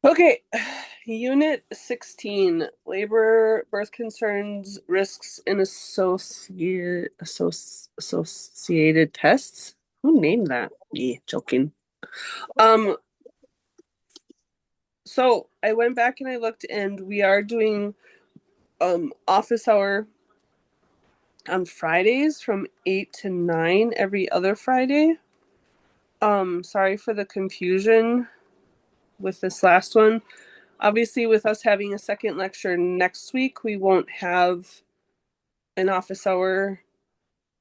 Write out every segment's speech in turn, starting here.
Okay, Unit 16, labor, birth concerns, risks, and associated tests. Who named that? Yeah, joking. Um, so I went back and I looked, and we are doing office hour on Fridays from 8 to 9 every other Friday. Sorry for the confusion with this last one. Obviously, with us having a second lecture next week, we won't have an office hour.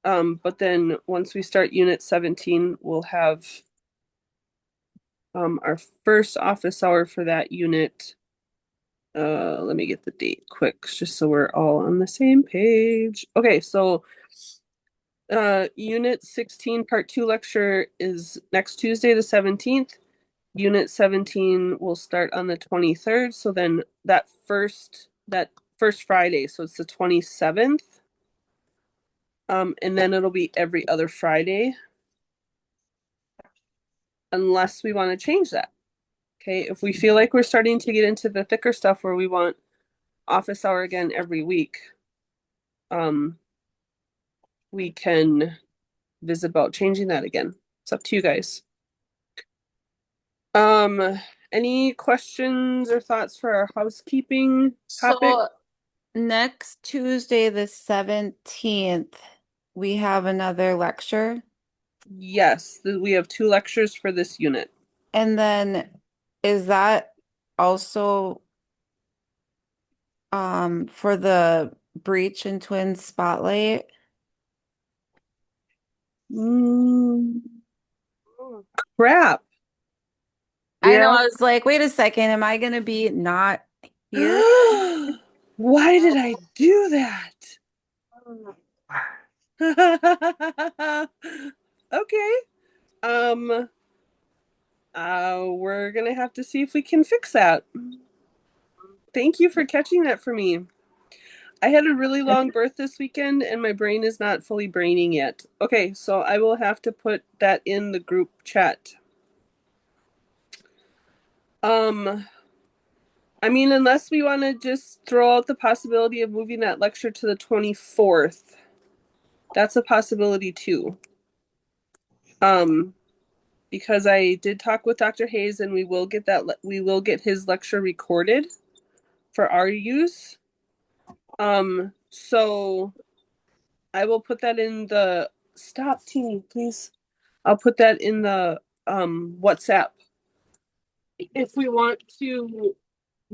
But then once we start Unit 17, we'll have our first office hour for that unit. Let me get the date quick, just so we're all on the same page. Okay, so Unit 16, Part 2 lecture is next Tuesday, the 17th. Unit 17 will start on the 23rd. So then that first Friday, so it's the 27th. And then it'll be every other Friday, unless we want to change that. Okay, if we feel like we're starting to get into the thicker stuff where we want office hour again every week, um, we can visit about changing that again. It's up to you guys. Um, any questions or thoughts for our housekeeping topic? So next Tuesday, the 17th, we have another lecture. Yes, we have two lectures for this unit. And then is that also for the Breach and Twin Spotlight? Mm, crap. I know, Yeah. I was like, wait a second, am I gonna be not here? Why did I do that? Okay. Um, we're gonna have to see if we can fix that. Thank you for catching that for me. I had a really long birth this weekend and my brain is not fully braining yet. Okay, so I will have to put that in the group chat. Um, I mean, unless we want to just throw out the possibility of moving that lecture to the 24th. That's a possibility too. Um, because I did talk with Dr. Hayes and we will get his lecture recorded for our use. So I will put that in the stop teeny, please. I'll put that in the WhatsApp if we want to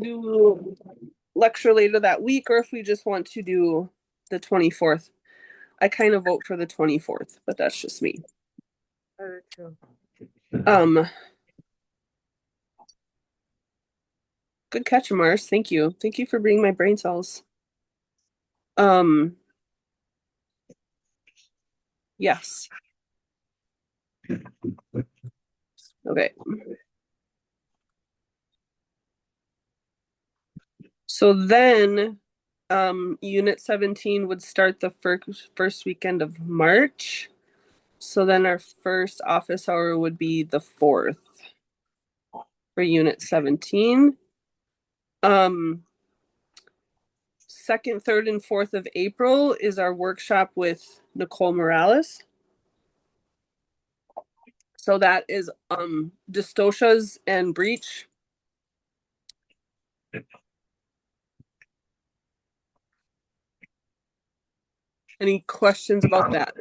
do lecture later that week or if we just want to do the 24th. I kind of vote for the 24th, but that's just me. Um Good catch, Mars. Thank you. Thank you for bringing my brain cells. Um yes. Okay. So then unit 17 would start the first weekend of March. So then our first office hour would be the 4th for unit 17. Um, 2nd, 3rd, and 4th of April is our workshop with Nicole Morales. So that is dystocias and breech. Any questions about that?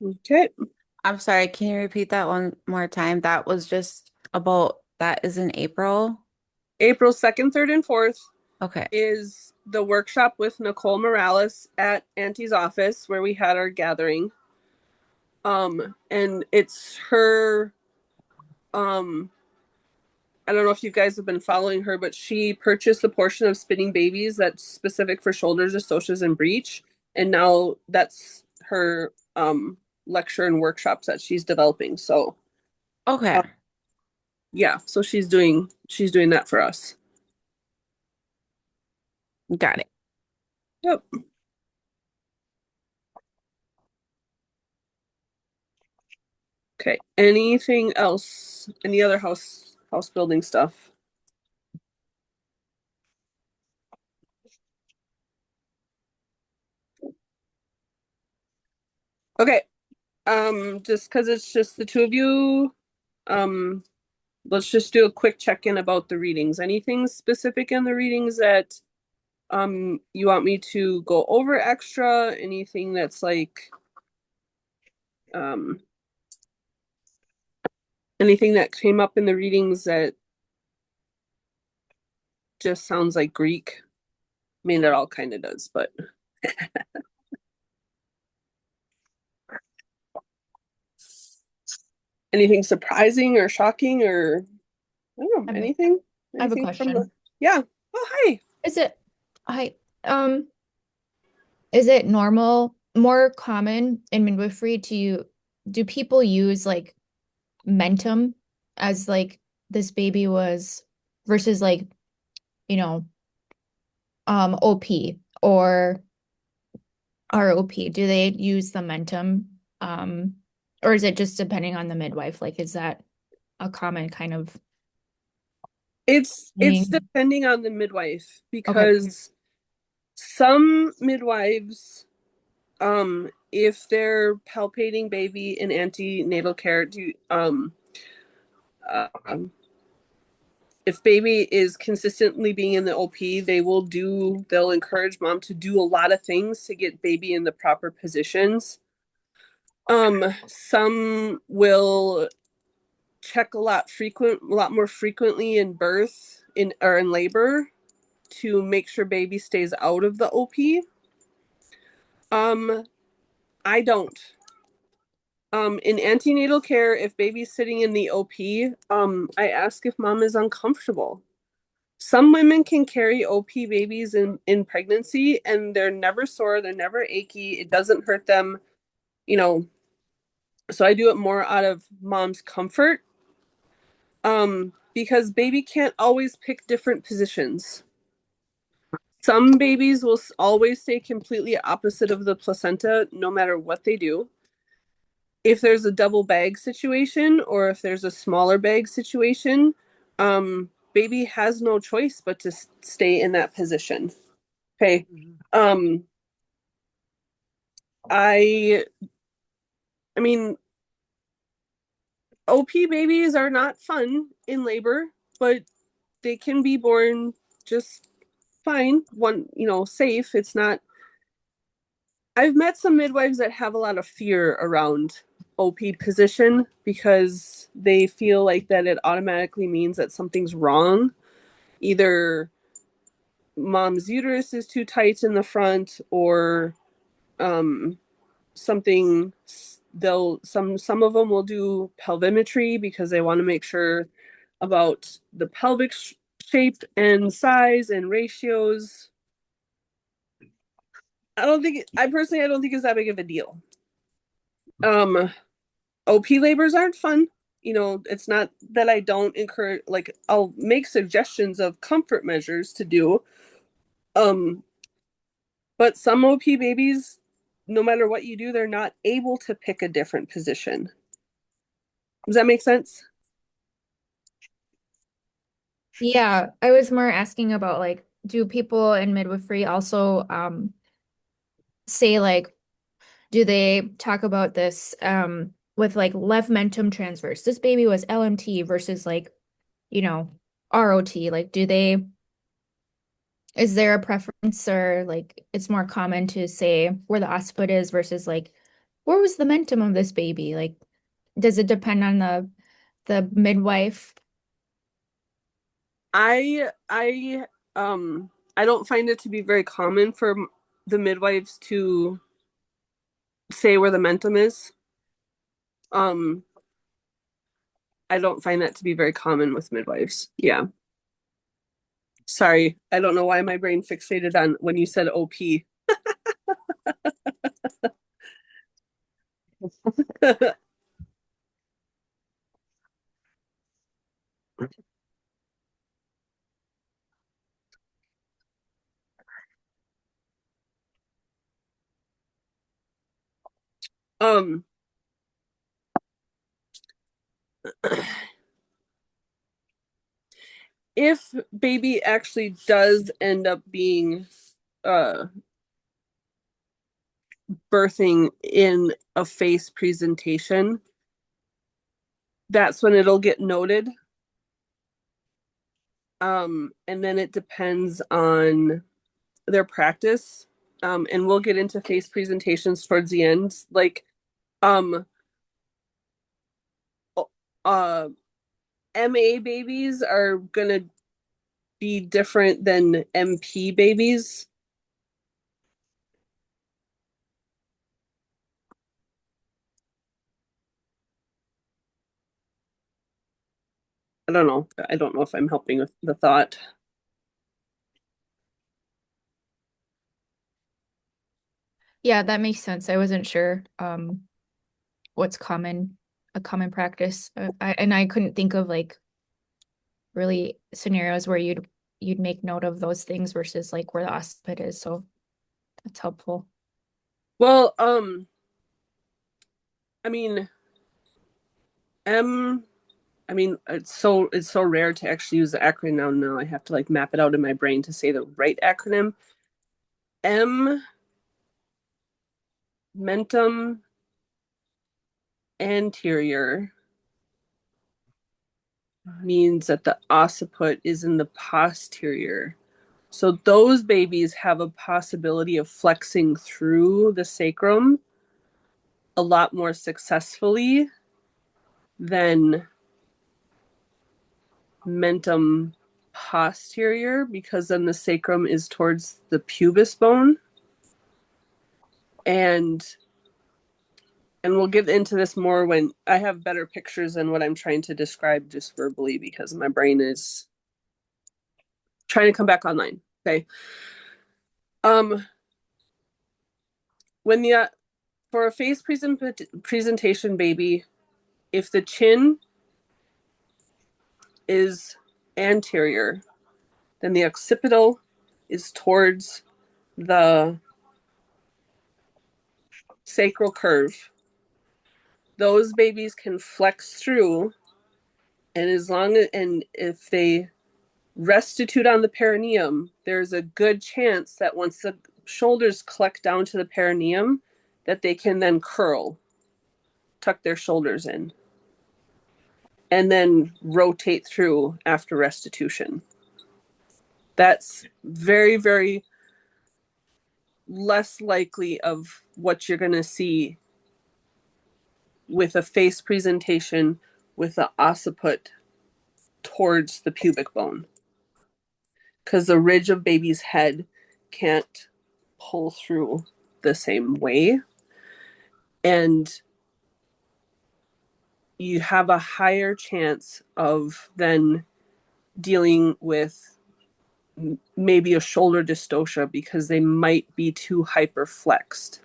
Okay. I'm sorry, can you repeat that one more time? That was just about that is in April. April 2nd, 3rd, and 4th Okay. is the workshop with Nicole Morales at Auntie's office where we had our gathering. And it's her um I don't know if you guys have been following her, but she purchased a portion of Spinning Babies that's specific for shoulders, dystocias, and breech, and now that's her lecture and workshops that she's developing. So, Okay. uh, yeah, so she's doing that for us. Got it. Yep. Okay. Anything else? Any other house building stuff? Okay. Just because it's just the two of you, um, let's just do a quick check-in about the readings. Anything specific in the readings that you want me to go over extra? Anything that's like um anything that came up in the readings that just sounds like Greek? I mean, it all kind of does, but anything surprising or shocking or I don't know, I have a, anything? I have a Anything from the question. yeah. Oh, hi. Is it I is it normal, more common in midwifery do people use like mentum as like this baby was versus like, you know, OP or ROP? Do they use the mentum? Or is it just depending on the midwife? Like, is that a common kind of It's thing? depending on the midwife Okay. because some midwives, if they're palpating baby in antenatal care, um, if baby is consistently being in the OP, they'll encourage mom to do a lot of things to get baby in the proper positions. Some will check a lot more frequently in birth in or in labor to make sure baby stays out of the OP. Um, I don't. In antenatal care, if baby's sitting in the OP, I ask if mom is uncomfortable. Some women can carry OP babies in pregnancy and they're never sore, they're never achy, it doesn't hurt them, you know. So I do it more out of mom's comfort. Because baby can't always pick different positions. Some babies will always stay completely opposite of the placenta no matter what they do. If there's a double bag situation or if there's a smaller bag situation, baby has no choice but to stay in that position. Okay. Um, I I mean, OP babies are not fun in labor, but they can be born just fine, safe. It's not I've met some midwives that have a lot of fear around OP position because they feel like that it automatically means that something's wrong. Either mom's uterus is too tight in the front or um something some of them will do pelvimetry because they want to make sure about the pelvic shape and size and ratios. I don't think it's that big of a deal. Um OP labors aren't fun. It's not that I don't encourage, like, I'll make suggestions of comfort measures to do. Um, but some OP babies, no matter what you do, they're not able to pick a different position. Does that make sense? Yeah, I was more asking about like, do people in midwifery also say like, do they talk about this with like left mentum transverse? This baby was LMT versus like, you know, ROT. Like, is there a preference or like it's more common to say where the occiput is versus like where was the mentum of this baby? Like, does it depend on the midwife? I don't find it to be very common for the midwives to say where the mentum is. Um, I don't find that to be very common with midwives. Yeah. Sorry, I don't know why my brain fixated on when you said OP. um, if baby actually does end up being birthing in a face presentation, that's when it'll get noted. And then it depends on their practice. And we'll get into face presentations towards the end. Like, um, uh, MA babies are gonna be different than MP babies. I don't know. I don't know if I'm helping with the thought. Yeah, that makes sense. I wasn't sure what's a common practice. I couldn't think of like really scenarios where you'd make note of those things versus like where the occiput is. So that's helpful. Well, I mean, M I mean, it's so rare to actually use the acronym now. I have to like map it out in my brain to say the right acronym. M mentum anterior means that the occiput is in the posterior. So those babies have a possibility of flexing through the sacrum a lot more successfully than mentum posterior, because then the sacrum is towards the pubis bone. And we'll get into this more when I have better pictures than what I'm trying to describe just verbally, because my brain is trying to come back online. Okay. Um, when the for a face presentation baby, if the chin is anterior, then the occipital is towards the sacral curve. Those babies can flex through, and if they restitute on the perineum, there's a good chance that once the shoulders collect down to the perineum, that they can then curl, tuck their shoulders in, and then rotate through after restitution. That's very, very less likely of what you're going to see with a face presentation with the occiput towards the pubic bone, because the ridge of baby's head can't pull through the same way. And you have a higher chance of then dealing with maybe a shoulder dystocia because they might be too hyperflexed.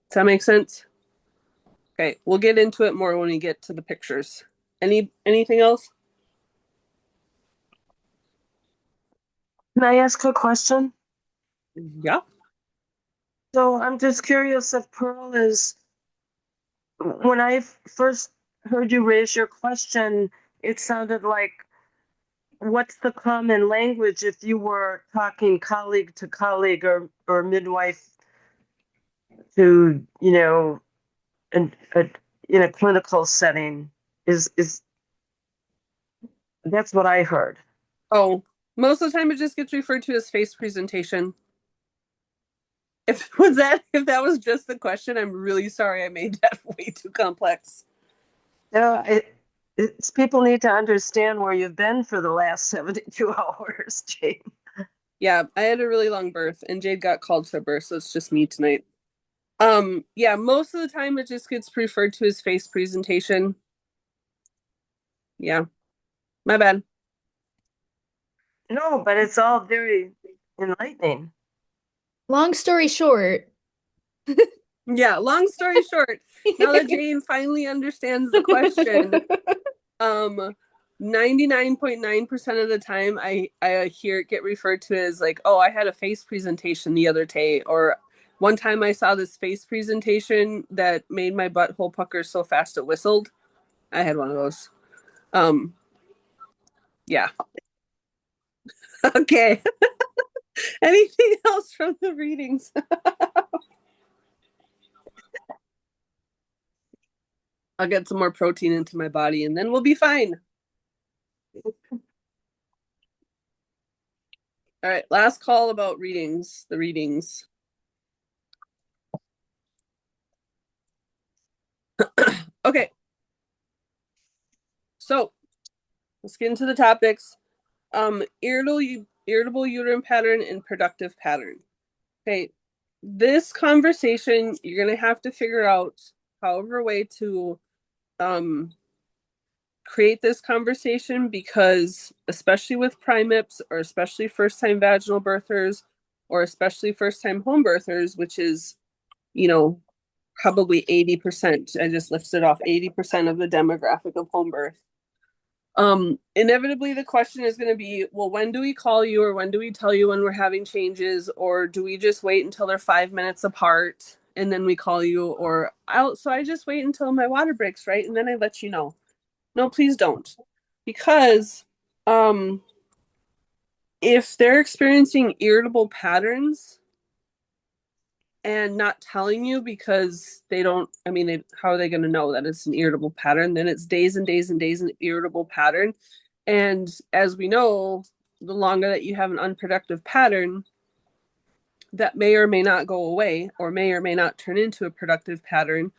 Does that make sense? Okay, we'll get into it more when we get to the pictures. Anything else? Can I ask a question? Yeah. So I'm just curious if Pearl is, when I first heard you raise your question, it sounded like, what's the common language if you were talking colleague to colleague or midwife to, in a clinical setting? Is that's what I heard. Oh, most of the time it just gets referred to as face presentation. If that was just the question, I'm really sorry I made that way too complex. No, it's people need to understand where you've been for the last 72 hours, Jane. Yeah, I had a really long birth and Jade got called to birth, so it's just me tonight. Yeah, most of the time it just gets referred to as face presentation. Yeah, my bad. No, but it's all very enlightening. Long story short, Yeah, long story short, now that Jane finally understands the question, 99.9% of the time I hear it get referred to as like, oh, I had a face presentation the other day, or one time I saw this face presentation that made my butthole pucker so fast it whistled. I had one of those. Yeah. Okay. Anything else from the readings? I'll get some more protein into my body and then we'll be fine. All right, last call about readings, the readings. Okay. So let's get into the topics. Irritable uterine pattern and productive pattern. Okay. This conversation, you're gonna have to figure out however way to create this conversation, because especially with primips, or especially first time vaginal birthers, or especially first time home birthers, which is, you know, probably 80%. I just listed off 80% of the demographic of home birth. Inevitably the question is going to be, well, when do we call you, or when do we tell you when we're having changes, or do we just wait until they're 5 minutes apart and then we call you, or I just wait until my water breaks, right? And then I let you know. No, please don't. Because if they're experiencing irritable patterns and not telling you because they don't, I mean, how are they going to know that it's an irritable pattern? Then it's days and days and days an irritable pattern. And as we know, the longer that you have an unproductive pattern, that may or may not go away, or may or may not turn into a productive pattern,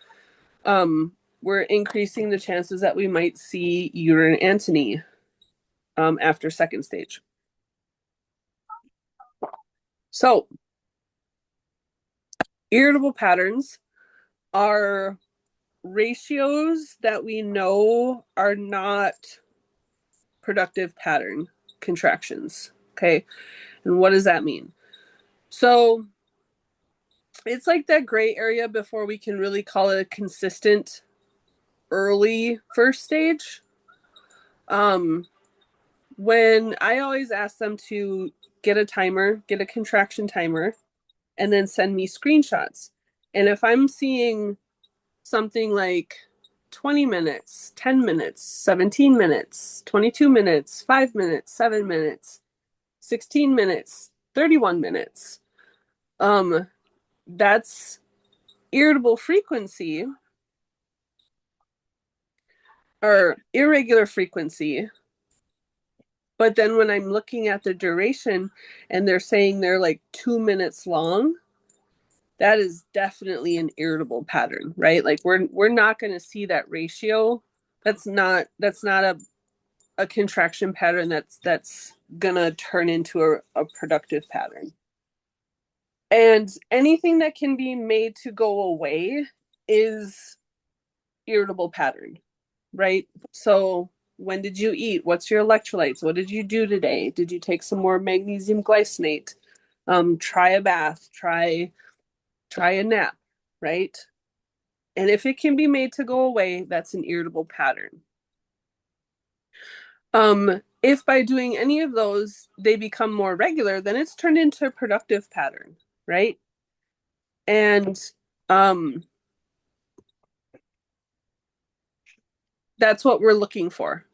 we're increasing the chances that we might see uterine atony after second stage. So, irritable patterns are ratios that we know are not productive pattern contractions. Okay. And what does that mean? So it's like that gray area before we can really call it a consistent early first stage. When I always ask them to get a timer, get a contraction timer, and then send me screenshots. And if I'm seeing something like 20 minutes, 10 minutes, 17 minutes, 22 minutes, 5 minutes, 7 minutes, 16 minutes, 31 minutes. That's irritable frequency, or irregular frequency. But then when I'm looking at the duration and they're saying they're like 2 minutes long, that is definitely an irritable pattern, right? Like we're not going to see that ratio. That's not a contraction pattern that's gonna turn into a productive pattern. And anything that can be made to go away is irritable pattern, right? So when did you eat? What's your electrolytes? What did you do today? Did you take some more magnesium glycinate? Try a bath, try a nap, right? And if it can be made to go away, that's an irritable pattern. If by doing any of those they become more regular, then it's turned into a productive pattern, right? And that's what we're looking for.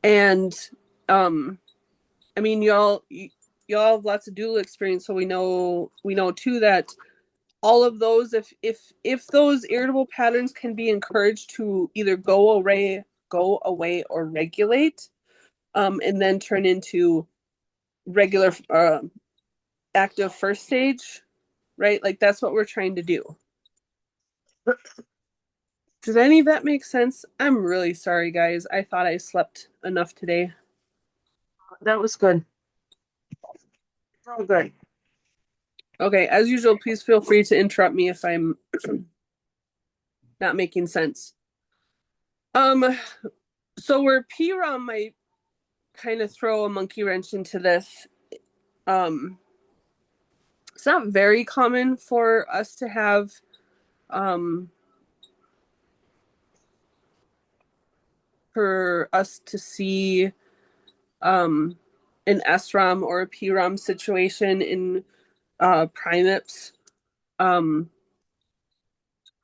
And I mean, y'all have lots of doula experience, so we know too that all of those, if those irritable patterns can be encouraged to either go away or regulate, and then turn into regular active first stage, right? Like that's what we're trying to do. Does any of that make sense? I'm really sorry, guys. I thought I slept enough today. That was good. Oh, good. Okay, as usual, please feel free to interrupt me if I'm not making sense. So where PROM might kind of throw a monkey wrench into this, it's not very common for us to have for us to see an SROM or a PROM situation in primips.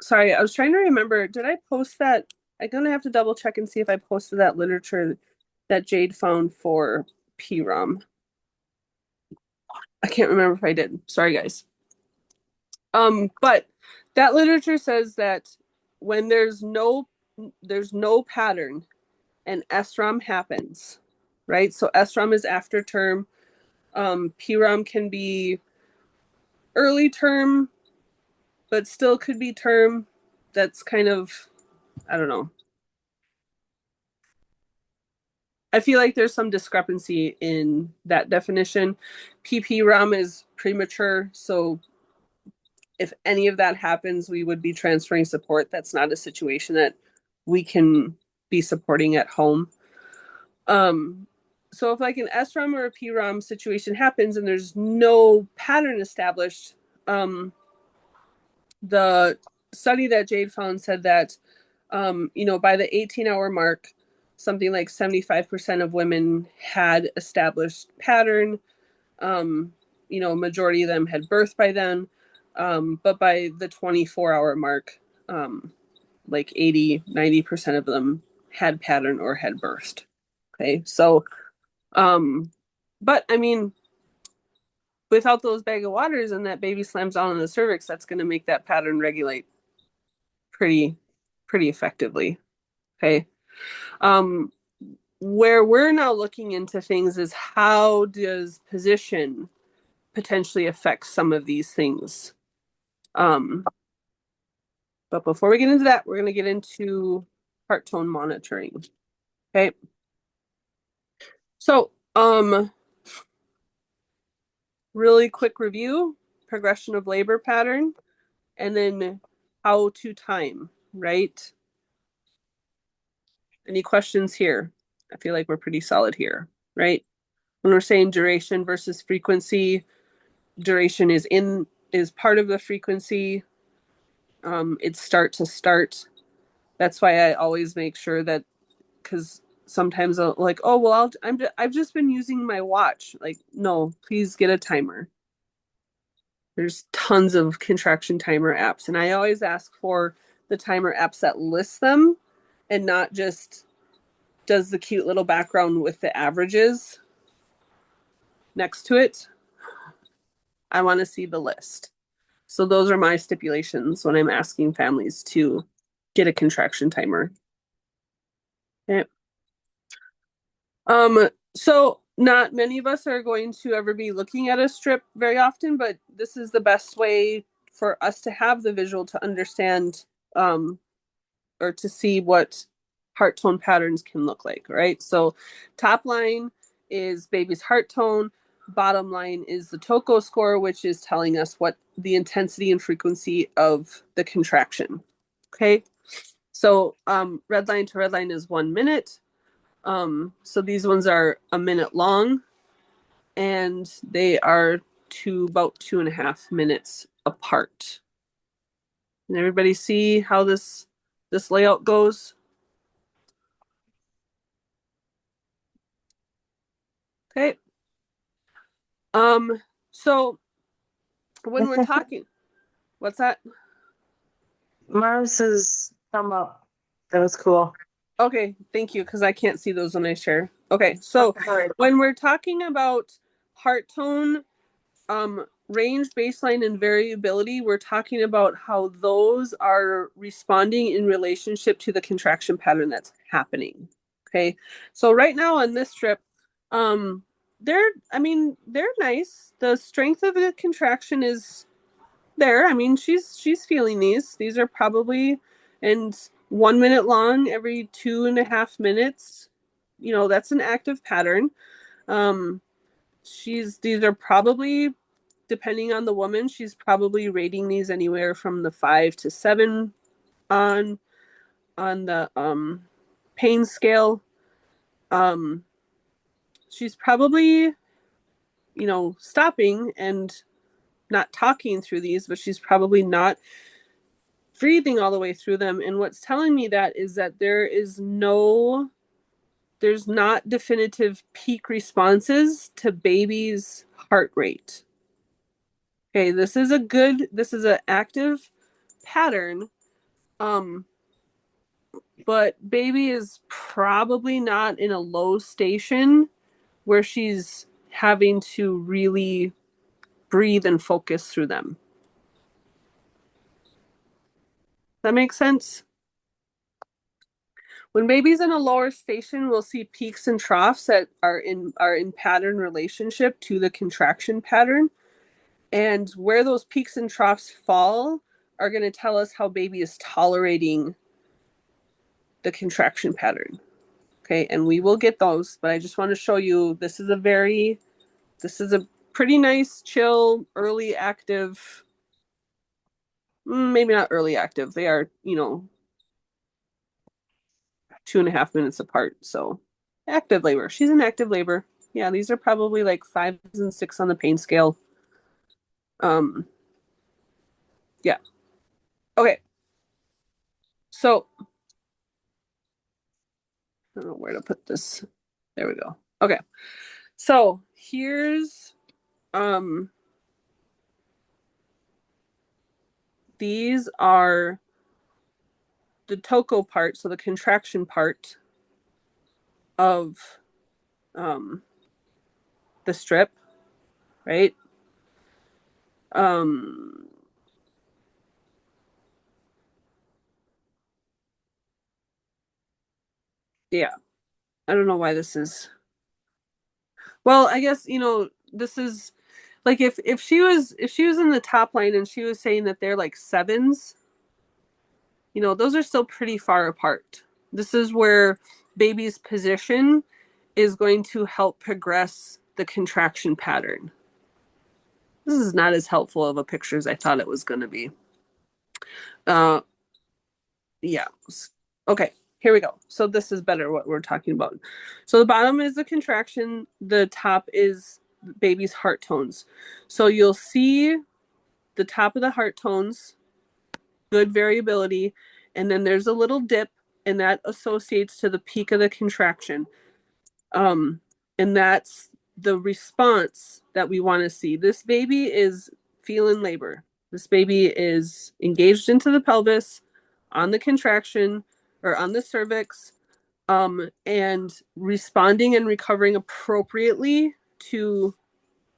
Sorry, I was trying to remember. Did I post that? I'm gonna have to double check and see if I posted that literature that Jade found for PROM. I can't remember if I did. Sorry, guys. But that literature says that when there's no pattern and SROM happens, right? So SROM is after term. PROM can be early term, but still could be term. That's kind of, I don't know. I feel like there's some discrepancy in that definition. PPROM is premature, so if any of that happens, we would be transferring support. That's not a situation that we can be supporting at home. So if like an SROM or a PROM situation happens and there's no pattern established, the study that Jade found said that, by the 18-hour mark, something like 75% of women had established pattern. Majority of them had birth by then. But by the 24-hour mark, like 80-90% of them had pattern or had burst. Okay, so, but I mean, without those bag of waters and that baby slams down on the cervix, that's going to make that pattern regulate pretty effectively. Okay. Where we're now looking into things is how does position potentially affect some of these things. But before we get into that, we're going to get into heart tone monitoring. Okay. So, really quick review, progression of labor pattern, and then how to time, right? Any questions here? I feel like we're pretty solid here, right? When we're saying duration versus frequency, duration is part of the frequency. It's start to start. That's why I always make sure that, because sometimes I'll like, oh well, I've just been using my watch. Like, no, please get a timer. There's tons of contraction timer apps, and I always ask for the timer apps that list them, and not just does the cute little background with the averages next to it. I want to see the list. So those are my stipulations when I'm asking families to get a contraction timer. Okay. So not many of us are going to ever be looking at a strip very often, but this is the best way for us to have the visual to understand, or to see what heart tone patterns can look like, right? So top line is baby's heart tone. Bottom line is the TOCO score, which is telling us what the intensity and frequency of the contraction. Okay. So red line to red line is 1 minute. So these ones are a minute long, and they are about 2.5 minutes apart. Can everybody see how this layout goes? Okay. So when we're talking, what's that? Maris's thumb up. That was cool. Okay, thank you, because I can't see those when I share. Okay, so Sorry. when we're talking about heart tone, range, baseline, and variability, we're talking about how those are responding in relationship to the contraction pattern that's happening. Okay, so right now on this strip, they're nice. The strength of the contraction is there. I mean, she's feeling these. These are probably, and 1 minute long every 2.5 minutes. That's an active pattern. These are probably, depending on the woman, she's probably rating these anywhere from the 5 to 7 on the pain scale. She's probably, stopping and not talking through these, but she's probably not breathing all the way through them. And what's telling me that is that there's not definitive peak responses to baby's heart rate. Okay, this is an active pattern. but baby is probably not in a low station where she's having to really breathe and focus through them. That makes sense? When baby's in a lower station, we'll see peaks and troughs that are in pattern relationship to the contraction pattern. And where those peaks and troughs fall are going to tell us how baby is tolerating the contraction pattern. Okay, and we will get those, but I just want to show you this is a pretty nice, chill, early active, maybe not early active. They are, 2.5 minutes apart. So active labor. She's in active labor. Yeah, these are probably like 5s and 6 on the pain scale. Yeah. Okay. So I don't know where to put this. There we go. Okay. So here's these are the toko part, so the contraction part of the strip, right? Um yeah. I don't know why this is. Well, I guess, this is like if she was in the top line and she was saying that they're like 7s, those are still pretty far apart. This is where baby's position is going to help progress the contraction pattern. This is not as helpful of a picture as I thought it was going to be. Uh, yeah. Okay, here we go. So this is better what we're talking about. So the bottom is the contraction, the top is baby's heart tones. So you'll see the top of the heart tones, good variability, and then there's a little dip, and that associates to the peak of the contraction. And that's the response that we want to see. This baby is feeling labor. This baby is engaged into the pelvis on the contraction or on the cervix, and responding and recovering appropriately to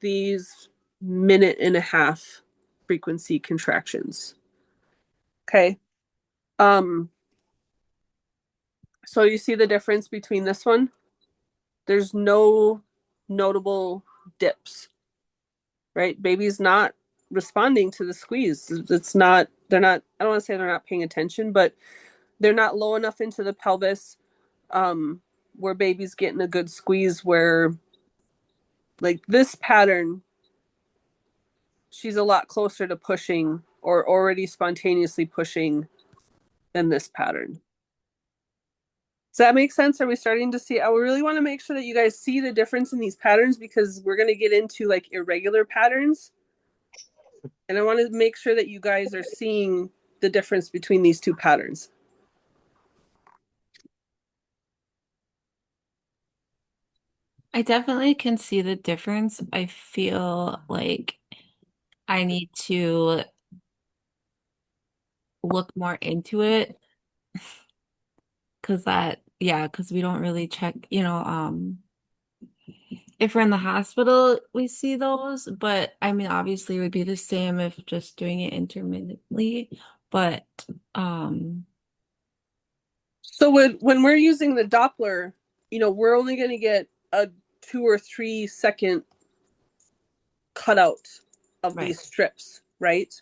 these 1.5-minute frequency contractions. Okay. So you see the difference between this one? There's no notable dips, right? Baby's not responding to the squeeze. I don't want to say they're not paying attention, but they're not low enough into the pelvis, where baby's getting a good squeeze where like this pattern, she's a lot closer to pushing or already spontaneously pushing than this pattern. Does that make sense? Are we starting to see? I really want to make sure that you guys see the difference in these patterns because we're going to get into like irregular patterns. And I want to make sure that you guys are seeing the difference between these two patterns. I definitely can see the difference. I feel like I need to look more into it because we don't really check, if we're in the hospital, we see those, but I mean, obviously it would be the same if just doing it intermittently, but So when we're using the Doppler, we're only going to get a 2 or 3 second cutout of right. these strips, right?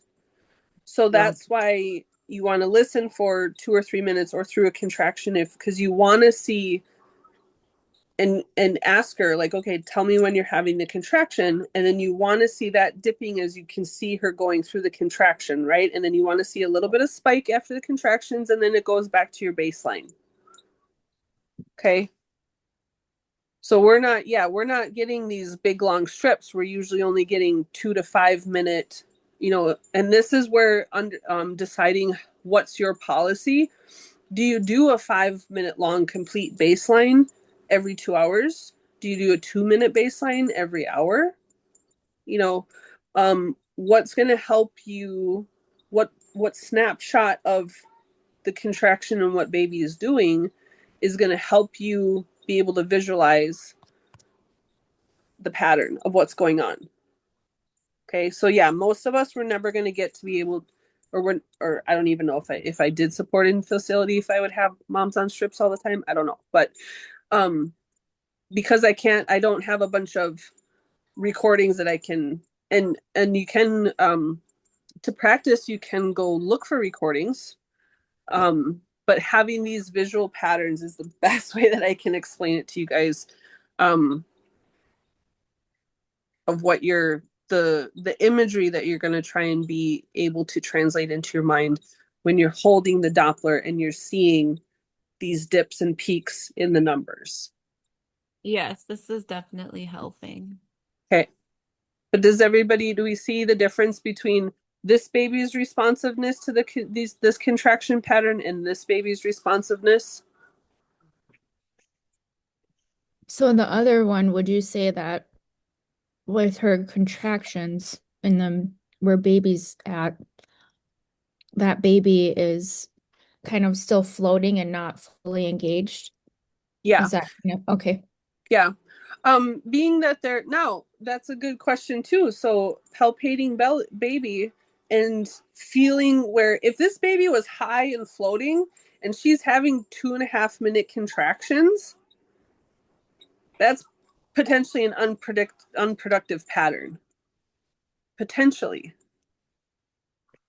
So that's why you want to listen for 2 or 3 minutes or through a contraction because you want to see and ask her like, okay, tell me when you're having the contraction, and then you want to see that dipping as you can see her going through the contraction, right? And then you want to see a little bit of spike after the contractions, and then it goes back to your baseline. Okay. So we're not getting these big long strips. We're usually only getting 2 to 5 minute, and this is where deciding what's your policy. Do you do a 5-minute long complete baseline every 2 hours? Do you do a 2-minute baseline every hour? What's going to help you? What snapshot of the contraction and what baby is doing is going to help you be able to visualize the pattern of what's going on. Okay, so yeah, most of us were never going to get to be able, or I don't even know if I did support in facility, if I would have moms on strips all the time. I don't know, but because I don't have a bunch of recordings that I can, and you can to practice, you can go look for recordings. But having these visual patterns is the best way that I can explain it to you guys. Of what the imagery that you're going to try and be able to translate into your mind when you're holding the Doppler and you're seeing these dips and peaks in the numbers. Yes, this is definitely helping. Okay. But do we see the difference between this baby's responsiveness to this contraction pattern and this baby's responsiveness? So in the other one, would you say that with her contractions and then where baby's at, that baby is kind of still floating and not fully engaged? Yeah. Is that okay? Yeah. Being that they're now, that's a good question too. So palpating baby and feeling where if this baby was high and floating and she's having 2.5 minute contractions, that's potentially an unproductive pattern. Potentially.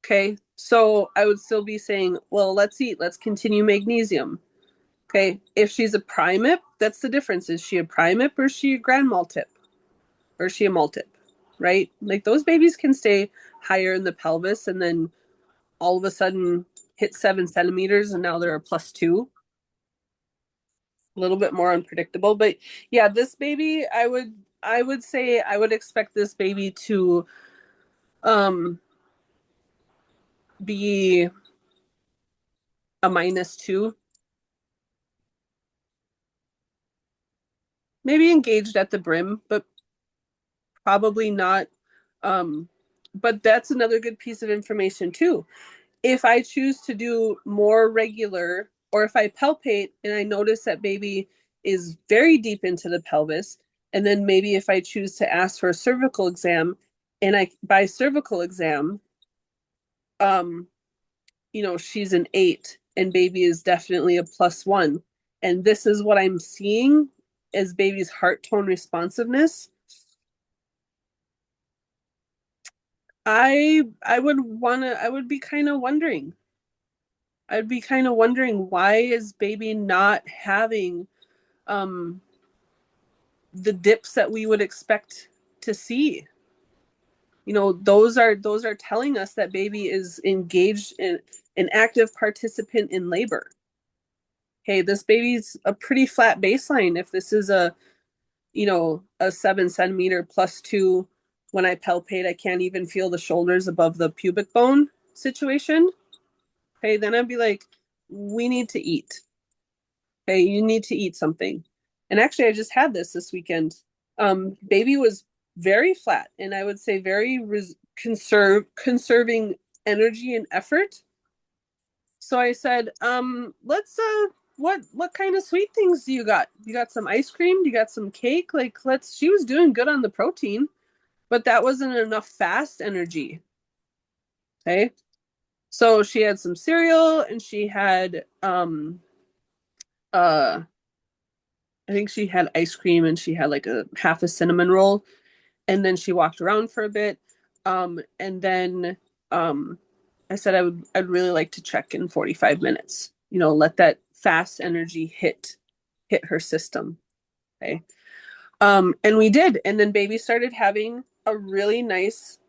Okay. So I would still be saying, well, let's eat, let's continue magnesium. Okay. If she's a primip, that's the difference. Is she a primip or is she a grand mal tip? Or is she a multip? Right? Like those babies can stay higher in the pelvis and then all of a sudden hit 7 centimeters and now they're a +2. A little bit more unpredictable. But yeah, this baby, I would say I would expect this baby to be a -2. Maybe engaged at the brim, but probably not. But that's another good piece of information too. If I choose to do more regular, or if I palpate and I notice that baby is very deep into the pelvis, and then maybe if I choose to ask for a cervical exam, and I by cervical exam, um, she's an 8 and baby is definitely a +1. And this is what I'm seeing as baby's heart tone responsiveness. I would be kind of wondering. I'd be kind of wondering, why is baby not having the dips that we would expect to see? Those are telling us that baby is engaged in an active participant in labor. Hey, this baby's a pretty flat baseline. If this is a 7 centimeter +2, when I palpate, I can't even feel the shoulders above the pubic bone situation. Okay, then I'd be like, we need to eat. Okay, you need to eat something. And actually, I just had this weekend. Baby was very flat, and I would say very conserving energy and effort. So I said, let's what kind of sweet things do you got? You got some ice cream? You got some cake? Like, she was doing good on the protein, but that wasn't enough fast energy. Okay. So she had some cereal and she had uh I think she had ice cream and she had like a half a cinnamon roll, and then she walked around for a bit. And then I said I'd really like to check in 45 minutes. Let that fast energy hit her system. Okay. And we did. And then baby started having a really nice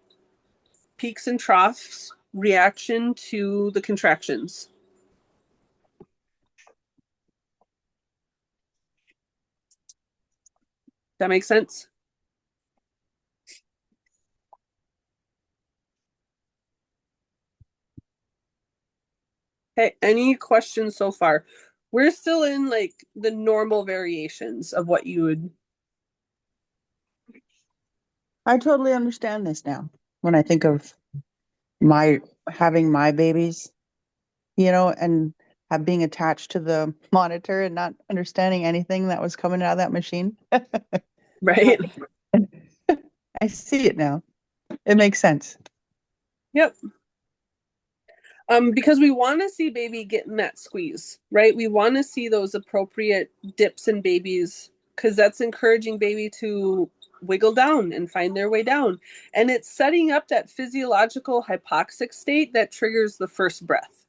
peaks and troughs reaction to the contractions. That makes sense? Okay, any questions so far? We're still in like the normal variations of what you would. I totally understand this now. When I think of my having my babies, and have being attached to the monitor and not understanding anything that was coming out of that machine. Right? I see it now. It makes sense. Yep. Because we want to see baby getting that squeeze, right? We want to see those appropriate dips in babies because that's encouraging baby to wiggle down and find their way down. And it's setting up that physiological hypoxic state that triggers the first breath.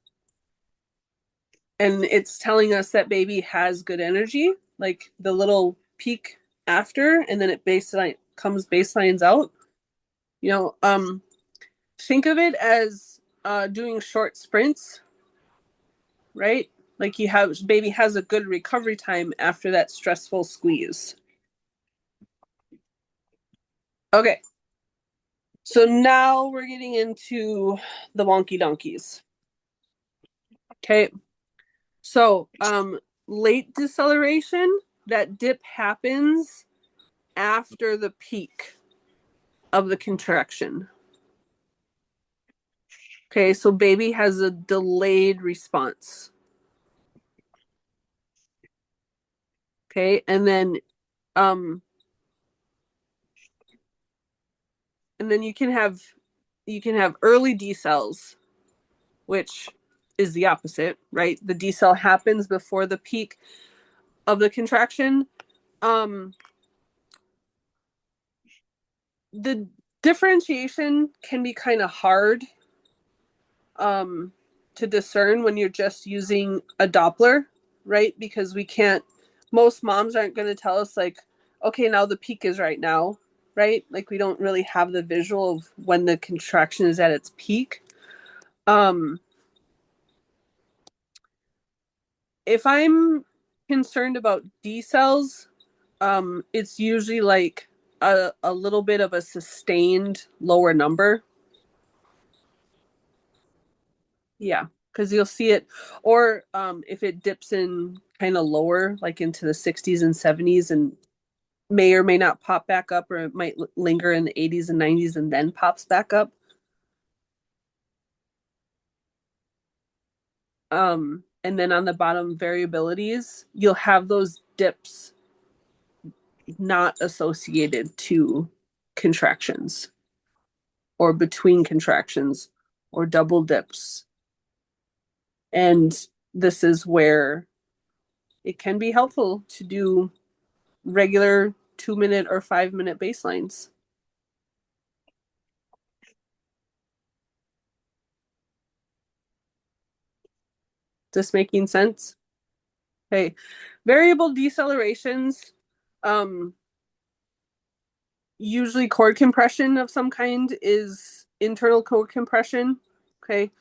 And it's telling us that baby has good energy, like the little peak after, and then it baselines out. Think of it as doing short sprints, right? Like baby has a good recovery time after that stressful squeeze. Okay. So now we're getting into the wonky donkeys. Okay. So late deceleration, that dip happens after the peak of the contraction. Okay, so baby has a delayed response. Okay, and then you can have early decels, which is the opposite, right? The decel happens before the peak of the contraction. The differentiation can be kind of hard to discern when you're just using a Doppler, right? Because most moms aren't going to tell us like, okay, now the peak is right now, right? Like we don't really have the visual of when the contraction is at its peak. If I'm concerned about decels, it's usually like a little bit of a sustained lower number. Yeah, because you'll see it, or if it dips in kind of lower, like into the 60s and 70s, and may or may not pop back up, or it might linger in the 80s and 90s and then pops back up. And then on the bottom variabilities, you'll have those dips not associated to contractions or between contractions or double dips. And this is where it can be helpful to do regular 2-minute or 5-minute baselines. This making sense? Okay. Variable decelerations, usually cord compression of some kind is internal cord compression. Okay.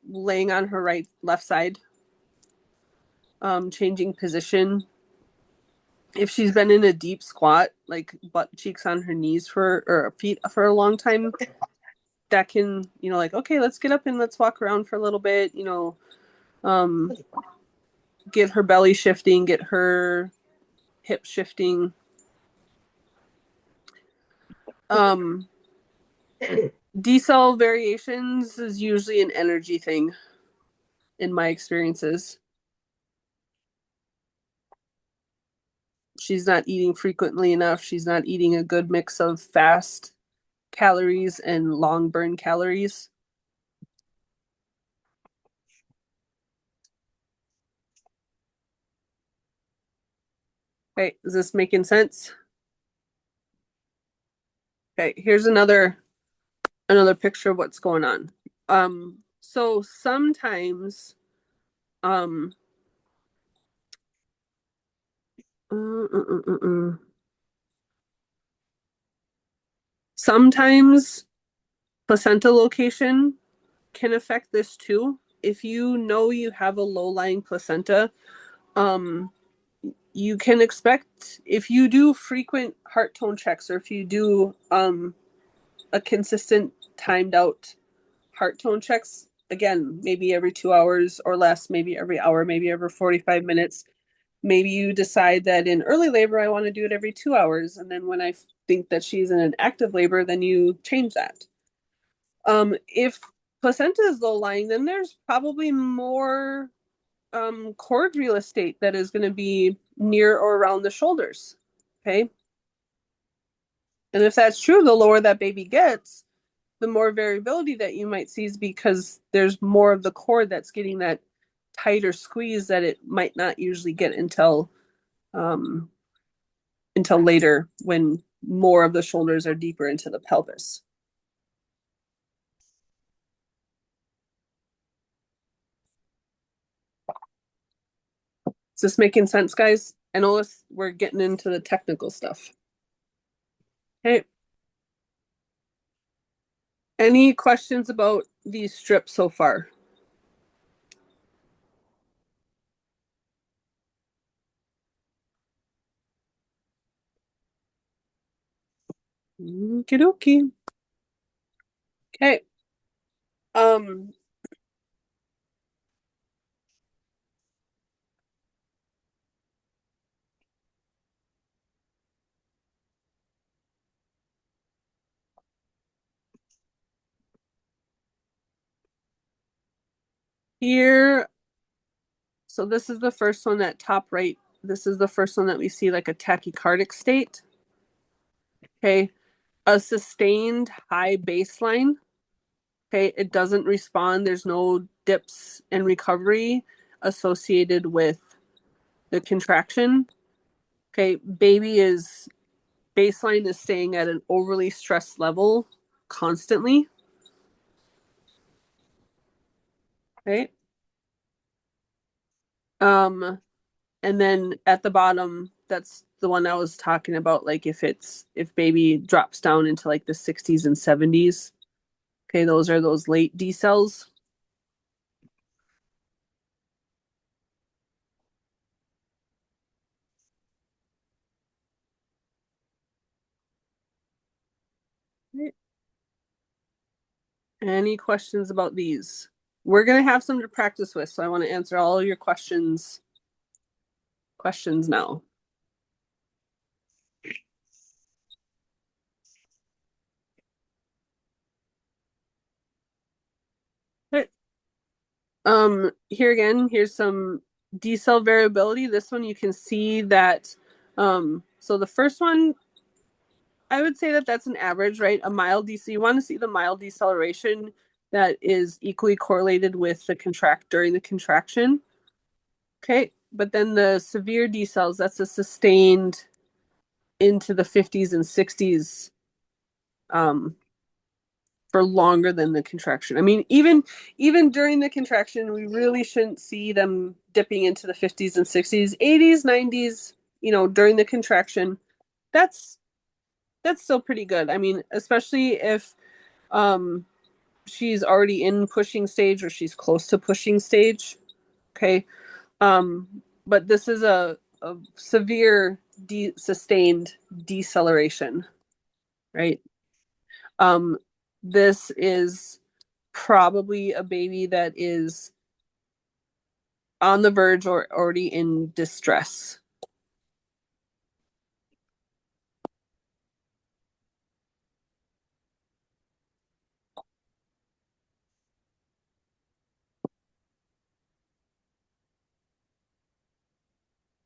Laying on her left side, changing position. If she's been in a deep squat, like butt cheeks on her knees or feet for a long time, that can, like, okay, let's get up and let's walk around for a little bit, get her belly shifting, get her hip shifting. Decel variations is usually an energy thing in my experiences. She's not eating frequently enough. She's not eating a good mix of fast calories and long burn calories. Okay, is this making sense? Okay, here's another picture of what's going on. So sometimes sometimes placenta location can affect this too. If you know you have a low-lying placenta, you can expect, if you do frequent heart tone checks, or if you do a consistent timed out heart tone checks, again, maybe every 2 hours or less, maybe every hour, maybe every 45 minutes. Maybe you decide that in early labor, I want to do it every 2 hours. And then when I think that she's in an active labor, then you change that. If placenta is low lying, then there's probably more cord real estate that is going to be near or around the shoulders. Okay. And if that's true, the lower that baby gets, the more variability that you might see is because there's more of the cord that's getting that tighter squeeze that it might not usually get um, until later when more of the shoulders are deeper into the pelvis. Is this making sense, guys? I know we're getting into the technical stuff. Okay. Any questions about these strips so far? Okie dokie. Okay. Um, Here, so this is the first one, that top right. This is the first one that we see like a tachycardic state. Okay. A sustained high baseline. Okay. It doesn't respond. There's no dips and recovery associated with the contraction. Okay. Baseline is staying at an overly stressed level constantly. Okay. And then at the bottom, that's the one I was talking about. Like if baby drops down into like the 60s and 70s. Okay, those are those late D cells. Any questions about these? We're gonna have some to practice with, so I want to answer all your questions now. Okay. Here again, here's some D cell variability. This one you can see that so the first one, I would say that that's an average, right? A mild DC. You want to see the mild deceleration that is equally correlated with the during the contraction. Okay. But then the severe decels, that's a sustained into the 50s and 60s for longer than the contraction. I mean, even during the contraction, we really shouldn't see them dipping into the 50s and 60s, 80s, 90s, during the contraction. That's still pretty good. I mean, especially if she's already in pushing stage or she's close to pushing stage. Okay. But this is a severe sustained deceleration, right? This is probably a baby that is on the verge or already in distress.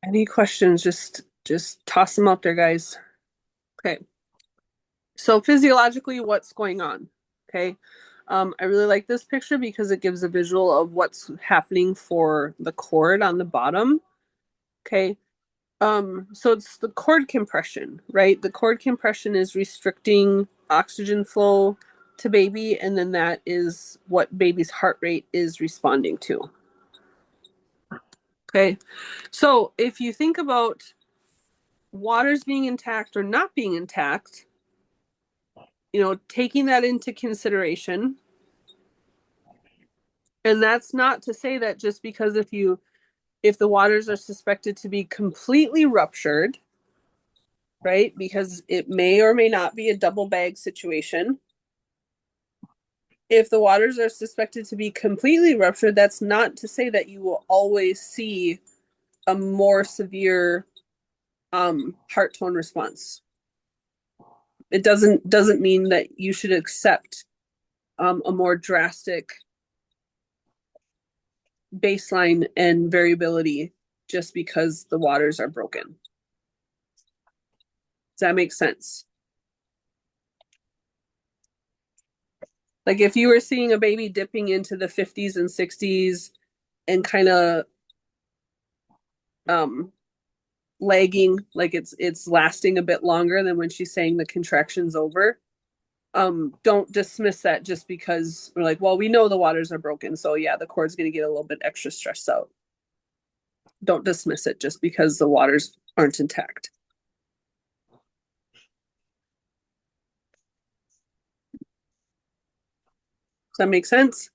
Any questions? Just toss them out there, guys. Okay. So physiologically, what's going on? Okay. I really like this picture because it gives a visual of what's happening for the cord on the bottom. Okay. So it's the cord compression, right? The cord compression is restricting oxygen flow to baby, and then that is what baby's heart rate is responding to. Okay. So if you think about waters being intact or not being intact, taking that into consideration. And that's not to say that just because if the waters are suspected to be completely ruptured, right? Because it may or may not be a double bag situation. If the waters are suspected to be completely ruptured, that's not to say that you will always see a more severe heart tone response. It doesn't mean that you should accept a more drastic baseline and variability just because the waters are broken. Does that make sense? Like if you were seeing a baby dipping into the 50s and 60s and kind of lagging, like it's lasting a bit longer than when she's saying the contraction's over, don't dismiss that just because we're like, well, we know the waters are broken, so yeah, the cord's going to get a little bit extra stressed out. Don't dismiss it just because the waters aren't intact. Does that make sense?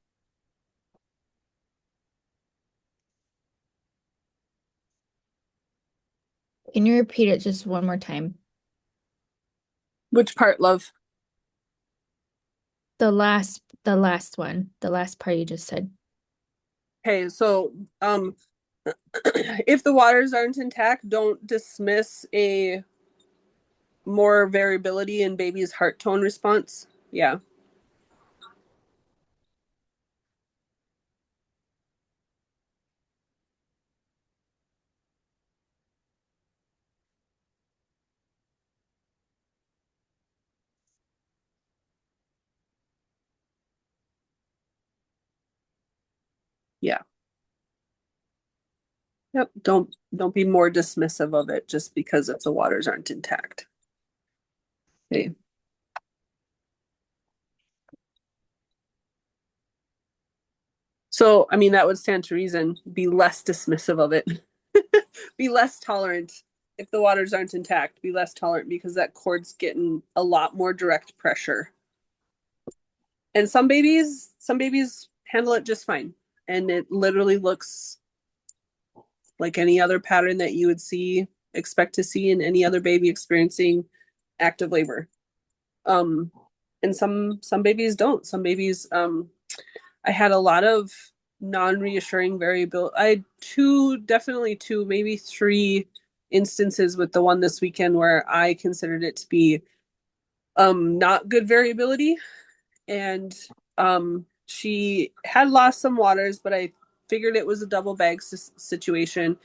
Can you repeat it just one more time? Which part, love? The last one, the last part you just said. Okay, so if the waters aren't intact, don't dismiss a more variability in baby's heart tone response. Yeah. Yeah. Yep. Don't be more dismissive of it just because if the waters aren't intact. Okay. So, I mean, that would stand to reason. Be less dismissive of it. Be less tolerant. If the waters aren't intact, be less tolerant because that cord's getting a lot more direct pressure. And some babies handle it just fine. And it literally looks like any other pattern that you would expect to see in any other baby experiencing active labor. And some babies don't. Some babies, I had a lot of non-reassuring variability. I had definitely two, maybe three instances with the one this weekend where I considered it to be not good variability. And she had lost some waters, but I figured it was a double bag situation.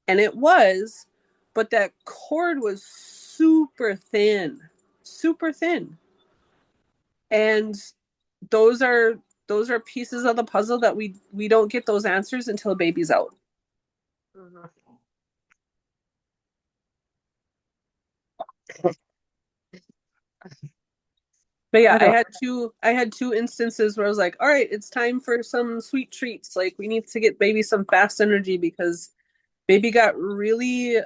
And it was, but that cord was super thin, super thin. And those are pieces of the puzzle that we don't get those answers until a baby's out. Mhm. But yeah, I don't. I had two instances where I was like, all right, it's time for some sweet treats. Like we need to get baby some fast energy because baby got really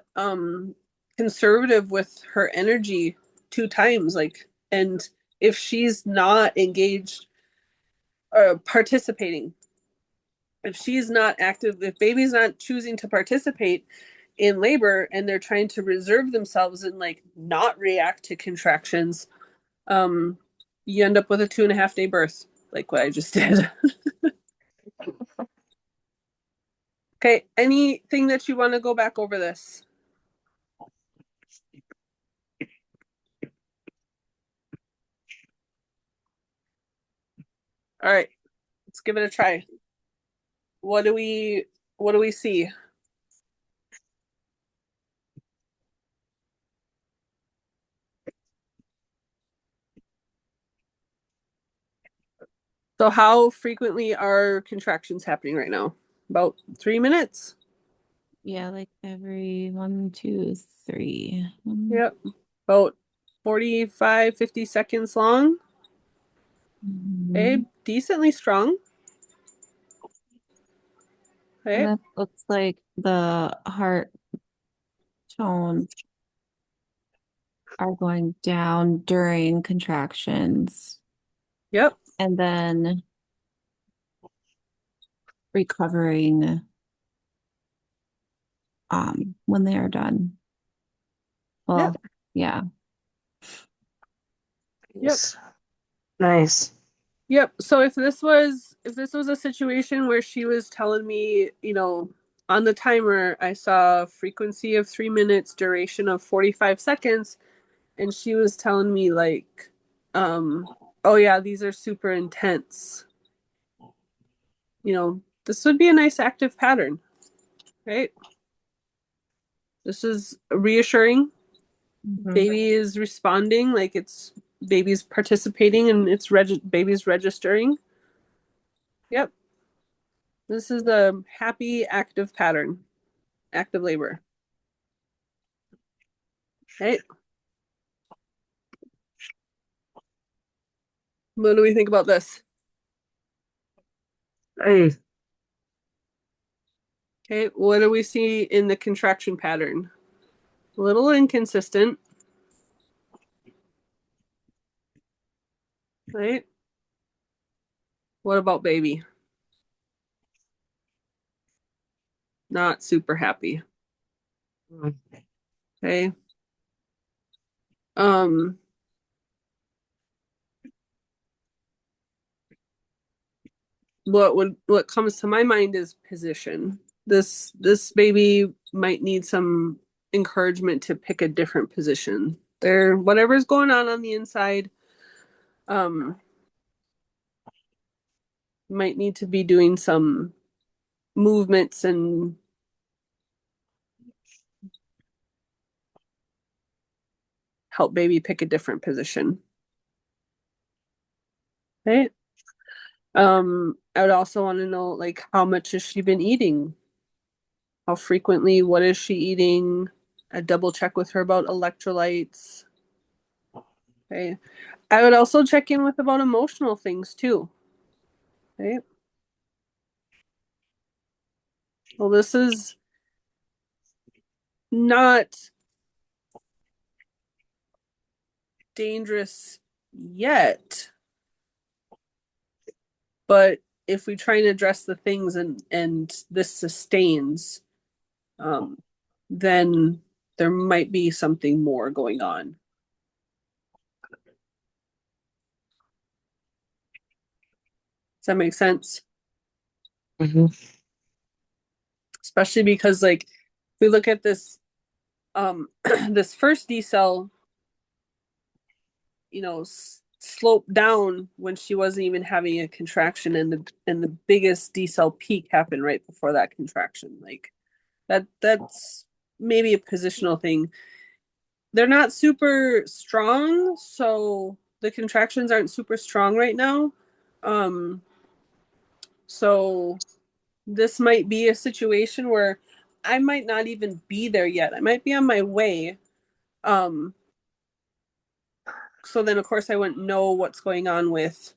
conservative with her energy two times. Like, and if she's not engaged or participating, if she's not active, if baby's not choosing to participate in labor and they're trying to reserve themselves and like not react to contractions, um, you end up with a 2.5 day birth, like what I just did. Okay, anything that you want to go back over this? All right, let's give it a try. What do we see? So how frequently are contractions happening right now? About 3 minutes? Yeah, like every 1, 2, 3. Yep. About 45, 50 seconds long. Okay, decently strong. And Okay. that looks like the heart tones are going down during contractions Yep. and then recovering when they are done. Well, Yep. yeah. Yep. Nice. Yep. So if this was a situation where she was telling me, on the timer I saw frequency of 3 minutes, duration of 45 seconds, and she was telling me like oh yeah, these are super intense. This would be a nice active pattern, right? This is reassuring. Mhm. Baby is responding, like it's baby's participating and baby's registering. Yep. This is a happy active pattern, active labor. Right? What do we think about this? Hey, Okay, what do we see in the contraction pattern? A little inconsistent, right? What about baby? Not super happy. Okay. Um, what comes to my mind is position. This baby might need some encouragement to pick a different position. There, whatever's going on the inside, um, might need to be doing some movements and help baby pick a different position. Right? I would also want to know like how much has she been eating? How frequently? What is she eating? A double check with her about electrolytes. Okay. I would also check in with about emotional things too. Okay. Well, this is not dangerous yet, but if we try and address the things and this sustains, um, then there might be something more going on. Does that make sense? mhm. Especially because like if we look at this this first decel, sloped down when she wasn't even having a contraction, and the biggest decel peak happened right before that contraction. Like that's maybe a positional thing. They're not super strong, so the contractions aren't super strong right now. Um, so this might be a situation where I might not even be there yet. I might be on my way. Um, so then of course I wouldn't know what's going on with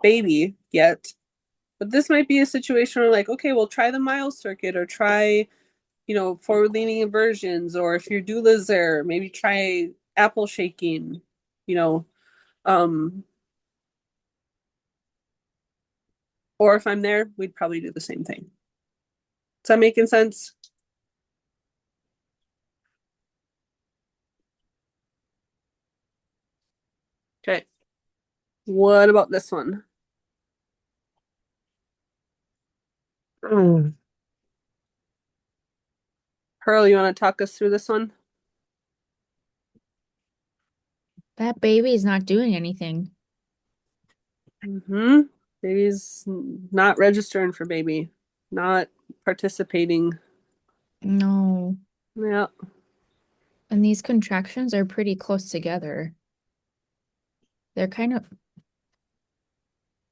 baby yet. But this might be a situation where like, okay, well try the mild circuit or try, forward leaning inversions, or if your doula's there, maybe try apple shaking, you know. Um, or if I'm there, we'd probably do the same thing. Is that making sense? Okay. What about this one? Mm. Pearl, you want to talk us through this one? That baby is not doing anything. Mm-hmm. Baby's not registering for baby, not participating. No. Yeah. And these contractions are pretty close together. They're kind of,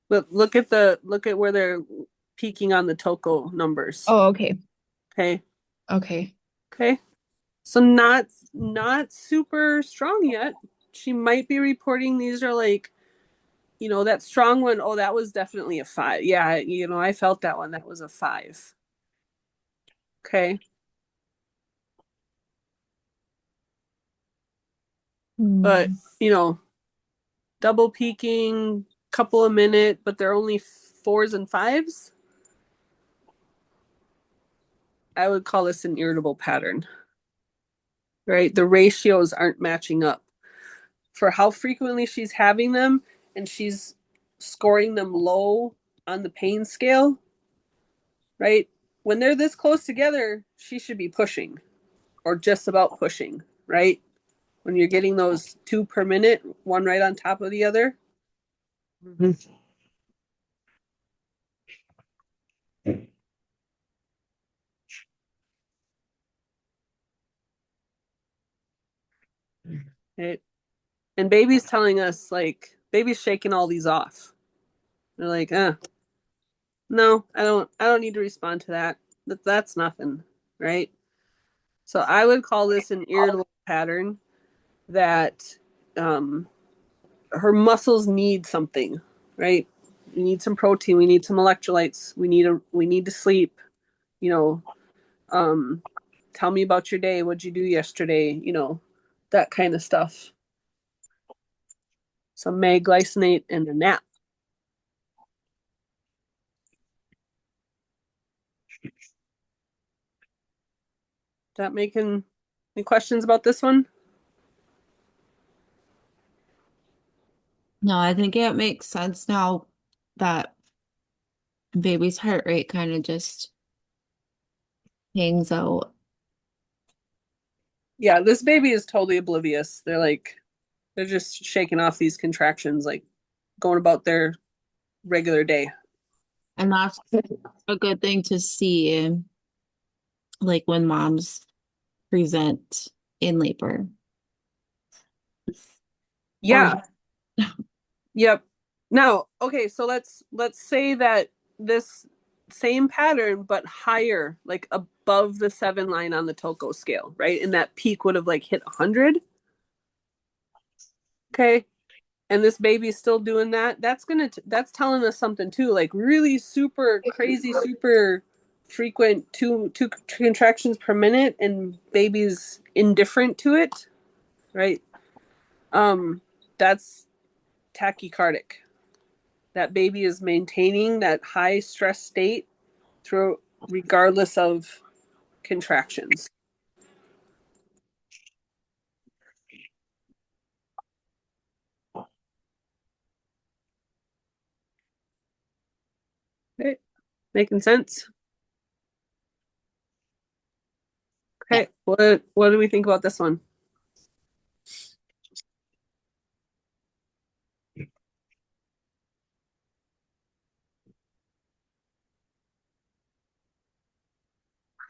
But look at where they're peaking on the Toko numbers. oh, okay. Okay. Okay. Okay. So not super strong yet. She might be reporting these are like, that strong one. Oh, that was definitely a 5. Yeah, I felt that one. That was a 5. Okay. But, Hmm. double peaking, couple a minute, but they're only 4s and 5s. I would call this an irritable pattern, right? The ratios aren't matching up for how frequently she's having them, and she's scoring them low on the pain scale, right? When they're this close together, she should be pushing or just about pushing, right? When you're getting those 2 per minute, one right on top of the other. Mhm. Right? And baby's telling us, like, baby's shaking all these off. They're like, no, I don't need to respond to that. That's nothing, right? So I would call this an irritable pattern that um her muscles need something, right? We need some protein, we need some electrolytes, we need to sleep, you know, um tell me about your day, what'd you do yesterday, that kind of stuff. Some mag glycinate and a nap. Is that making any questions about this one? No, I think it makes sense now that baby's heart rate kind of just hangs out. Yeah, this baby is totally oblivious. They're just shaking off these contractions, like going about their regular day. And that's a good thing to see, like when moms present in labor. Or Yeah. Yep. Now, okay, so let's say that this same pattern but higher, like above the 7 line on the Toko scale, right? And that peak would have like hit 100. Okay. And this baby's still doing that. That's telling us something too, like really super crazy, super frequent two contractions per minute and baby's indifferent to it, right? That's tachycardic. That baby is maintaining that high stress state through regardless of contractions. Okay. Making sense? yeah, Okay. What do we think about this one?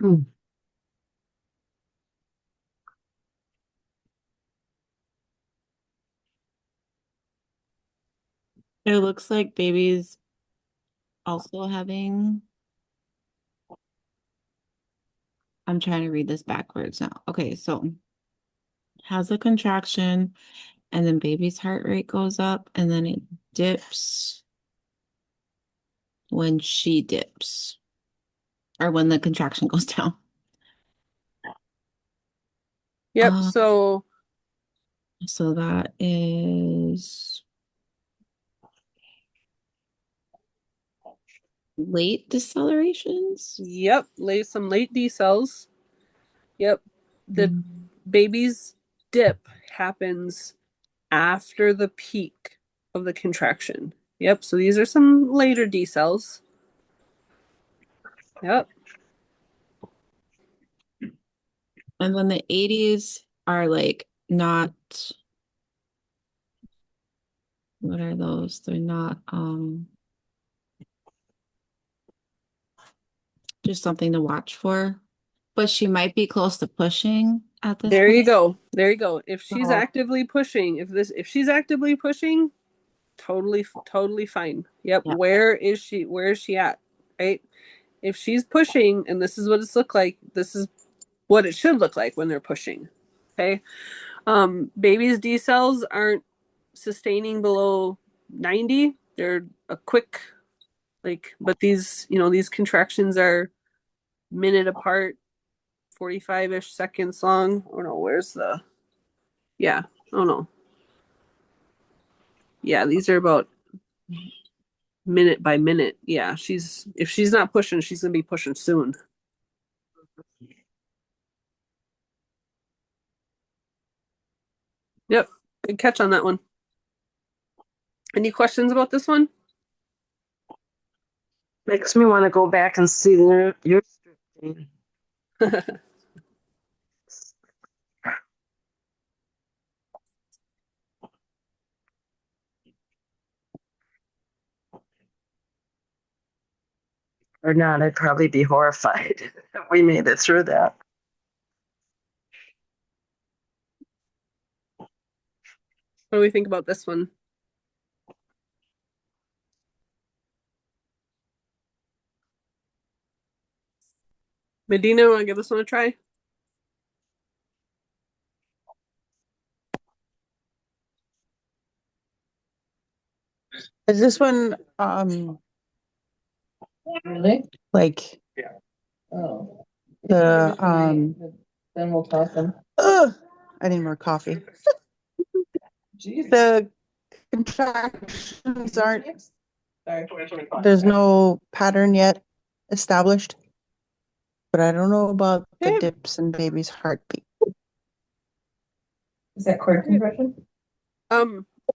Hmm. it looks like baby's also having. I'm trying to read this backwards now. Okay, so has a contraction, and then baby's heart rate goes up, and then it dips when she dips, or when the contraction goes down. Yep. Uh, So so that is late decelerations. yep, some late D cells. Yep. The Mm. baby's dip happens after the peak of the contraction. Yep. So these are some later D cells. Yep. And then the 80s are like not, what are those? They're not just something to watch for. But she might be close to pushing at this There you point. go. There you go. If she's So, actively pushing, if she's actively pushing, totally fine. Yep. yeah. Where is she at? Right? If she's pushing and this is what it's look like, this is what it should look like when they're pushing. Okay. Babies D cells aren't sustaining below 90. They're a quick, like, but these contractions are minute apart, 45-ish seconds long. Oh no, where's the yeah. Oh no. Yeah, these are about minute by minute. Yeah, if she's not pushing, she's gonna be pushing soon. Yep. Good catch on that one. Any questions about this one? Makes me want to go back and see your strip. or not, I'd probably be horrified if we made it through that. What do we think about this one? Medina, want to give this one a try? Is this one Really? like Oh. the Then we'll toss them. ugh, I need more coffee. Jeez. The contractions aren't, Sorry. there's no pattern yet established. But I don't know about the Okay. dips in baby's heartbeat. Is that cord compression?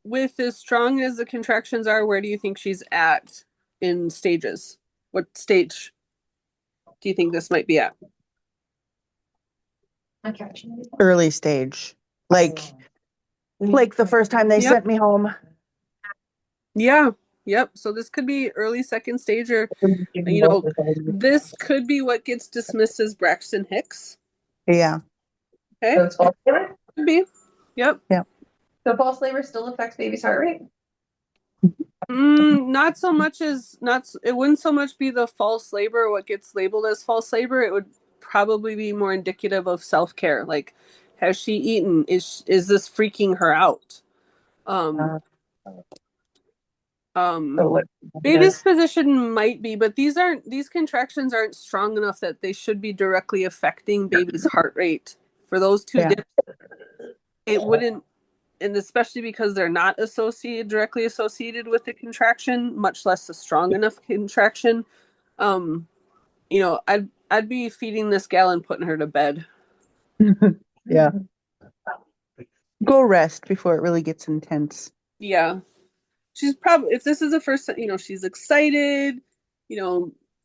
With as strong as the contractions are, where do you think she's at in stages? What stage do you think this might be at? Early stage. Like the first time they Yep. sent me home. Yeah. Yep. So this could be early second stage, or this could be what gets dismissed as Braxton Hicks. Yeah. Okay. So it's false labor? Could be. Yep. So false labor still affects baby's heart rate? Not so much as it wouldn't so much be the false labor, what gets labeled as false labor. It would probably be more indicative of self-care. Like, has she eaten? Is this freaking her out? Baby's position might be, but these contractions aren't strong enough that they should be directly affecting baby's heart rate. For those two Yeah. dips, it wouldn't, and especially because they're not directly associated with the contraction, much less a strong enough contraction. I'd be feeding this gal and putting her to bed. Yeah. Go rest before it really gets intense. Yeah. She's probably, if this is the first time, she's excited,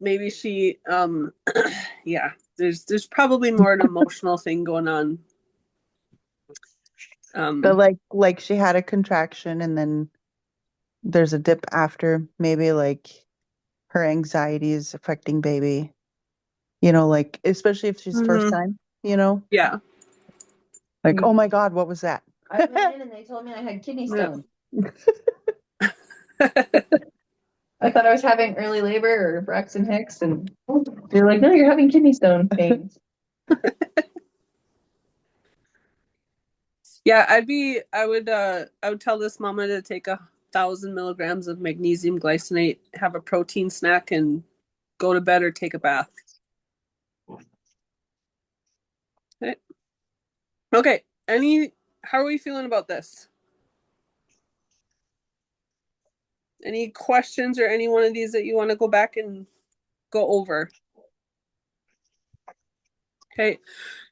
maybe she, yeah, there's probably more an emotional thing going on. But like she had a contraction and then there's a dip after, maybe like her anxiety is affecting baby, like especially if she's first time, Yeah. like, oh my God, what was that? I went in and they told me I had kidney stone. I thought I was having early labor or Braxton Hicks, and they're like, no, you're having kidney stone pains. Yeah, I would tell this mama to take 1,000 milligrams of magnesium glycinate, have a protein snack, and go to bed or take a bath. Okay. How are we feeling about this? Any questions or any one of these that you want to go back and go over? Okay.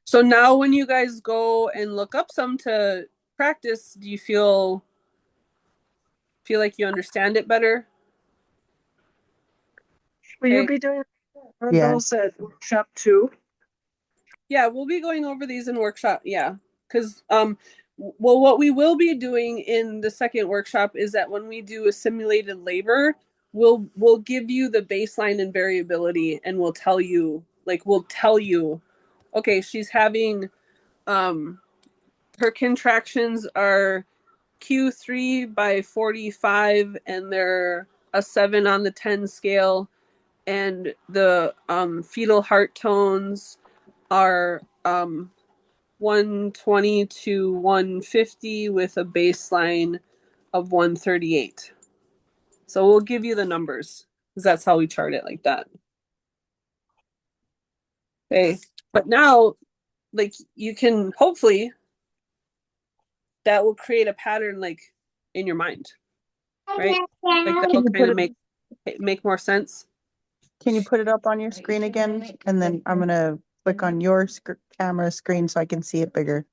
So now when you guys go and look up some to practice, do you feel like you understand it better? Will you be doing those at workshop too? Yeah, we'll be going over these in workshop. Yeah. Because well, what we will be doing in the second workshop is that when we do a simulated labor, we'll give you the baseline and variability, and we'll tell you, okay, she's having her contractions are Q3 by 45, and they're a 7 on the 10 scale, and the fetal heart tones are 120 to 150 with a baseline of 138. So we'll give you the numbers because that's how we chart it, like that. Okay. But now, like, you can hopefully, that will create a pattern like in your mind, right? Like that will kind of make more sense. Can you put it up on your screen again? And then I'm going to click on your camera screen so I can see it bigger.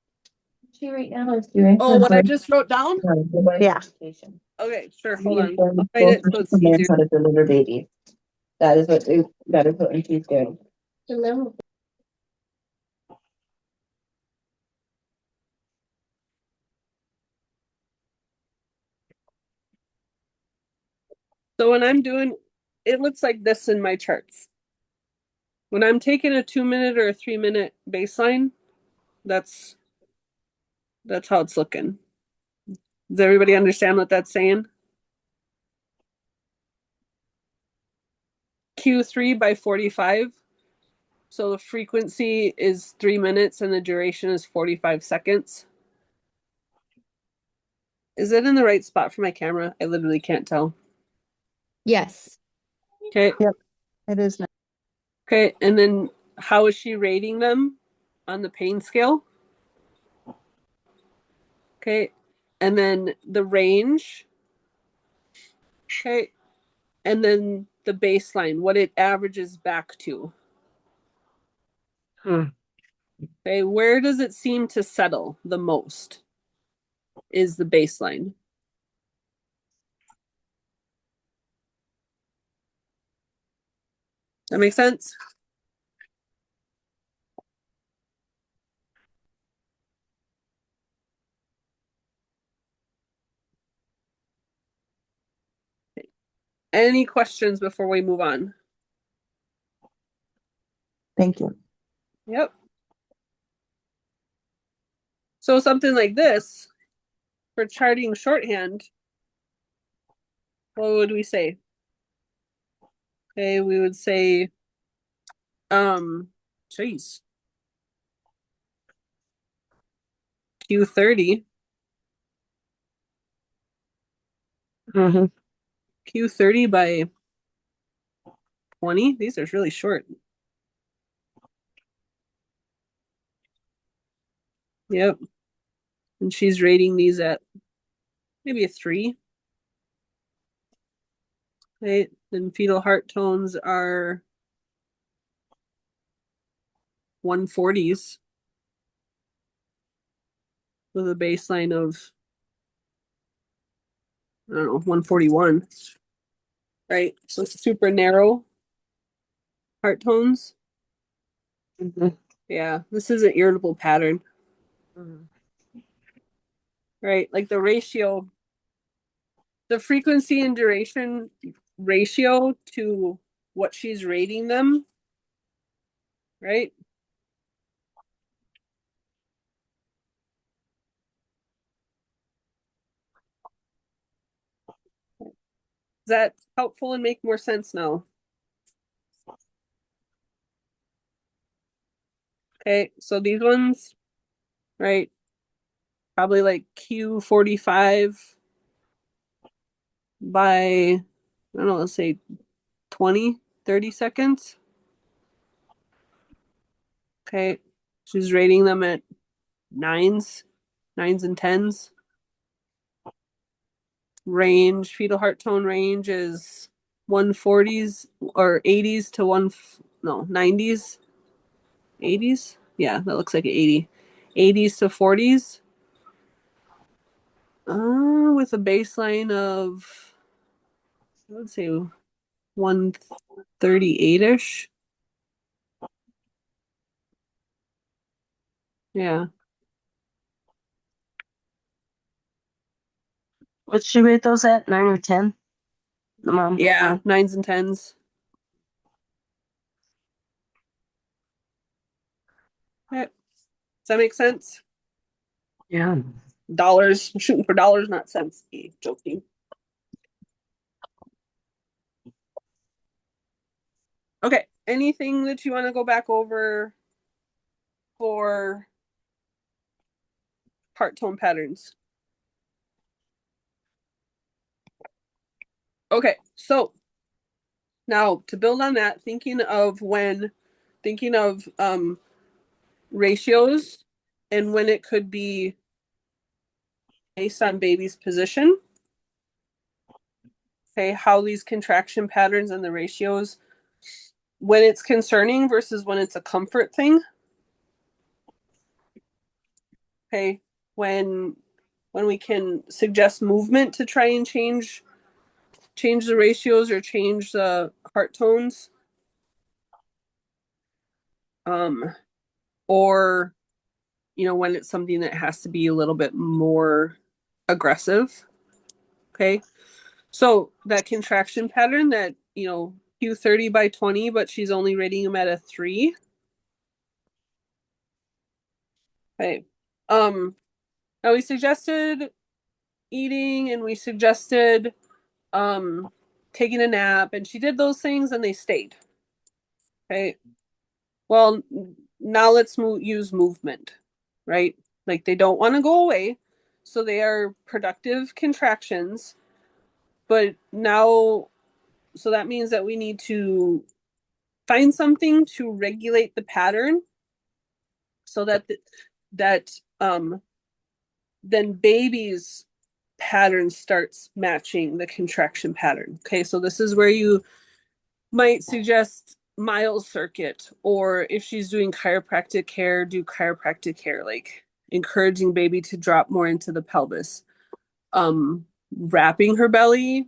She right now is doing. Oh, what I just wrote down? Yeah. Okay, sure. Hold on. I'll write it so it's easier. How to deliver babies. That is what she's doing. So when I'm doing it looks like this in my charts. When I'm taking a 2-minute or a 3-minute baseline, that's how it's looking. Does everybody understand what that's saying? Q3/45. So the frequency is 3 minutes and the duration is 45 seconds. Is it in the right spot for my camera? I literally can't tell. Yes. Okay. Yep, it is now. Okay. And then how is she rating them on the pain scale? Okay. And then the range. Okay. And then the baseline, what it averages back to. Okay. Where does it seem to settle the most is the baseline. That makes sense? Any questions before we move on? Thank you. Yep. So something like this, for charting shorthand, what would we say? Okay, we would say, geez, Q30. Mm-hmm. Q30 by 20. These are really short. Yep. And she's rating these at maybe a 3. Right. Then fetal heart tones are 140s with a baseline of, I don't know, 141. Right. So super narrow heart tones. Mm-hmm. Yeah, this is an irritable pattern. Right. Like the ratio, the frequency and duration ratio to what she's rating them, right? Is that helpful and make more sense now? Okay, so these ones, right? Probably like Q45 by, I don't know, let's say 20, 30 seconds. Okay, she's rating them at 9s and 10s. Range, fetal heart tone range is 140s or 80s to 90s. 80s? Yeah, that looks like an 80. 80s to 40s. With a baseline of, I would say 138-ish. Yeah. What'd she rate those at? 9 or 10? The mom. Yeah, 9s and 10s. Okay. Does that make sense? Yeah. Dollars. I'm shooting for dollars, not cents. Joking. Okay. Anything that you want to go back over for heart tone patterns? Okay, so now to build on that, thinking of ratios and when it could be based on baby's position. Okay, how these contraction patterns and the ratios, when it's concerning versus when it's a comfort thing. Okay, when we can suggest movement to try and change the ratios or change the heart tones. Or when it's something that has to be a little bit more aggressive. Okay. So that contraction pattern that Q30 by 20, but she's only rating them at a 3. Okay. Now we suggested eating and we suggested taking a nap, and she did those things and they stayed. Okay. Well, now let's use movement, right? Like they don't want to go away, so they are productive contractions, but now, so that means that we need to find something to regulate the pattern so that then baby's pattern starts matching the contraction pattern. Okay, so this is where you might suggest Miles circuit, or if she's doing chiropractic care, do chiropractic care, like encouraging baby to drop more into the pelvis, wrapping her belly,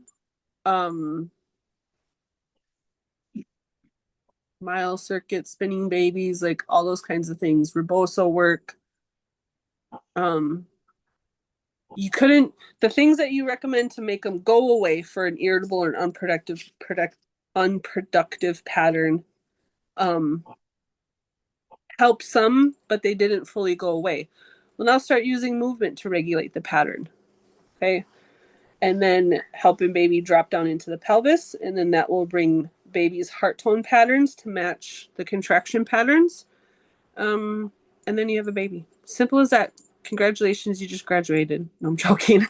Miles circuit, spinning babies, like all those kinds of things, reboso work. You couldn't, the things that you recommend to make them go away for an irritable or an unproductive pattern help some, but they didn't fully go away. We'll now start using movement to regulate the pattern. Okay. And then helping baby drop down into the pelvis. And then that will bring baby's heart tone patterns to match the contraction patterns. And then you have a baby. Simple as that. Congratulations, you just graduated. No, I'm joking.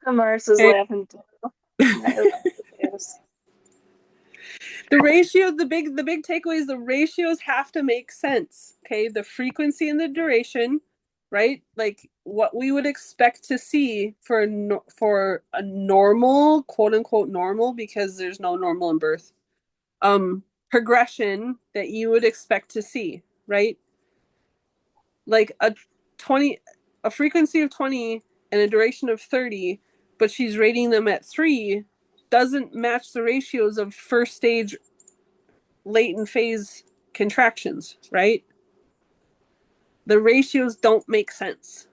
Mars is Okay. laughing too. Yes. The ratio, the big takeaway is the ratios have to make sense. Okay, the frequency and the duration, right? Like what we would expect to see for a normal, quote unquote normal, because there's no normal in birth. Progression that you would expect to see, right? Like a frequency of 20 and a duration of 30, but she's rating them at 3 doesn't match the ratios of first stage latent phase contractions, right? The ratios don't make sense.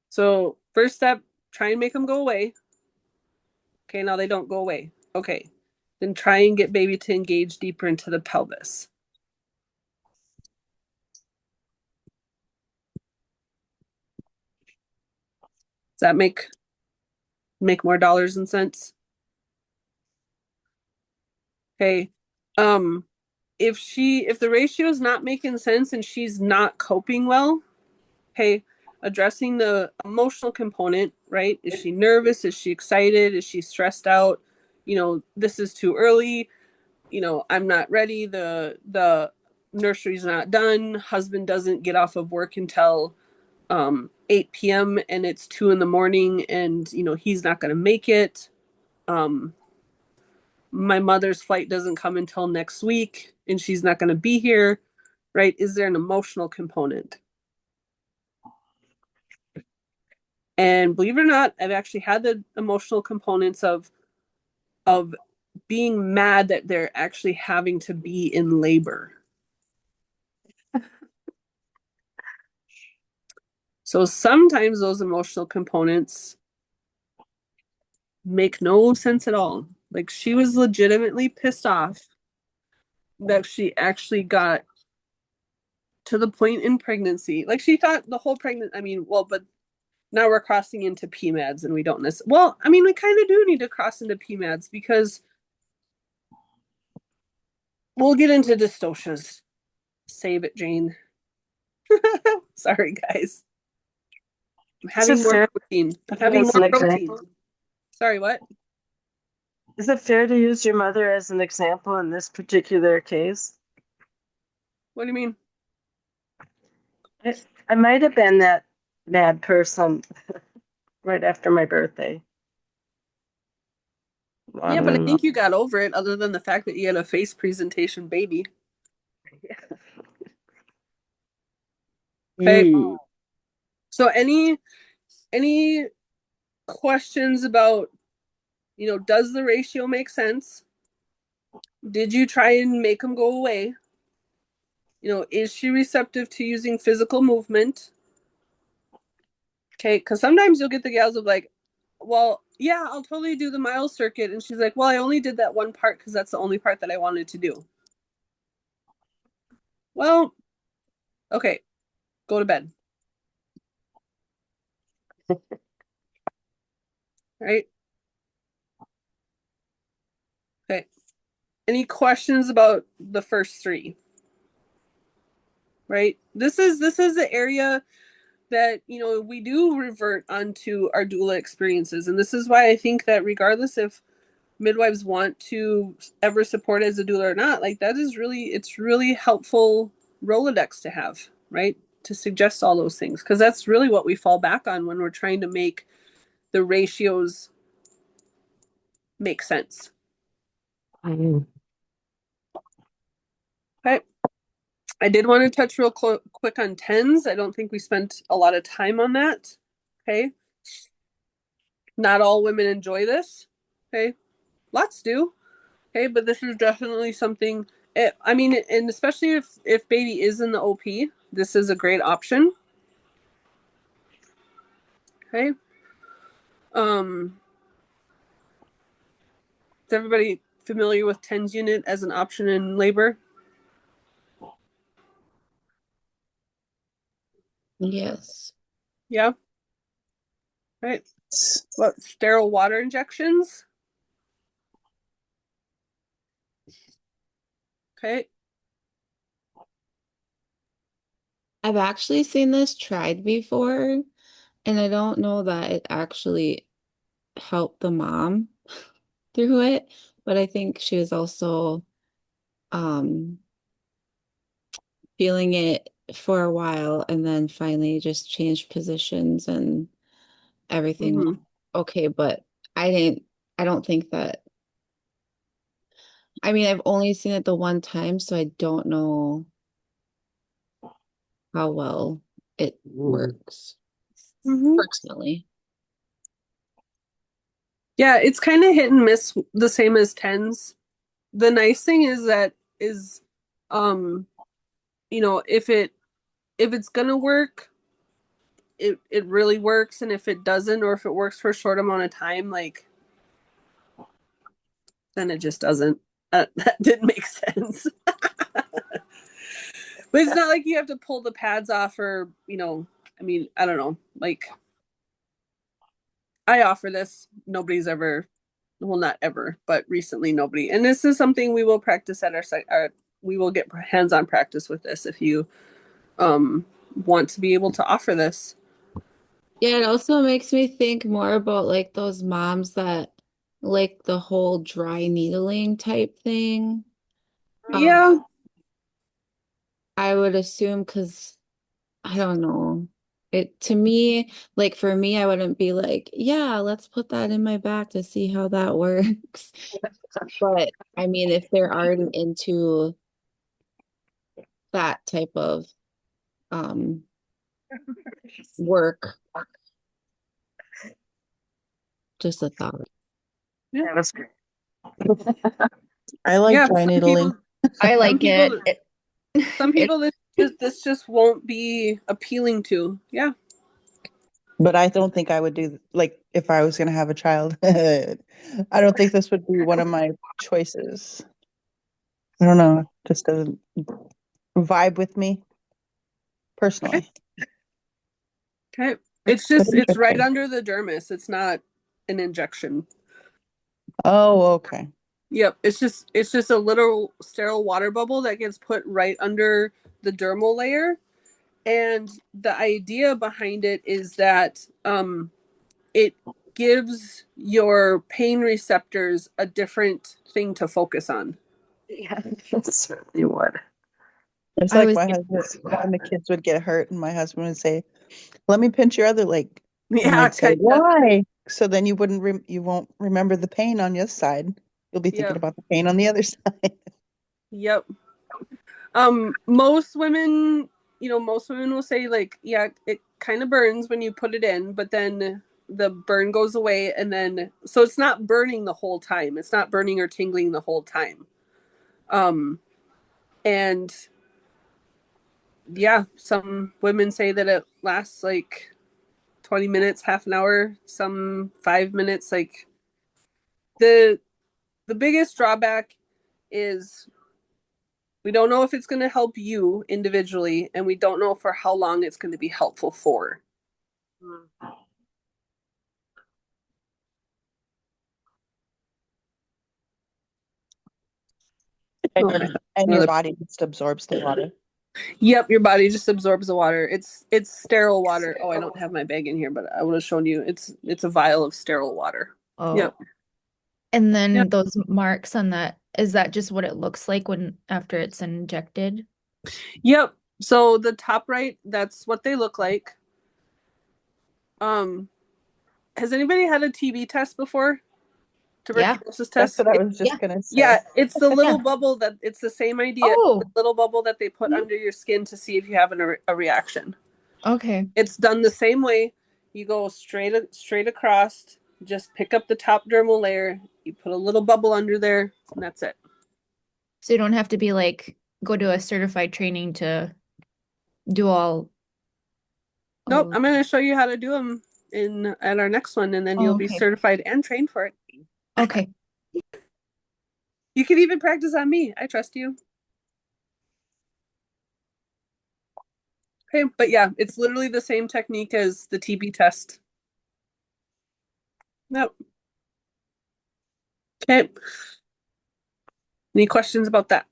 So, first step, try and make them go away. Okay, now they don't go away. Okay, then try and get baby to engage deeper into the pelvis. Does that make more dollars and cents? Okay. If the ratio is not making sense and she's not coping well, okay, addressing the emotional component, right? Is she nervous? Is she excited? Is she stressed out? This is too early. I'm not ready. The nursery's not done. Husband doesn't get off of work until 8 p.m. and it's 2 in the morning, and he's not going to make it. My mother's flight doesn't come until next week and she's not going to be here, right? Is there an emotional component? And believe it or not, I've actually had the emotional components of being mad that they're actually having to be in labor. So sometimes those emotional components make no sense at all. Like she was legitimately pissed off that she actually got to the point in pregnancy. Like she thought the whole but now we're crossing into PMADs and we don't necessarily, we kind of do need to cross into PMADs because we'll get into dystocias. Save it, Jane. Sorry, guys. I'm having more protein. I'm having more protein. Sorry, what? Is it fair to use your mother as an example in this particular case? What do you mean? I might have been that mad person right after my birthday. Yeah, but I think you got over it, other than the fact that you had a face presentation baby. Okay. So any questions about, does the ratio make sense? Did you try and make them go away? is she receptive to using physical movement? Okay, because sometimes you'll get the gals of like, well, yeah, I'll totally do the mile circuit. And she's like, well, I only did that one part because that's the only part that I wanted to do. Well, okay, go to bed. Right? Okay. Any questions about the first three? Right? This is the area that we do revert onto our doula experiences, and this is why I think that regardless if midwives want to ever support as a doula or not, like that is it's really helpful Rolodex to have, right? To suggest all those things, because that's really what we fall back on when we're trying to make the ratios make sense. Mhm. Okay. I did want to touch real quick on tens. I don't think we spent a lot of time on that. Okay. Not all women enjoy this. Okay. Lots do. Okay, but this is definitely something. I mean, and especially if baby is in the OP, this is a great option. Okay. Is everybody familiar with TENS unit as an option in labor? Yes. Yeah. Right. What, sterile water injections? Okay. I've actually seen this tried before, and I don't know that it actually helped the mom through it, but I think she was also um feeling it for a while and then finally just changed positions and everything went Mm-hmm. okay, but I don't think that I mean I've only seen it the one time, so I don't know how well it works Mm-hmm. personally. Yeah, it's kind of hit and miss, the same as tens. The nice thing is that is, um, if it's gonna work, it really works, and if it doesn't, or if it works for a short amount of time, like then it just doesn't. That didn't make sense. But it's not like you have to pull the pads off, or I mean, I don't know. Like I offer this. Nobody's ever, well, not ever, but recently nobody. And this is something we will practice at our site. We will get hands-on practice with this if you um want to be able to offer this. Yeah, it also makes me think more about like those moms that like the whole dry needling type thing. Um, Yeah. I would assume because I don't know. It to me, like for me, I wouldn't be like, yeah, let's put that in my back to see how that works. But I mean, if they're already into that type of um work, just a thought. Yeah. That was great. I like Yeah. dry needling, I Some like people, it. some It people this just won't be appealing to. Yeah. but I don't think I would do like if I was going to have a child. I don't think this would be one of my choices. I don't know, just doesn't vibe with me Okay. personally. Okay. But It's right interesting. under the dermis. It's not an injection. Oh, okay. Yep. It's just a little sterile water bubble that gets put right under the dermal layer. And the idea behind it is that it gives your pain receptors a different thing to focus on. Yeah, it certainly would. It's I like was my husband when the kids would get hurt, and my husband would say, "Let me pinch your other leg," and Yeah, I'd say, kind of. "Why?" So then you won't remember the pain on your side. You'll be thinking Yep. about the pain on the other side. Yep. Most women, most women will say like, yeah, it kind of burns when you put it in, but then the burn goes away, and then so it's not burning the whole time. It's not burning or tingling the whole time. Um, and yeah, some women say that it lasts like 20 minutes, half an hour, some 5 minutes. Like the the biggest drawback is we don't know if it's going to help you individually, and we don't know for how long it's going to be helpful for. And, Oh, and your another. body just absorbs the water. Yep, your body just absorbs the water. It's sterile water. Oh, I don't have my bag in here, but I would have shown you. It's a vial of sterile water. Oh, Yep. and Yep. then those marks on that, is that just what it looks like when after it's injected? Yep. So the top right, that's what they look like. Um, has anybody had a TB test before? Yeah. Tuberculosis That's test? what I was Yeah. just gonna Yeah, say. it's the little Yeah. bubble that it's the same idea. The Oh, little bubble that they put under your skin to see if you have a reaction. okay. It's done the same way. You go straight across, just pick up the top dermal layer, you put a little bubble under there, and that's it. So you don't have to be like go to a certified training to do Nope, all. I'm going to show you how to do them in at our next one, and then Oh, you'll be okay. certified and trained for it. Okay. You can even practice on me. I trust you. Okay, but yeah, it's literally the same technique as the TB test. Nope. Okay. Any questions about that?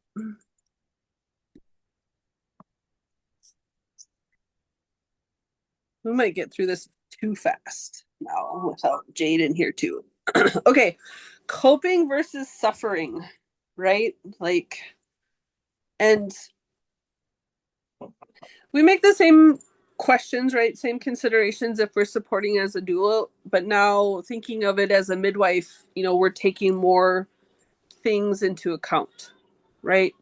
We might get through this too fast now without Jade in here too. Okay, coping versus suffering, right? Like, and we make the same questions, right? Same considerations if we're supporting as a doula, but now thinking of it as a midwife, we're taking more things into account, right?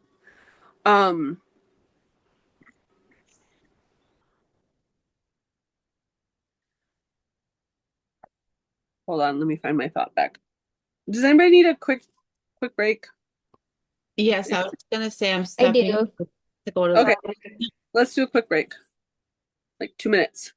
Um, hold on, let me find my thought back. Does anybody need a quick break? Yes, I was gonna say I'm I stepping do. to go to Okay, the let's do a quick break, like 2 minutes.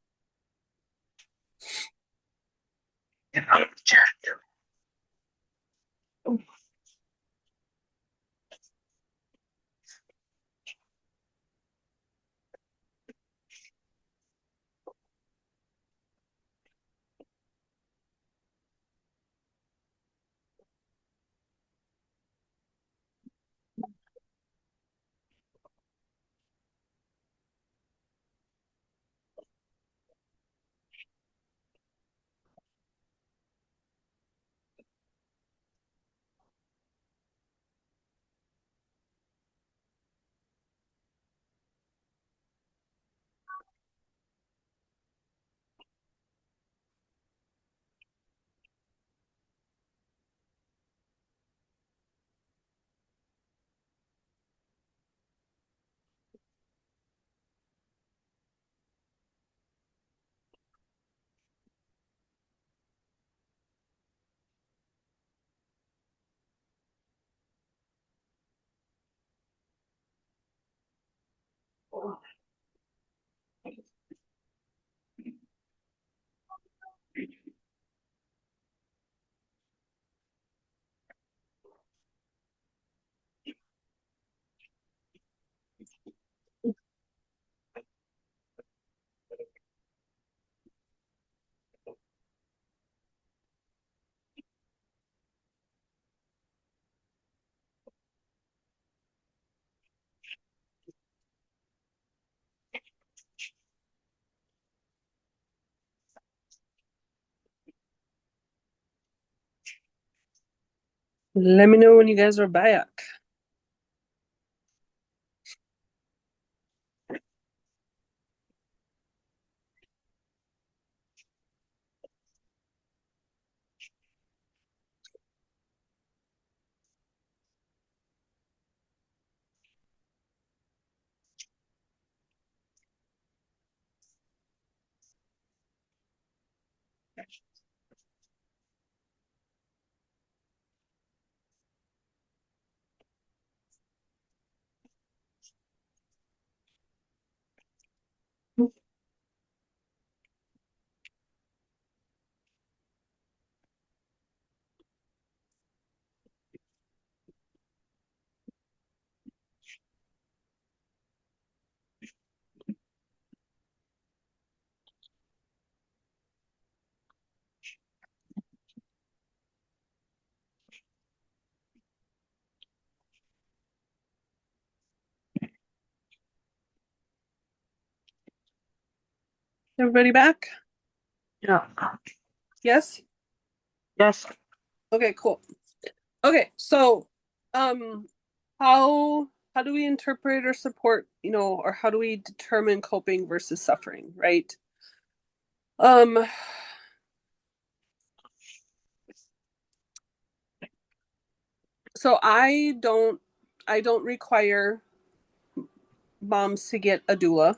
Let me know when you guys are back. Everybody back? Yeah. Yes? Yes. Okay, cool. Okay, so how do we interpret or support, or how do we determine coping versus suffering, right? Um so I don't require moms to get a doula.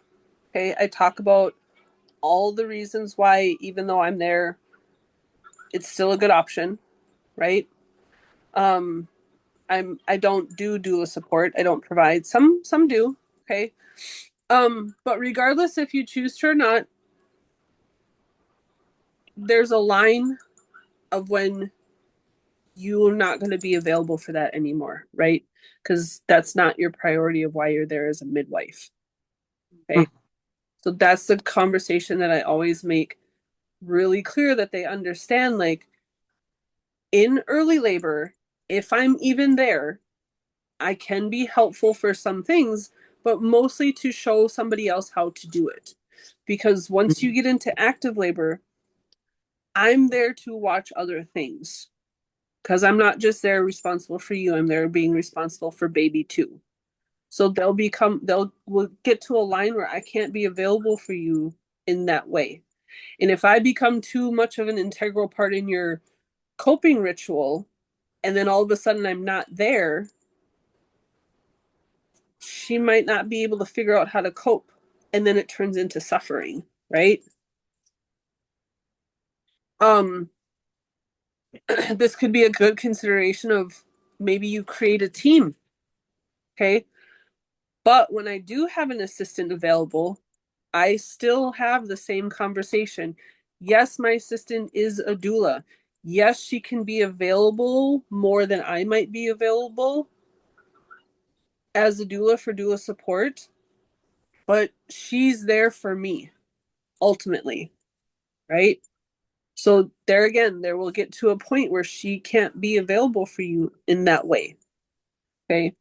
Okay, I talk about all the reasons why, even though I'm there, it's still a good option, right? Um I don't do doula support. I don't provide. Some do, okay? But regardless if you choose to or not, there's a line of when you're not going to be available for that anymore, right? Because that's not your priority of why you're there as a midwife. Okay. So that's the conversation that I always make really clear, that they understand, like, in early labor, if I'm even there, I can be helpful for some things, but mostly to show somebody else how to do it. Because once you get into active labor, I'm there to watch other things. Because I'm not just there responsible for you, I'm there being responsible for baby too. So we'll get to a line where I can't be available for you in that way. And if I become too much of an integral part in your coping ritual, and then all of a sudden I'm not there, she might not be able to figure out how to cope. And then it turns into suffering, right? Um, this could be a good consideration of maybe you create a team, okay? But when I do have an assistant available, I still have the same conversation. Yes, my assistant is a doula. Yes, she can be available more than I might be available as a doula for doula support, but she's there for me ultimately, right? So there again, there will get to a point where she can't be available for you in that way. Okay.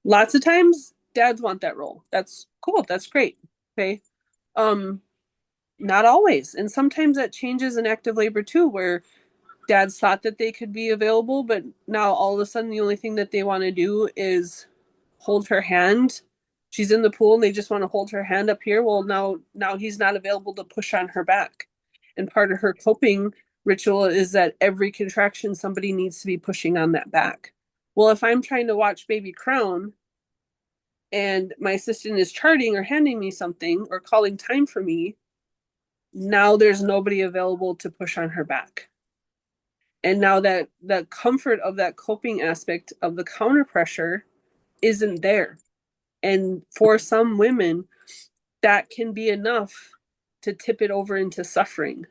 Lots of times dads want that role. That's cool. That's great. Okay. Um, Not always. And sometimes that changes in active labor too, where dads thought that they could be available, but now all of a sudden the only thing that they want to do is hold her hand. She's in the pool and they just want to hold her hand up here. Well, now he's not available to push on her back. And part of her coping ritual is that every contraction somebody needs to be pushing on that back. Well, if I'm trying to watch baby crown and my assistant is charting or handing me something or calling time for me, now there's nobody available to push on her back. And now that comfort of that coping aspect of the counter pressure isn't there. And for some women, that can be enough to tip it over into suffering.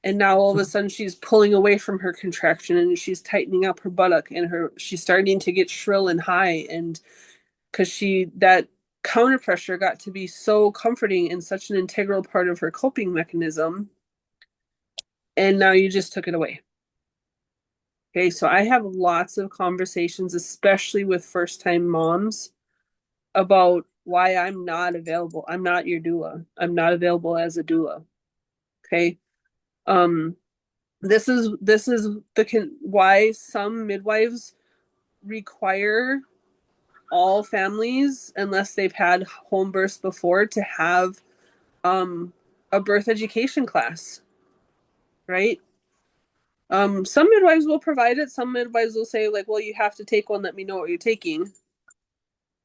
And now all of a sudden she's pulling away from her contraction and she's tightening up her buttock and she's starting to get shrill and high. And because that counter pressure got to be so comforting and such an integral part of her coping mechanism, and now you just took it away. Okay, so I have lots of conversations, especially with first time moms, about why I'm not available. I'm not your doula. I'm not available as a doula. Okay. Um, this is why some midwives require all families, unless they've had home births before, to have a birth education class, right? Some midwives will provide it. Some midwives will say, like, well, you have to take one, let me know what you're taking.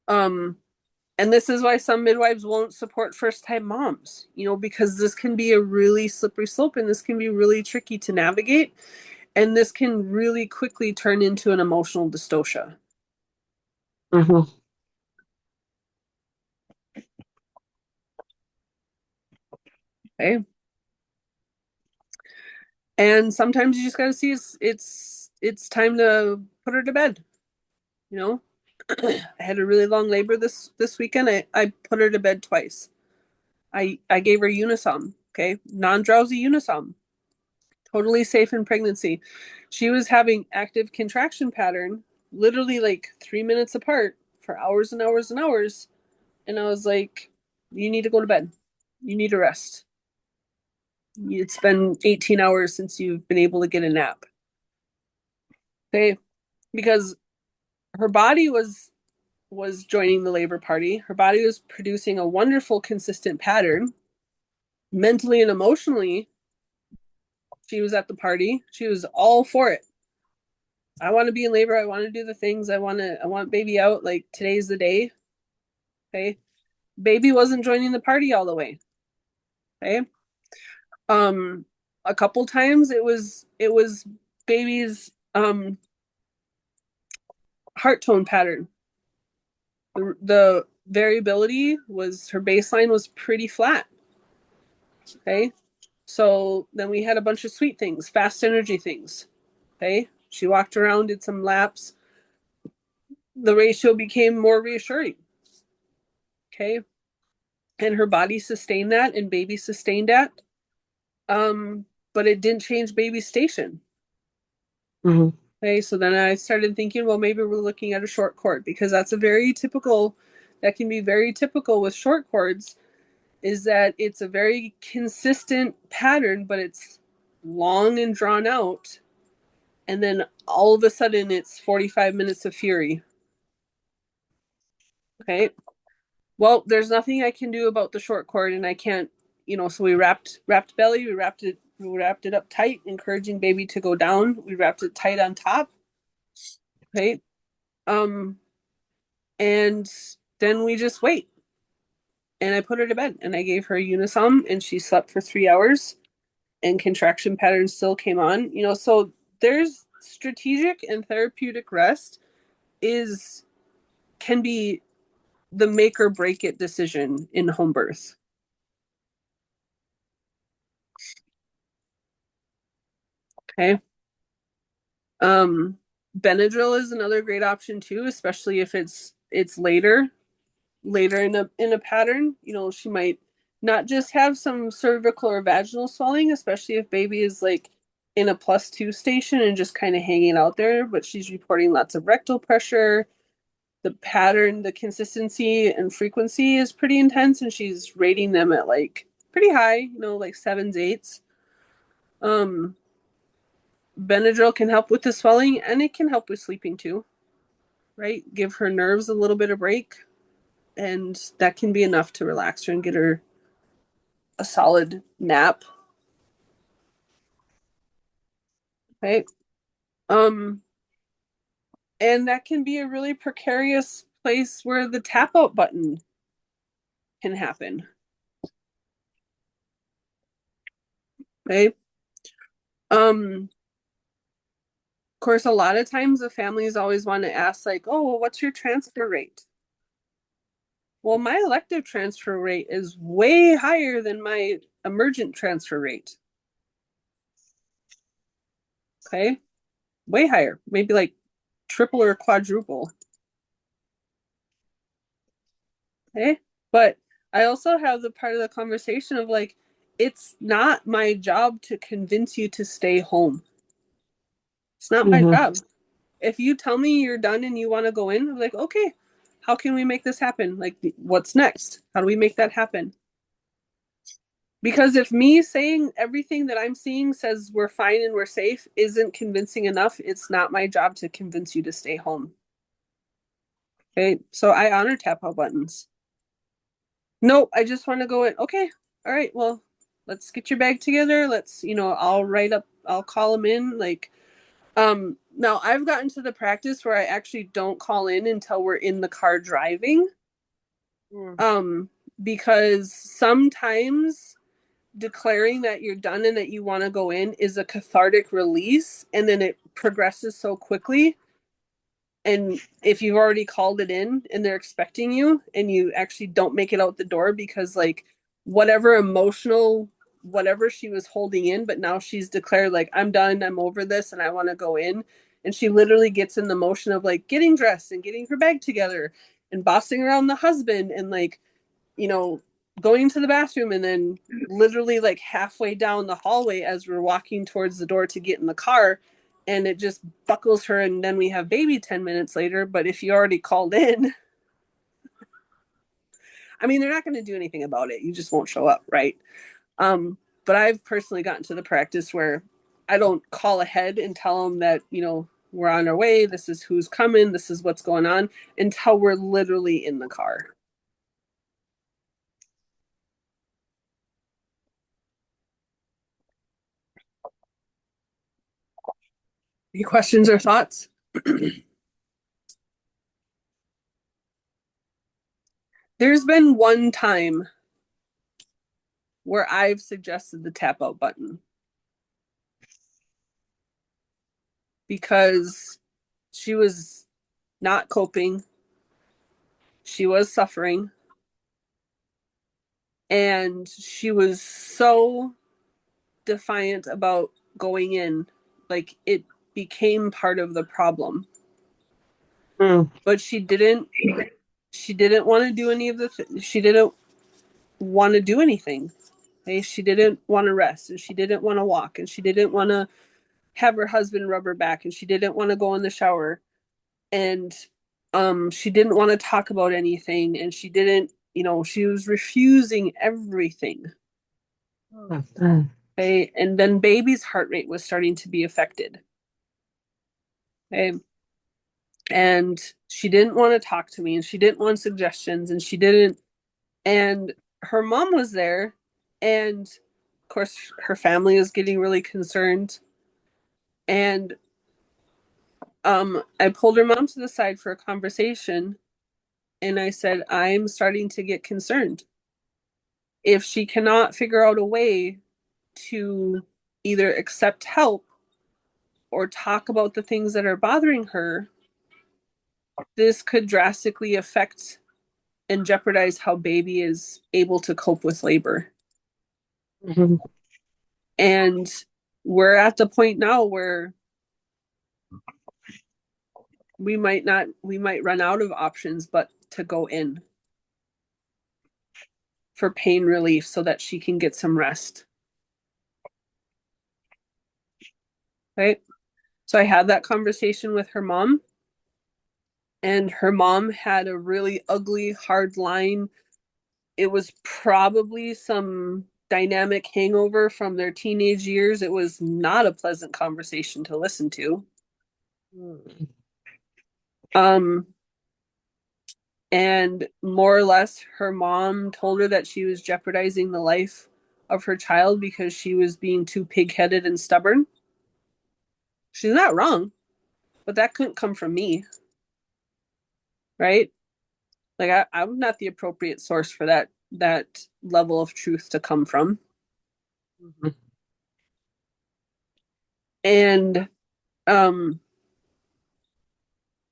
Um, and this is why some midwives won't support first time moms, because this can be a really slippery slope and this can be really tricky to navigate. And this can really quickly turn into an emotional dystocia. Mm-hmm. Okay. And sometimes you just got to see it's time to put her to bed. You know, I had a really long labor this weekend. I put her to bed twice. I gave her Unisom, okay, non-drowsy Unisom, totally safe in pregnancy. She was having active contraction pattern, literally like 3 minutes apart for hours and hours and hours, and I was like, "You need to go to bed. You need to rest." It's been 18 hours since you've been able to get a nap. Okay, because her body was joining the labor party. Her body was producing a wonderful, consistent pattern. Mentally and emotionally, she was at the party. She was all for it. I want to be in labor. I want to do the things. I want baby out. Like today's the day. Okay. Baby wasn't joining the party all the way. Okay. Um, a couple times it was baby's heart tone pattern. The variability was her baseline was pretty flat. Okay. So then we had a bunch of sweet things, fast energy things. Okay. She walked around, did some laps. The ratio became more reassuring. Okay. And her body sustained that and baby sustained that. But it didn't change baby's station. Mhm. Okay. So then I started thinking, well, maybe we're looking at a short cord because that can be very typical with short cords is that it's a very consistent pattern, but it's long and drawn out. And then all of a sudden it's 45 minutes of fury. Okay. Well, there's nothing I can do about the short cord and I can't, so we wrapped belly, we wrapped it up tight, encouraging baby to go down. We wrapped it tight on top. Okay. Um, and then we just wait. And I put her to bed and I gave her a Unisom and she slept for 3 hours and contraction patterns still came on. So there's strategic and therapeutic rest is can be the make or break it decision in home birth. Okay. Um, Benadryl is another great option too, especially if it's later in a pattern. She might not just have some cervical or vaginal swelling, especially if baby is like in a +2 station and just kind of hanging out there, but she's reporting lots of rectal pressure. The pattern, the consistency and frequency is pretty intense, and she's rating them at like pretty high, like sevens, eights. Um, Benadryl can help with the swelling and it can help with sleeping too, right? Give her nerves a little bit of break, and that can be enough to relax her and get her a solid nap. Right? Um, and that can be a really precarious place where the tap out button can happen. Right? Of course, a lot of times the families always want to ask, like, oh, well, what's your transfer rate? Well, my elective transfer rate is way higher than my emergent transfer rate. Okay. Way higher, maybe like triple or quadruple. Okay. But I also have the part of the conversation of like, it's not my job to convince you to stay home. It's not my Mhm. job. If you tell me you're done and you want to go in, I'm like, okay, how can we make this happen? Like, what's next? How do we make that happen? Because if me saying everything that I'm seeing says we're fine and we're safe isn't convincing enough, it's not my job to convince you to stay home. Okay, so I honor tap out buttons. Nope, I just want to go in. Okay, all right, well, let's get your bag together. I'll call them in. Like, now I've gotten to the practice where I actually don't call in until we're in the car driving. Mm. Because sometimes declaring that you're done and that you want to go in is a cathartic release, and then it progresses so quickly. And if you've already called it in and they're expecting you and you actually don't make it out the door because like whatever emotional whatever she was holding in, but now she's declared like I'm done, I'm over this and I want to go in, and she literally gets in the motion of like getting dressed and getting her bag together and bossing around the husband and like you know, going to the bathroom and then literally like halfway down the hallway as we're walking towards the door to get in the car, and it just buckles her and then we have baby 10 minutes later. But if you already called in, I mean, they're not going to do anything about it. You just won't show up, right? But I've personally gotten to the practice where I don't call ahead and tell them that, we're on our way, this is who's coming, this is what's going on, until we're literally in the car. Any questions or thoughts? There's been one time where I've suggested the tap out button because she was not coping. She was suffering. And she was so defiant about going in. Like it became part of the problem. But she didn't want to do any of she didn't want to do anything. Okay? She didn't want to rest, and she didn't want to walk, and she didn't want to have her husband rub her back, and she didn't want to go in the shower, and she didn't want to talk about anything, and she didn't, she was refusing everything. Okay, and then baby's heart rate was starting to be affected. Okay, and she didn't want to talk to me, and she didn't want suggestions, and she didn't. And her mom was there, and of course, her family was getting really concerned. And I pulled her mom to the side for a conversation, and I said, I'm starting to get concerned. If she cannot figure out a way to either accept help or talk about the things that are bothering her, this could drastically affect and jeopardize how baby is able to cope with labor. And we're at the point now where we might run out of options but to go in for pain relief so that she can get some rest. Right? So I had that conversation with her mom, and her mom had a really ugly, hard line. It was probably some dynamic hangover from their teenage years. It was not a pleasant conversation to listen to. And more or less, her mom told her that she was jeopardizing the life of her child because she was being too pig-headed and stubborn. She's not wrong, but that couldn't come from me, right? Like I'm not the appropriate source for that level of truth to come from. And um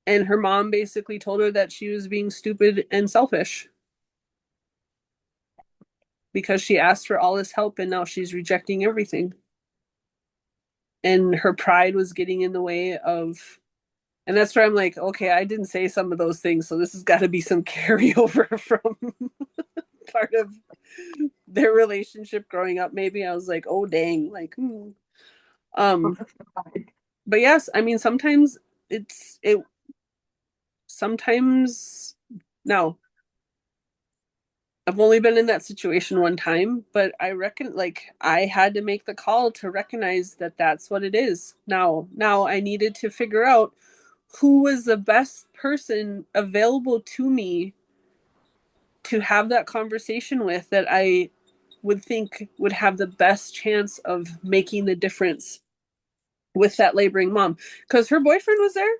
and her mom basically told her that she was being stupid and selfish because she asked for all this help and now she's rejecting everything. And her pride was getting in the way of, and that's where I'm like, okay, I didn't say some of those things, so this has got to be some carryover from part of their relationship growing up. Maybe I was like, oh dang, like, but yes, I mean, sometimes it sometimes no, I've only been in that situation one time, but I reckon like I had to make the call to recognize that that's what it is. Now I needed to figure out who was the best person available to me to have that conversation with that I would think would have the best chance of making the difference with that laboring mom. Because her boyfriend was there,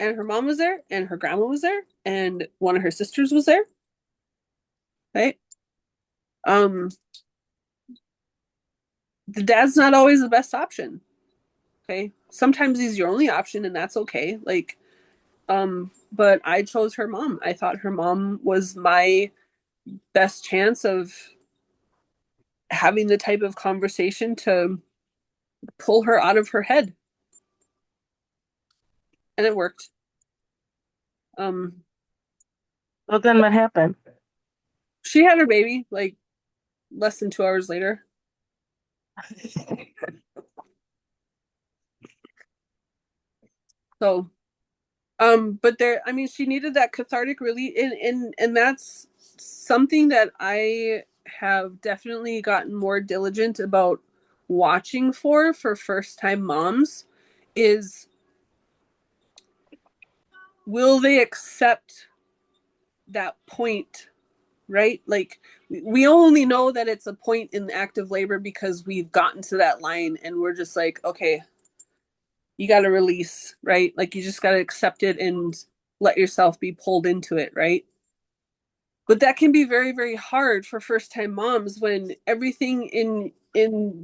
and her mom was there, and her grandma was there, and one of her sisters was there. Right? Um, the dad's not always the best option. Okay. Sometimes he's your only option, and that's okay. Like, but I chose her mom. I thought her mom was my best chance of having the type of conversation to pull her out of her head. And it worked. Well, then what happened? She had her baby like less than 2 hours later. So, but there, I mean, she needed that cathartic relief, and that's something that I have definitely gotten more diligent about watching for first-time moms is, will they accept that point, right? Like, we only know that it's a point in active labor because we've gotten to that line and we're just like, okay, you got to release, right? Like, you just got to accept it and let yourself be pulled into it, right? But that can be very, very hard for first-time moms when everything in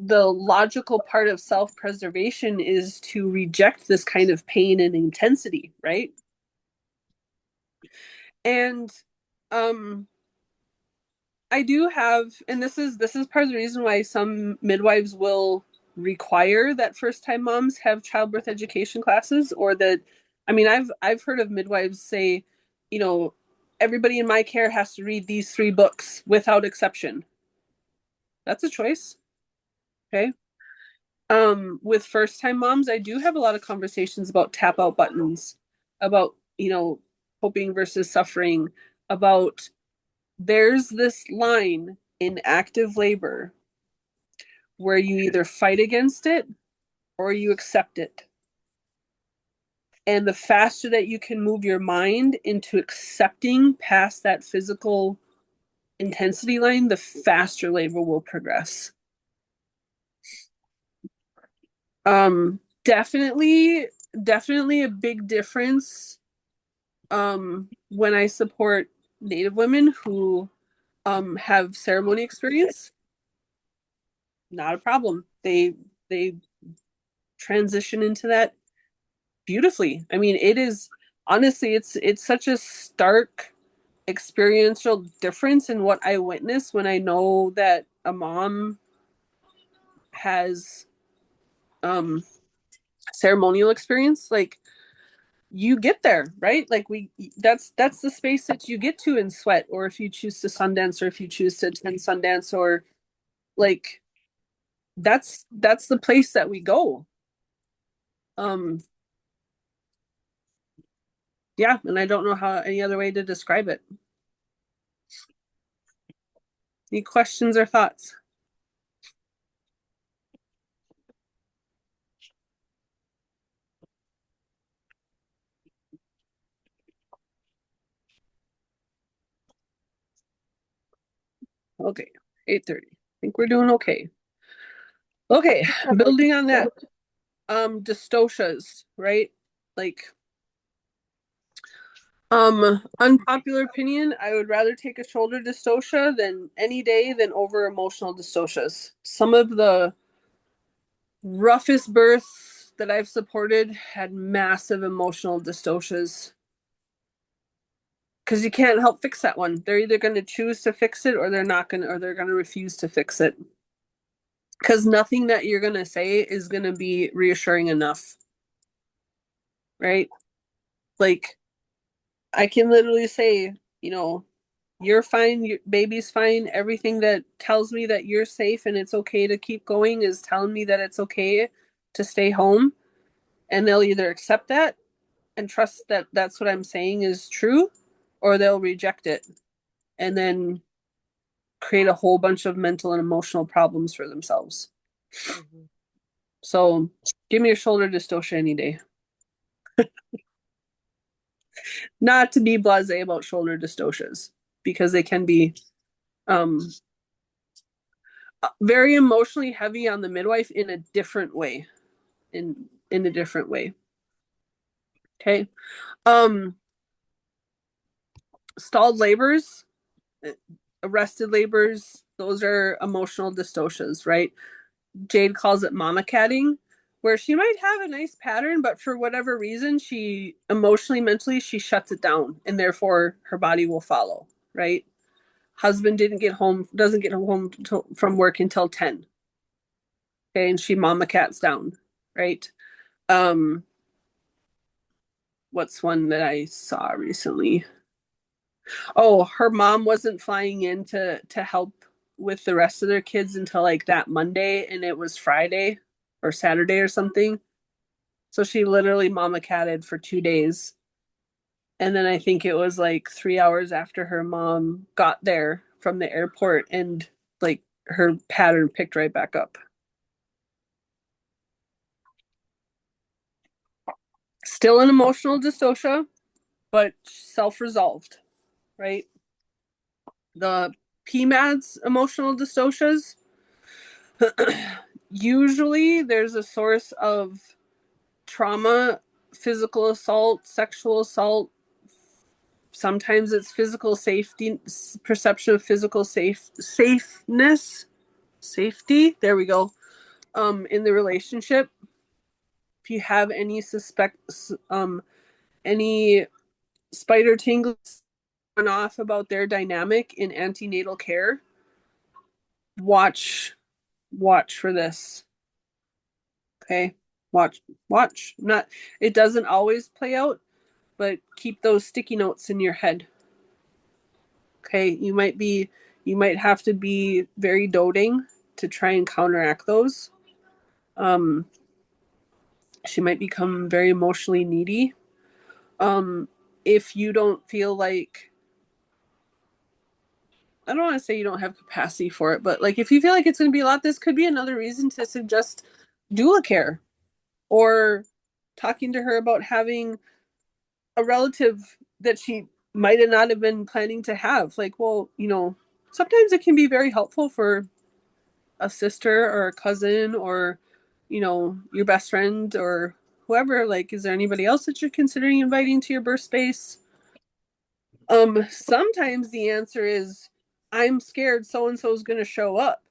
the logical part of self-preservation is to reject this kind of pain and intensity, right? And I do have, and this is part of the reason why some midwives will require that first-time moms have childbirth education classes, or that, I mean, I've heard of midwives say, you know, everybody in my care has to read these 3 books without exception. That's a choice. Okay. With first-time moms, I do have a lot of conversations about tap out buttons, about, hoping versus suffering, about there's this line in active labor where you either fight against it or you accept it. And the faster that you can move your mind into accepting past that physical intensity line, the faster labor will progress. Definitely a big difference when I support Native women who have ceremony experience. Not a problem. They transition into that beautifully. I mean, it is, honestly, it's such a stark experiential difference in what I witness when I know that a mom has ceremonial experience. Like, you get there, right? Like, that's the space that you get to in sweat, or if you choose to Sundance, or if you choose to attend Sundance, or like, that's the place that we go. Yeah, and I don't know how any other way to describe it. Any questions or thoughts? Okay, 8:30. I think we're doing okay. Okay, building on that, dystocias, right? Like, unpopular opinion, I would rather take a shoulder dystocia than any day than over emotional dystocias. Some of the roughest births that I've supported had massive emotional dystocias, because you can't help fix that one. They're either going to choose to fix it, or they're not going to, or they're going to refuse to fix it. Because nothing that you're going to say is going to be reassuring enough, right? Like, I can literally say, you're fine, your baby's fine. Everything that tells me that you're safe and it's okay to keep going is telling me that it's okay to stay home. And they'll either accept that and trust that that's what I'm saying is true, or they'll reject it and then create a whole bunch of mental and emotional problems for themselves. Mm-hmm. So give me a shoulder dystocia any day. Not to be blasé about shoulder dystocias, because they can be um, very emotionally heavy on the midwife in a different way. In a different way. Okay. Stalled labors, arrested labors, those are emotional dystocias, right? Jade calls it mama catting, where she might have a nice pattern, but for whatever reason, she emotionally, mentally, she shuts it down, and therefore her body will follow, right? Husband doesn't get home from work until 10. Okay, and she mama cats down, right? Um, what's one that I saw recently? Oh, her mom wasn't flying in to help with the rest of their kids until like that Monday, and it was Friday or Saturday or something. So she literally mama catted for 2 days. And then I think it was like 3 hours after her mom got there from the airport and like her pattern picked right back up. Still an emotional dystocia, but self-resolved, right? The PMADS emotional dystocias, usually there's a source of trauma, physical assault, sexual assault. Sometimes it's physical safety, perception of physical safeness, safety. There we go. In the relationship, if you have any any spider tingles off about their dynamic in antenatal care, watch for this. Okay, watch. Not, it doesn't always play out, but keep those sticky notes in your head. Okay, you might have to be very doting to try and counteract those. Um, she might become very emotionally needy. If you don't feel like, I don't want to say you don't have capacity for it, but like if you feel like it's going to be a lot, this could be another reason to suggest doula care, or talking to her about having a relative that she might have not have been planning to have. Like, well, sometimes it can be very helpful for a sister or a cousin, or your best friend or whoever. Like, is there anybody else that you're considering inviting to your birth space? Sometimes the answer is, I'm scared so and so is going to show up.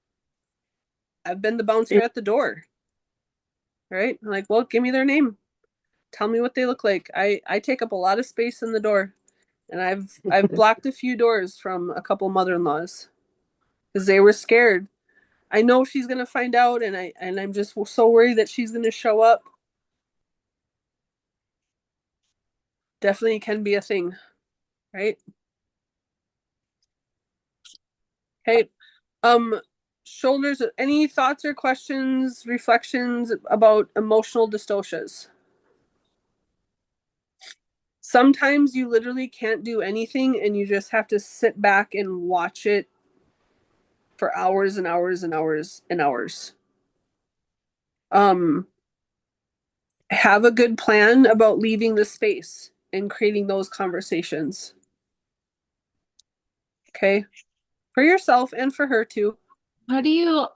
I've been the bouncer at the door. Right? I'm like, well, give me their name. Tell me what they look like. I take up a lot of space in the door, and I've blocked a few doors from a couple mother-in-laws because they were scared. I know she's gonna find out, and I'm just so worried that she's gonna show up. Definitely can be a thing, right? Okay. Um, Shoulders. Any thoughts or questions, reflections about emotional dystocias? Sometimes you literally can't do anything, and you just have to sit back and watch it for hours and hours and hours and hours. Um, have a good plan about leaving the space and creating those conversations. Okay. For yourself and for her too. How do you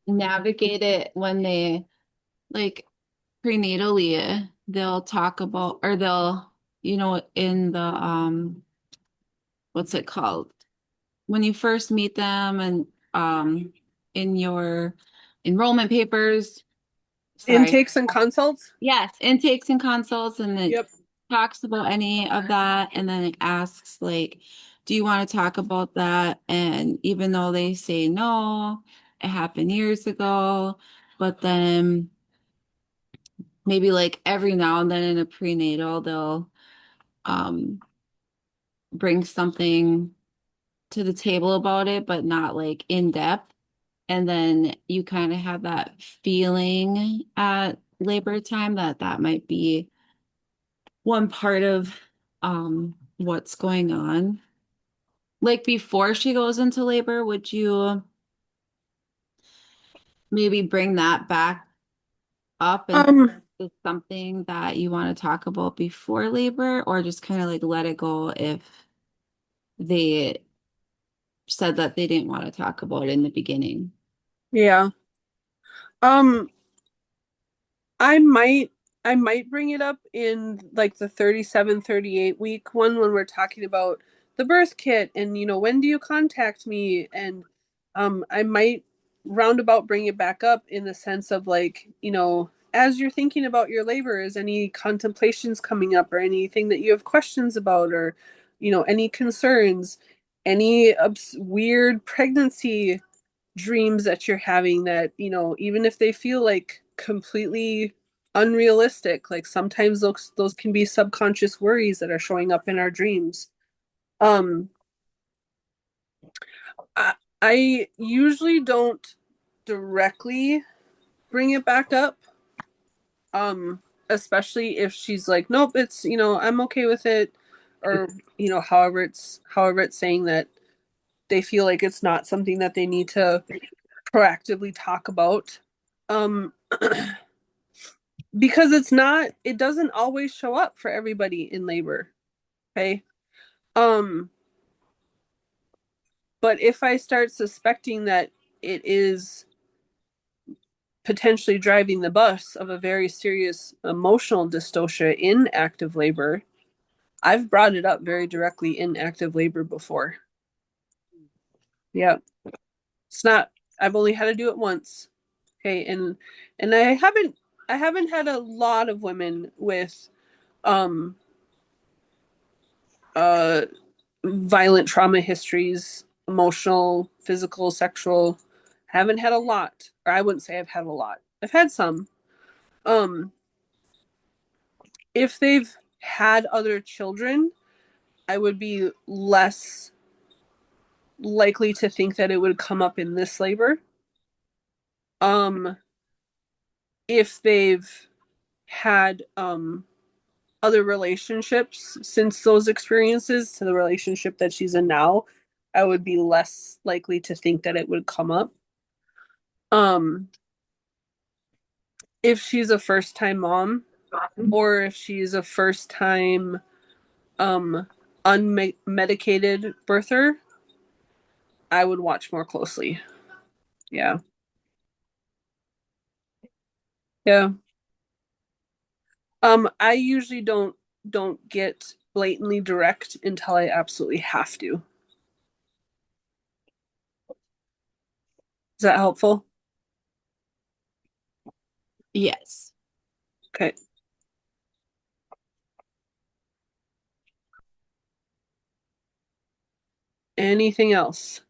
navigate it when they, like, prenatally they'll talk about, or they'll, in the what's it called? When you first meet them, and in your enrollment papers, sorry. Intakes and consults. Yes, intakes and consults, and it Yep. talks about any of that, and then it asks, like, do you want to talk about that? And even though they say no, it happened years ago, but then maybe like every now and then in a prenatal, they'll um bring something to the table about it, but not like in depth. And then you kind of have that feeling at labor time that that might be one part of what's going on. Like before she goes into labor, would you maybe bring that back up and Um, is something that you want to talk about before labor, or just kind of like let it go if they said that they didn't want to talk about it in the beginning? yeah. Um, I might I might bring it up in like the 37, 38 week one when we're talking about the birth kit, and when do you contact me? And I might roundabout bring it back up in the sense of, like, as you're thinking about your labor, is any contemplations coming up, or anything that you have questions about, or any concerns, any weird pregnancy dreams that you're having, that even if they feel like completely unrealistic, like sometimes those can be subconscious worries that are showing up in our dreams. um i, I usually don't directly bring it back up, um especially if she's like, nope, I'm okay with it, or however it's saying that. they feel like it's not something that they need to proactively talk about. Because it doesn't always show up for everybody in labor. Okay. Um, but if I start suspecting that it is potentially driving the bus of a very serious emotional dystocia in active labor, I've brought it up very directly in active labor before. Yeah. It's not, I've only had to do it once. Okay. And I haven't had a lot of women with, um, uh, violent trauma histories, emotional, physical, sexual. Haven't had a lot, or I wouldn't say I've had a lot. I've had some. Um, if they've had other children, I would be less likely to think that it would come up in this labor. If they've had other relationships since those experiences to the relationship that she's in now, I would be less likely to think that it would come up. Um, if she's a first time mom or if she's a first time unmedicated birther, I would watch more closely. Yeah. Yeah. I usually don't get blatantly direct until I absolutely have to. Is that helpful? Yes. Okay. Anything else?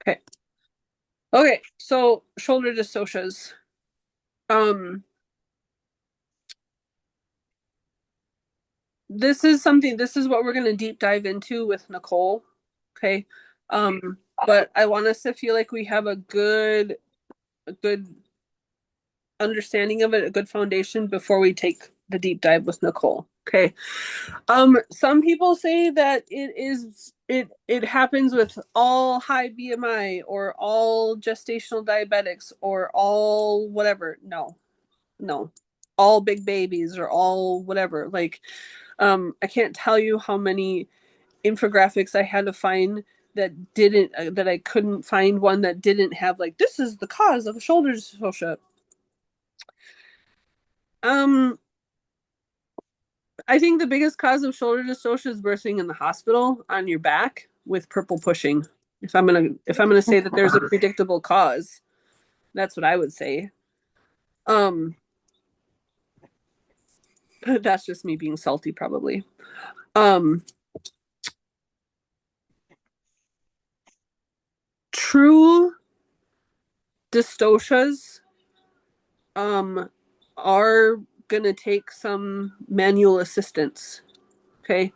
Okay. Okay, so shoulder dystocias. Um, this is what we're gonna deep dive into with Nicole. Okay. But I want us to feel like we have a good understanding of it, a good foundation before we take the deep dive with Nicole. Okay. Some people say that it happens with all high BMI or all gestational diabetics or all whatever. No, no. All big babies or all whatever. Like, I can't tell you how many infographics I had to find that I couldn't find one that didn't have like this is the cause of a shoulder dystocia. Um, I think the biggest cause of shoulder dystocia is birthing in the hospital on your back with purple pushing. If I'm gonna say that there's a predictable cause, that's what I would say. Um, that's just me being salty, probably. Um, true dystocias are gonna take some manual assistance. Okay.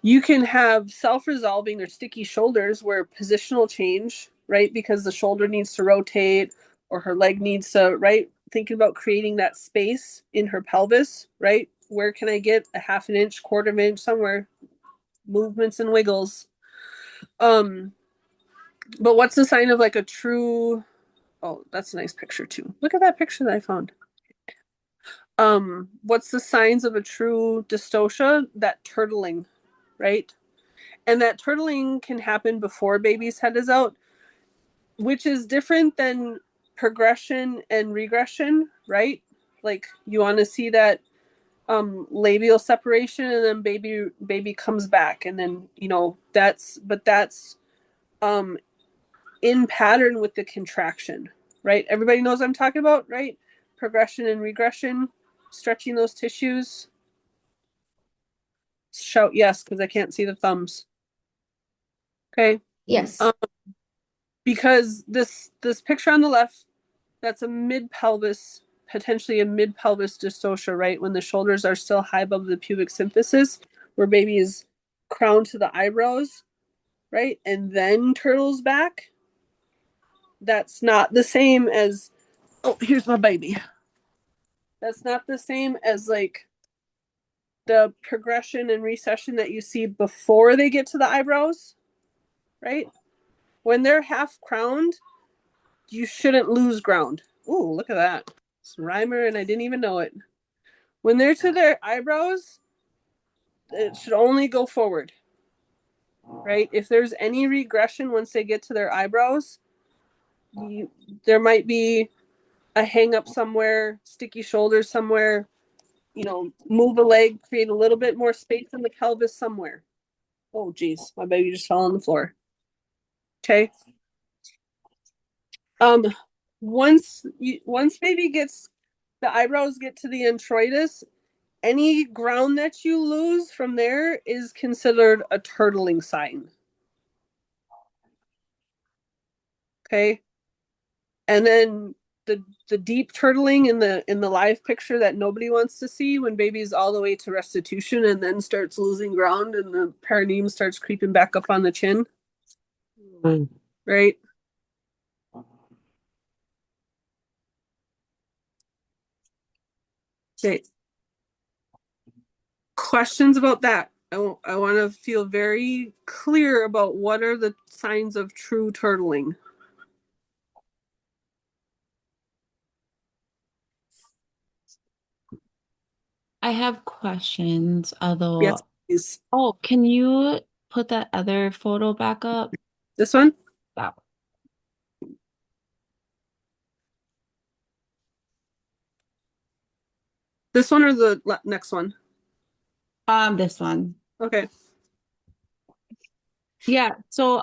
You can have self-resolving or sticky shoulders where positional change, right? Because the shoulder needs to rotate or her leg needs to, right? Thinking about creating that space in her pelvis, right? Where can I get a half an inch, quarter of an inch, somewhere? Movements and wiggles. But what's the sign of like a true, oh, that's a nice picture too. Look at that picture that I found. What's the signs of a true dystocia? That turtling, right? And that turtling can happen before baby's head is out, which is different than progression and regression, right? Like you want to see that labial separation and then baby comes back and then that's um in pattern with the contraction, right? Everybody knows what I'm talking about, right? Progression and regression, stretching those tissues. Shout yes, because I can't see the thumbs. Okay. Yes. Because this picture on the left, that's a mid pelvis, potentially a mid pelvis dystocia, right? When the shoulders are still high above the pubic symphysis, where baby is crowned to the eyebrows, right? And then turtles back. That's not the same as, oh, here's my baby. That's not the same as like the progression and recession that you see before they get to the eyebrows, right? When they're half crowned, you shouldn't lose ground. Ooh, look at that. It's a rhymer and I didn't even know it. When they're to their eyebrows, it should only go forward, right? If there's any regression once they get to their eyebrows, there might be a hang up somewhere, sticky shoulders somewhere, move a leg, create a little bit more space in the pelvis somewhere. Oh, geez, my baby just fell on the floor. Okay. Um, once baby gets the eyebrows get to the introitus, any ground that you lose from there is considered a turtling sign. Okay. And then the deep turtling in the live picture that nobody wants to see when baby's all the way to restitution and then starts losing ground and the perineum starts creeping back up on the chin. Right? Okay. Questions about that? I want to feel very clear about what are the signs of true turtling. I have questions, Yes, although, please. oh, can you put that other photo back up? This one? That This one or the next one? this one. Okay. Yeah, so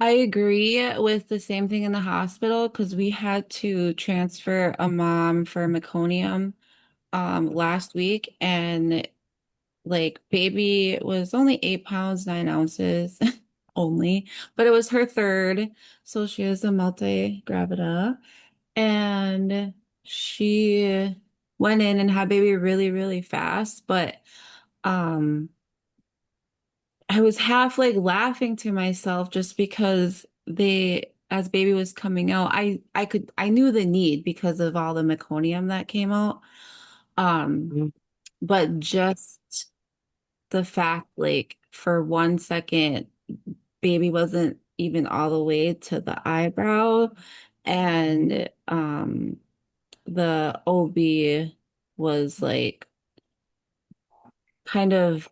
I agree with the same thing in the hospital because we had to transfer a mom for meconium last week, and like baby was only 8 pounds 9 ounces only, but it was her third, so she has a multi-gravida, and she went in and had baby really, really fast, but um I was half like laughing to myself just because as baby was coming out, I knew the need because of all the meconium that came out. Um, but just the fact, like, for 1 second, baby wasn't even all the way to the eyebrow, and the OB was like kind of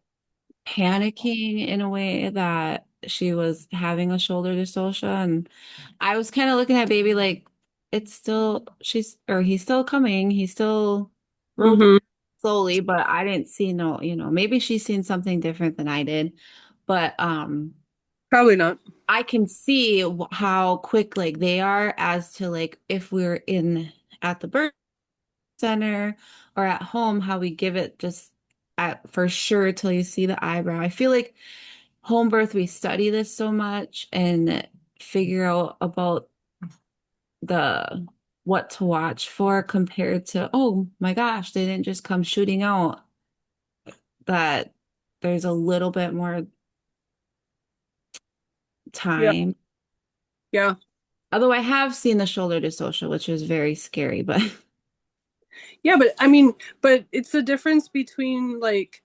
panicking in a way that she was having a shoulder dystocia, and I was kind of looking at baby like it's still he's still coming, he's still rotating Mm-hmm. slowly, but I didn't see no, maybe she's seen something different than I did, but Probably not. I can see how quick like they are as to like if we're in at the birth center or at home, how we give it just at for sure till you see the eyebrow. I feel like home birth, we study this so much and figure out about the what to watch for compared to, oh my gosh, they didn't just come shooting out, that there's a little bit more Yeah. time. Yeah. Although I have seen the shoulder dystocia, which is very scary, but Yeah, but I mean, but it's the difference between like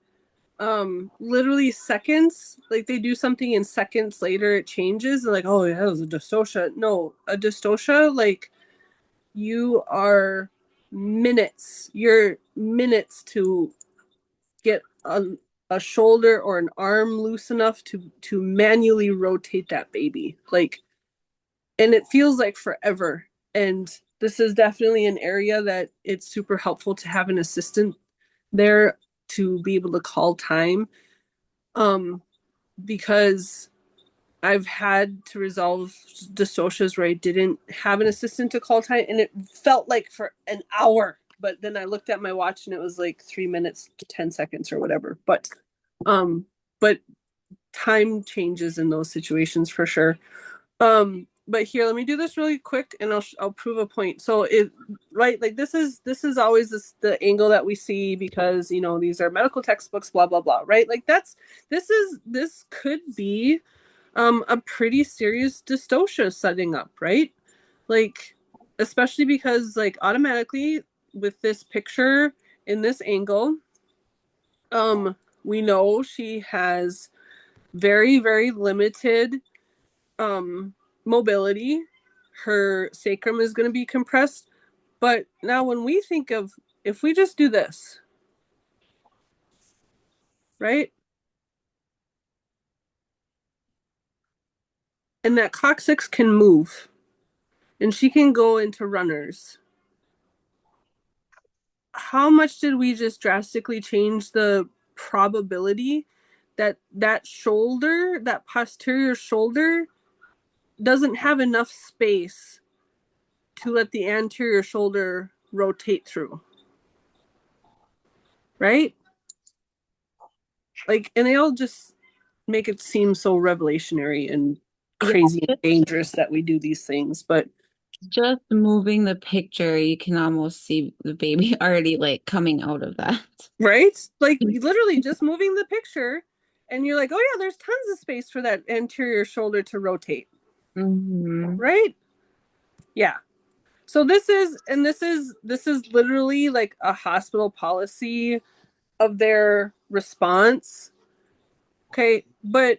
literally seconds, like they do something and seconds later it changes and like, oh yeah, it was a dystocia. No, a dystocia, like you're minutes to get a shoulder or an arm loose enough to manually rotate that baby, like, and it feels like forever. And this is definitely an area that it's super helpful to have an assistant there to be able to call time, um because I've had to resolve dystocias where I didn't have an assistant to call time, and it felt like for an hour. But then I looked at my watch, and it was like 3 minutes to 10 seconds or whatever. Um, but time changes in those situations for sure. But here, let me do this really quick, and I'll prove a point. So right, like this is always the angle that we see because these are medical textbooks, blah blah blah, right? Like this could be a pretty serious dystocia setting up, right? Like, especially because like automatically with this picture in this angle. We know she has very, very limited mobility. Her sacrum is going to be compressed. But now when we think of, if we just do this, right? And that coccyx can move and she can go into runners. How much did we just drastically change the probability that that shoulder, that posterior shoulder, doesn't have enough space to let the anterior shoulder rotate through? Right? Like, and they all just make it seem so revelationary and crazy and dangerous that we do these things, but just moving the picture, you can almost see the baby already like coming out of that. right? Like literally just moving the picture and you're like, oh yeah, there's tons of space for that anterior shoulder to rotate. Mm-hmm. Right? Yeah. So this is literally like a hospital policy of their response. Okay, but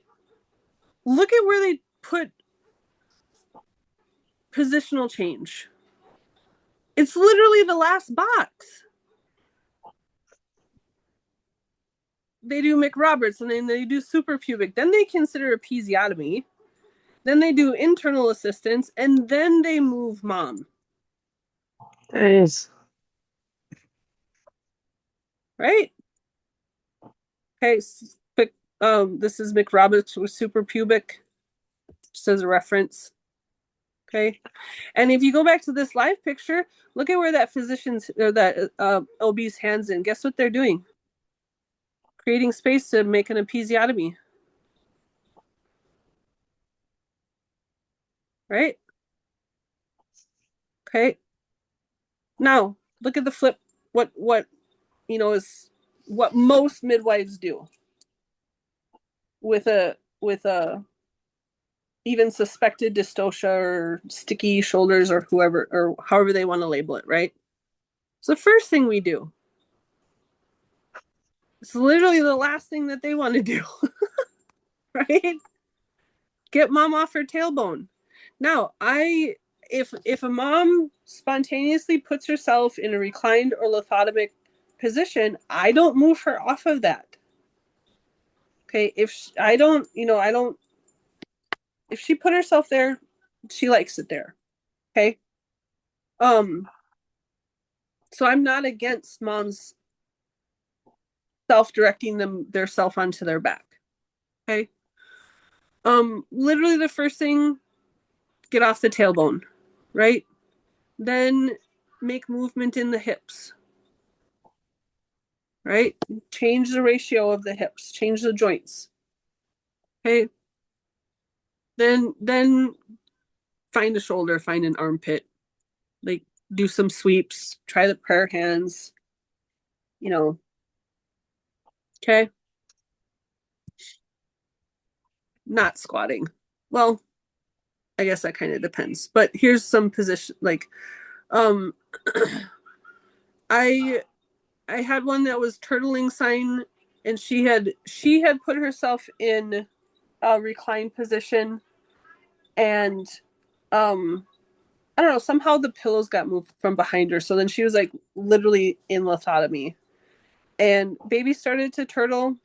look at where they put positional change. It's literally the last box. They do McRoberts and then they do suprapubic. Then they consider episiotomy. Then they do internal assistance and then they move mom. Jeez. Right? Okay, this is McRoberts with suprapubic, just as a reference. Okay. And if you go back to this live picture, look at where that physician's or that OB's hands in. Guess what they're doing? Creating space to make an episiotomy. Right? Okay. Now, look at the flip. What is what most midwives do with a even suspected dystocia or sticky shoulders or whoever or however they want to label it, right? So the first thing we do, it's literally the last thing that they want to do, right? Get mom off her tailbone. Now, if a mom spontaneously puts herself in a reclined or lithotomic position, I don't move her off of that. Okay, I don't, if she put herself there, she likes it there. Okay. So I'm not against moms self-directing their self onto their back. Okay. Literally the first thing, get off the tailbone, right? Then make movement in the hips, right? Change the ratio of the hips, change the joints. Okay. Then find a shoulder, find an armpit, like do some sweeps, try the prayer hands, you know. Okay. Not squatting. Well, I guess that kind of depends. But here's some position like um I I had one that was turtling sign and she had put herself in a reclined position and I don't know, somehow the pillows got moved from behind her. So then she was like literally in lithotomy. And baby started to turtle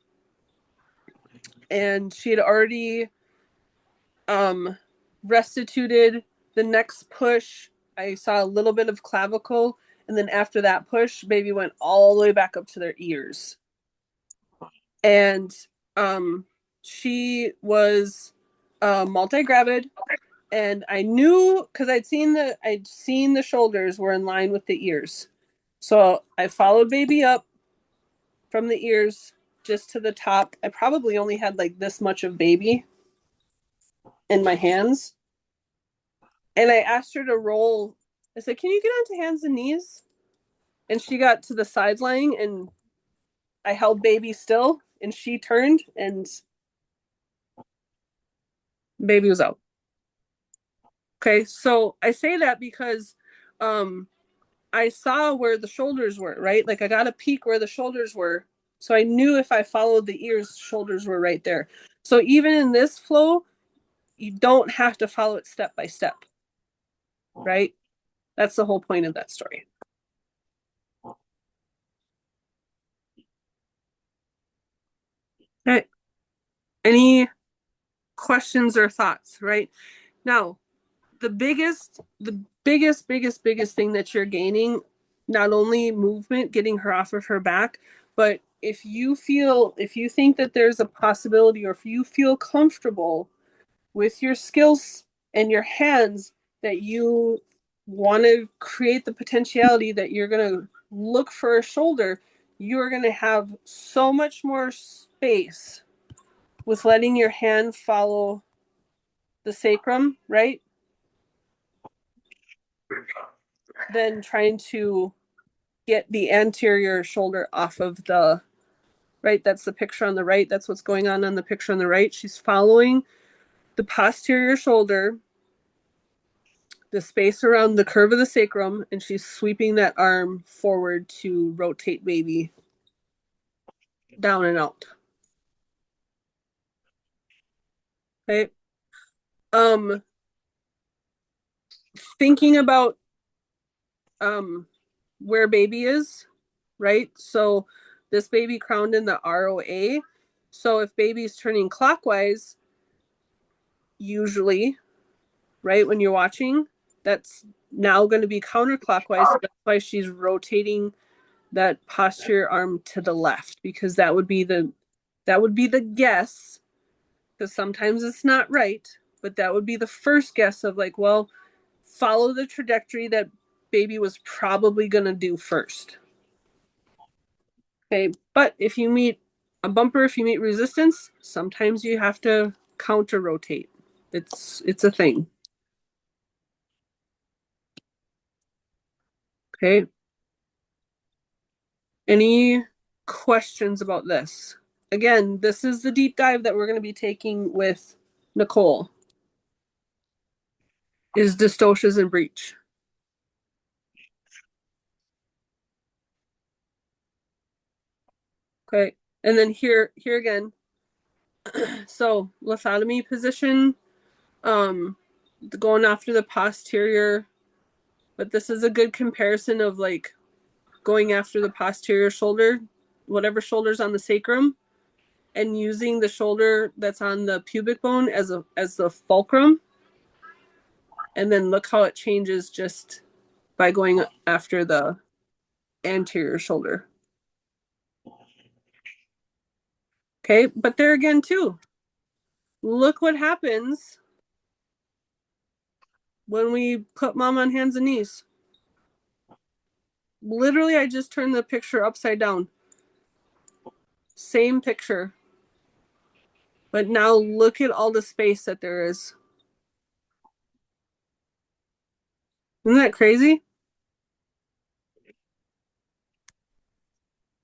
and she had already restituted the next push. I saw a little bit of clavicle, and then after that push, baby went all the way back up to their ears. And she was multi-gravid, and I knew because I'd seen the shoulders were in line with the ears. So I followed baby up from the ears just to the top. I probably only had like this much of baby in my hands. And I asked her to roll. I said, can you get onto hands and knees? And she got to the sideline and I held baby still and she turned and baby was out. Okay, so I say that because I saw where the shoulders were, right? Like I got a peek where the shoulders were. So I knew if I followed the ears, shoulders were right there. So even in this flow, you don't have to follow it step by step, right? That's the whole point of that story. Okay. Any questions or thoughts, right? Now, the biggest thing that you're gaining, not only movement, getting her off of her back, but if you think that there's a possibility, or if you feel comfortable with your skills and your hands, that you want to create the potentiality that you're going to look for a shoulder, you're going to have so much more space with letting your hand follow the sacrum, right? Than trying to get the anterior shoulder off of the right. That's the picture on the right. That's what's going on the picture on the right. She's following the posterior shoulder, the space around the curve of the sacrum, and she's sweeping that arm forward to rotate baby down and out. Okay. Thinking about where baby is, right? So this baby crowned in the ROA. So if baby's turning clockwise, usually, right, when you're watching, that's now going to be counterclockwise. So that's why she's rotating that posterior arm to the left, because that would be the guess, because sometimes it's not right, but that would be the first guess of like, well, follow the trajectory that baby was probably going to do first. Okay, but if you meet a bumper, if you meet resistance, sometimes you have to counter rotate. It's a thing. Okay. Any questions about this? Again, this is the deep dive that we're going to be taking with Nicole. Is dystocias and breech. Okay. And then here again. So lithotomy position, going after the posterior, but this is a good comparison of like going after the posterior shoulder, whatever shoulder's on the sacrum, and using the shoulder that's on the pubic bone as the fulcrum. And then look how it changes just by going after the anterior shoulder. Okay, but there again too, look what happens when we put mom on hands and knees. Literally, I just turned the picture upside down. Same picture. But now look at all the space that there is. Isn't that crazy?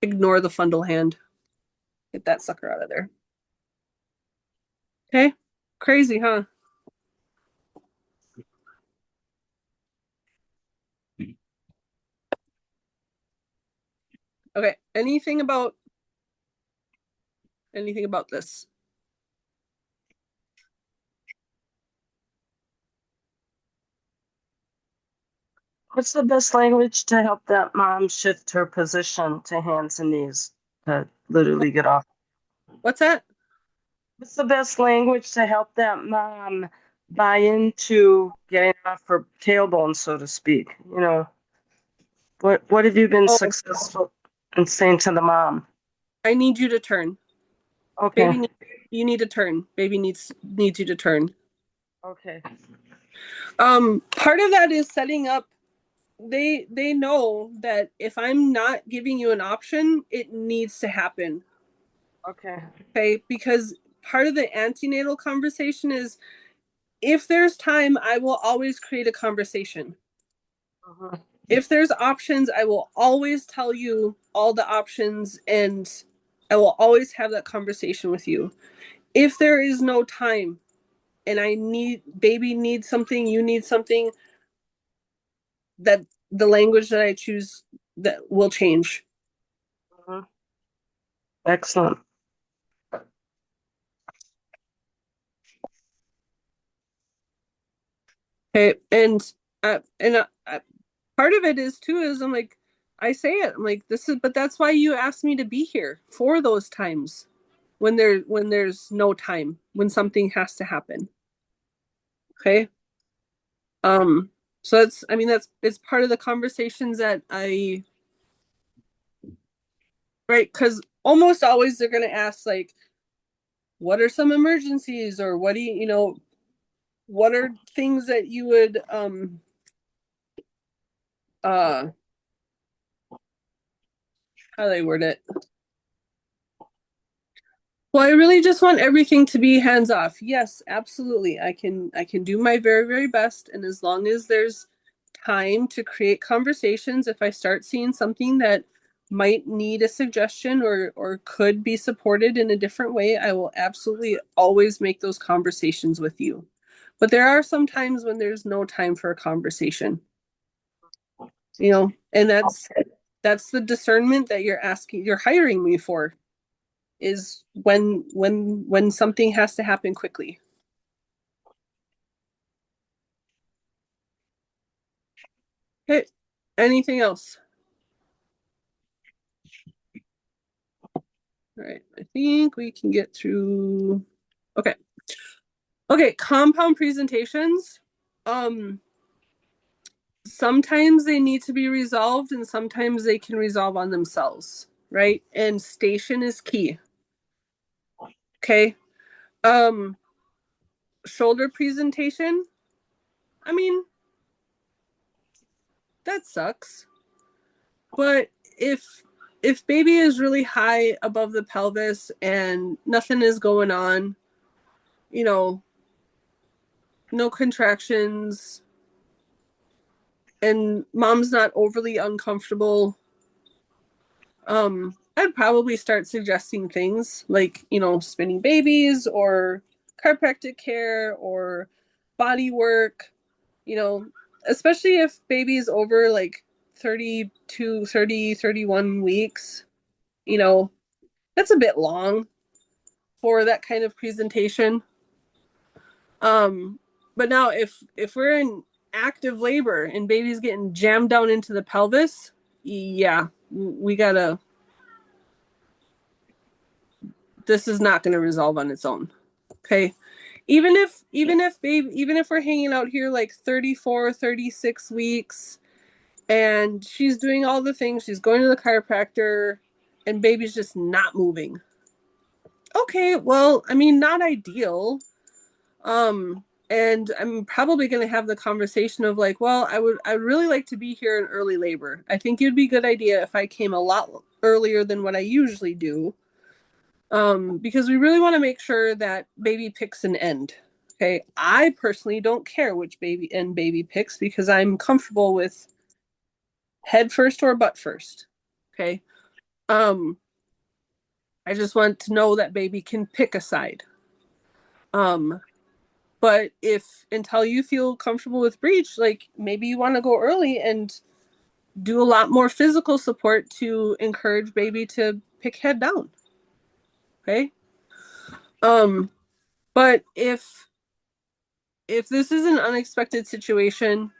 Ignore the fundal hand. Get that sucker out of there. Okay? Crazy, huh? Okay, anything about this? What's the best language to help that mom shift her position to hands and knees to literally get off? What's that? What's the best language to help that mom buy into getting off her tailbone, so to speak? You know, what have you been Oh, successful in saying to the mom? I need you to turn. Okay. Baby, you need to turn. Baby needs you to turn. Okay. Part of that is setting up. They know that if I'm not giving you an option, it needs to happen. Okay. Okay, because part of the antenatal conversation is, if there's time, I will always create a conversation. Uh-huh. If there's options, I will always tell you all the options, and I will always have that conversation with you. If there is no time and baby needs something, you need something, the language that I choose that will change. Excellent. Okay, and part of it is too is I'm like, I say it, I'm like, this is, but that's why you asked me to be here for those times when there's no time, when something has to happen. Okay. Um, so that's, I mean, that's, it's part of the conversations that right, because almost always they're gonna ask like, what are some emergencies, or what do you know, what are things that you would uh how do they word it? Well, I really just want everything to be hands off. Yes, absolutely. I can do my very, very best. And as long as there's time to create conversations, if I start seeing something that might need a suggestion or could be supported in a different way, I will absolutely always make those conversations with you. But there are some times when there's no time for a conversation. You know, and that's the discernment that you're hiring me for, is when something has to happen quickly. Okay. Anything else? All right. I think we can get through. Okay. Okay. Compound presentations. Um, Sometimes they need to be resolved and sometimes they can resolve on themselves, right? And station is key. Okay. Um, Shoulder presentation. I mean, that sucks. But if baby is really high above the pelvis and nothing is going on, you know, no contractions, and mom's not overly uncomfortable, I'd probably start suggesting things like, you know, spinning babies or chiropractic care or body work, you know, especially if baby's over like 32, 30, 31 weeks, you know, that's a bit long for that kind of presentation. Um, but now if we're in active labor and baby's getting jammed down into the pelvis, yeah, we gotta. This is not going to resolve on its own. Okay. Even if we're hanging out here like 34, 36 weeks and she's doing all the things, she's going to the chiropractor and baby's just not moving. Okay, well, I mean, not ideal. And I'm probably going to have the conversation of like, well, I'd really like to be here in early labor. I think it'd be a good idea if I came a lot earlier than what I usually do. Because we really want to make sure that baby picks an end. Okay. I personally don't care which baby picks because I'm comfortable with head first or butt first. Okay. Um, I just want to know that baby can pick a side. Um, but if until you feel comfortable with breech, like maybe you want to go early and do a lot more physical support to encourage baby to pick head down. Okay. Um, but if this is an unexpected situation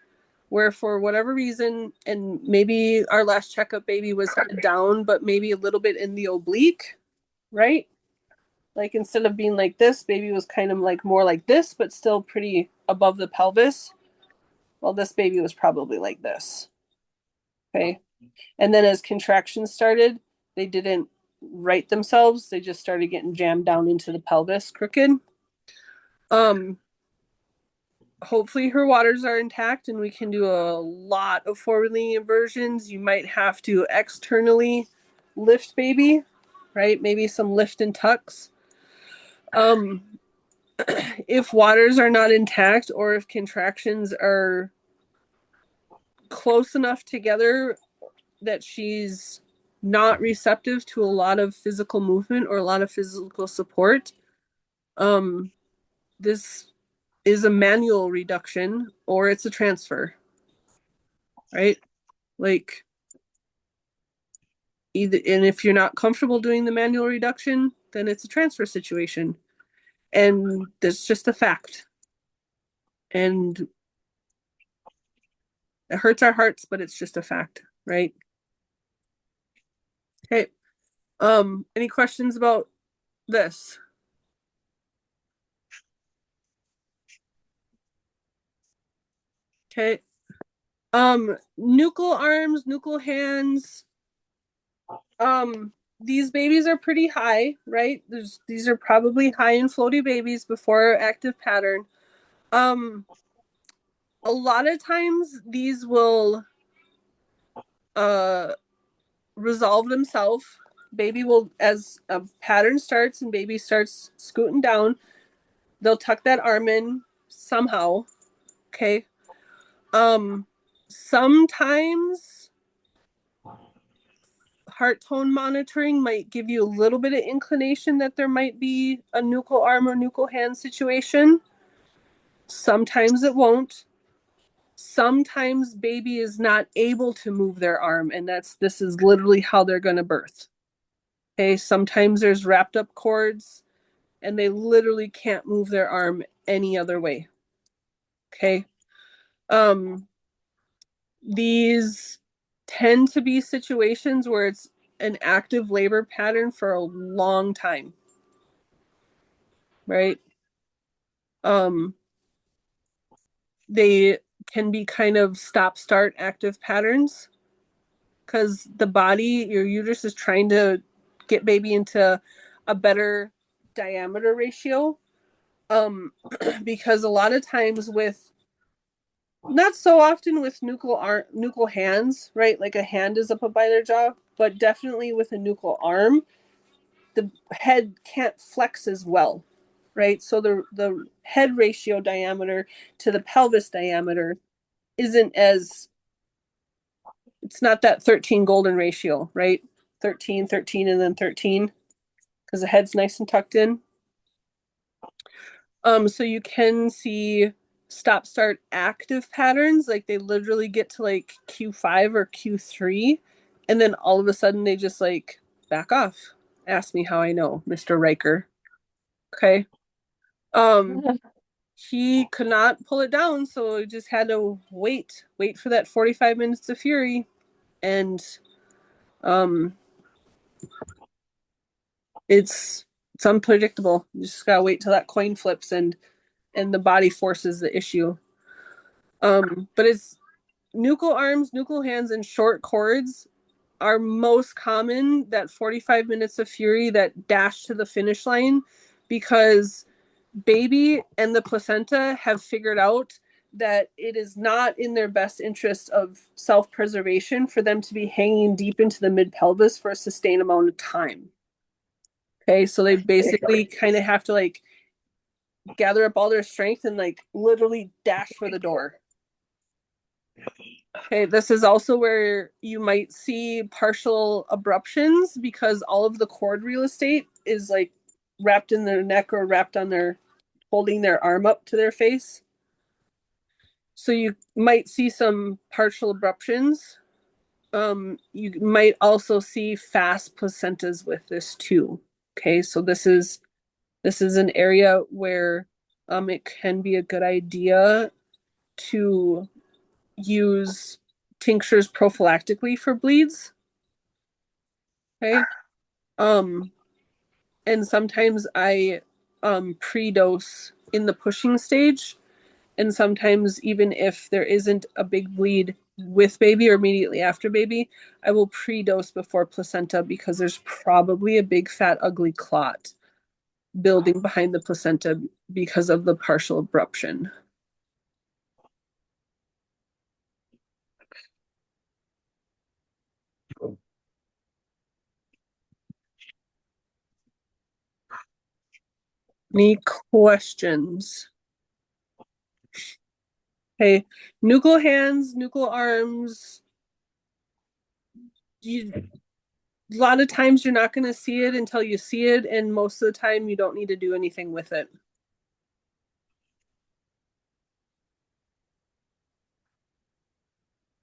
where for whatever reason, and maybe our last checkup baby was head down, but maybe a little bit in the oblique, right? Like instead of being like this, baby was kind of like more like this, but still pretty above the pelvis. Well, this baby was probably like this. Okay. And then as contractions started, they didn't right themselves. They just started getting jammed down into the pelvis crooked. Um, Hopefully her waters are intact and we can do a lot of forward leaning inversions. You might have to externally lift baby, right? Maybe some lift and tucks. Um, if waters are not intact or if contractions are close enough together that she's not receptive to a lot of physical movement or a lot of physical support, um, this is a manual reduction or it's a transfer, right? Like either, and if you're not comfortable doing the manual reduction, then it's a transfer situation. And that's just a fact. And it hurts our hearts, but it's just a fact, right? Okay. Any questions about this? Okay. Nuchal arms, nuchal hands. These babies are pretty high, right? These are probably high and floaty babies before active pattern. A lot of times these will resolve themselves. Baby will, as a pattern starts and baby starts scooting down, they'll tuck that arm in somehow. Okay. Sometimes heart tone monitoring might give you a little bit of inclination that there might be a nuchal arm or nuchal hand situation. Sometimes it won't. Sometimes baby is not able to move their arm, and this is literally how they're going to birth. Okay, sometimes there's wrapped up cords and they literally can't move their arm any other way. Okay. These tend to be situations where it's an active labor pattern for a long time. Right? They can be kind of stop start active patterns because the body, your uterus is trying to get baby into a better diameter ratio. Because a lot of times with not so often with nuchal hands, right? Like a hand is up by their jaw, but definitely with a nuchal arm, the head can't flex as well, right? So the head ratio diameter to the pelvis diameter isn't as, it's not that 13 golden ratio, right? 13, 13, and then 13 because the head's nice and tucked in. So you can see stop start active patterns, like they literally get to like Q5 or Q3, and then all of a sudden they just like back off. Ask me how I know, Mr. Riker. Okay. He could not pull it down, so he just had to wait for that 45 minutes of fury. And um it's unpredictable. You just gotta wait till that coin flips and the body forces the issue. But it's nuchal arms, nuchal hands, and short cords are most common, that 45 minutes of fury, that dash to the finish line, because baby and the placenta have figured out that it is not in their best interest of self-preservation for them to be hanging deep into the mid-pelvis for a sustained amount of time. Okay, so they basically kind of have to like gather up all their strength and like literally dash for the door. Okay, this is also where you might see partial abruptions because all of the cord real estate is like wrapped in their neck or wrapped on their, holding their arm up to their face. So you might see some partial abruptions. You might also see fast placentas with this too. Okay, so this is an area where it can be a good idea to use tinctures prophylactically for bleeds. Okay. And sometimes I pre-dose in the pushing stage. And sometimes even if there isn't a big bleed with baby or immediately after baby, I will pre-dose before placenta because there's probably a big fat ugly clot building behind the placenta because of the partial abruption. Any questions? Okay, nuchal hands, nuchal arms. A lot of times you're not going to see it until you see it, and most of the time you don't need to do anything with it.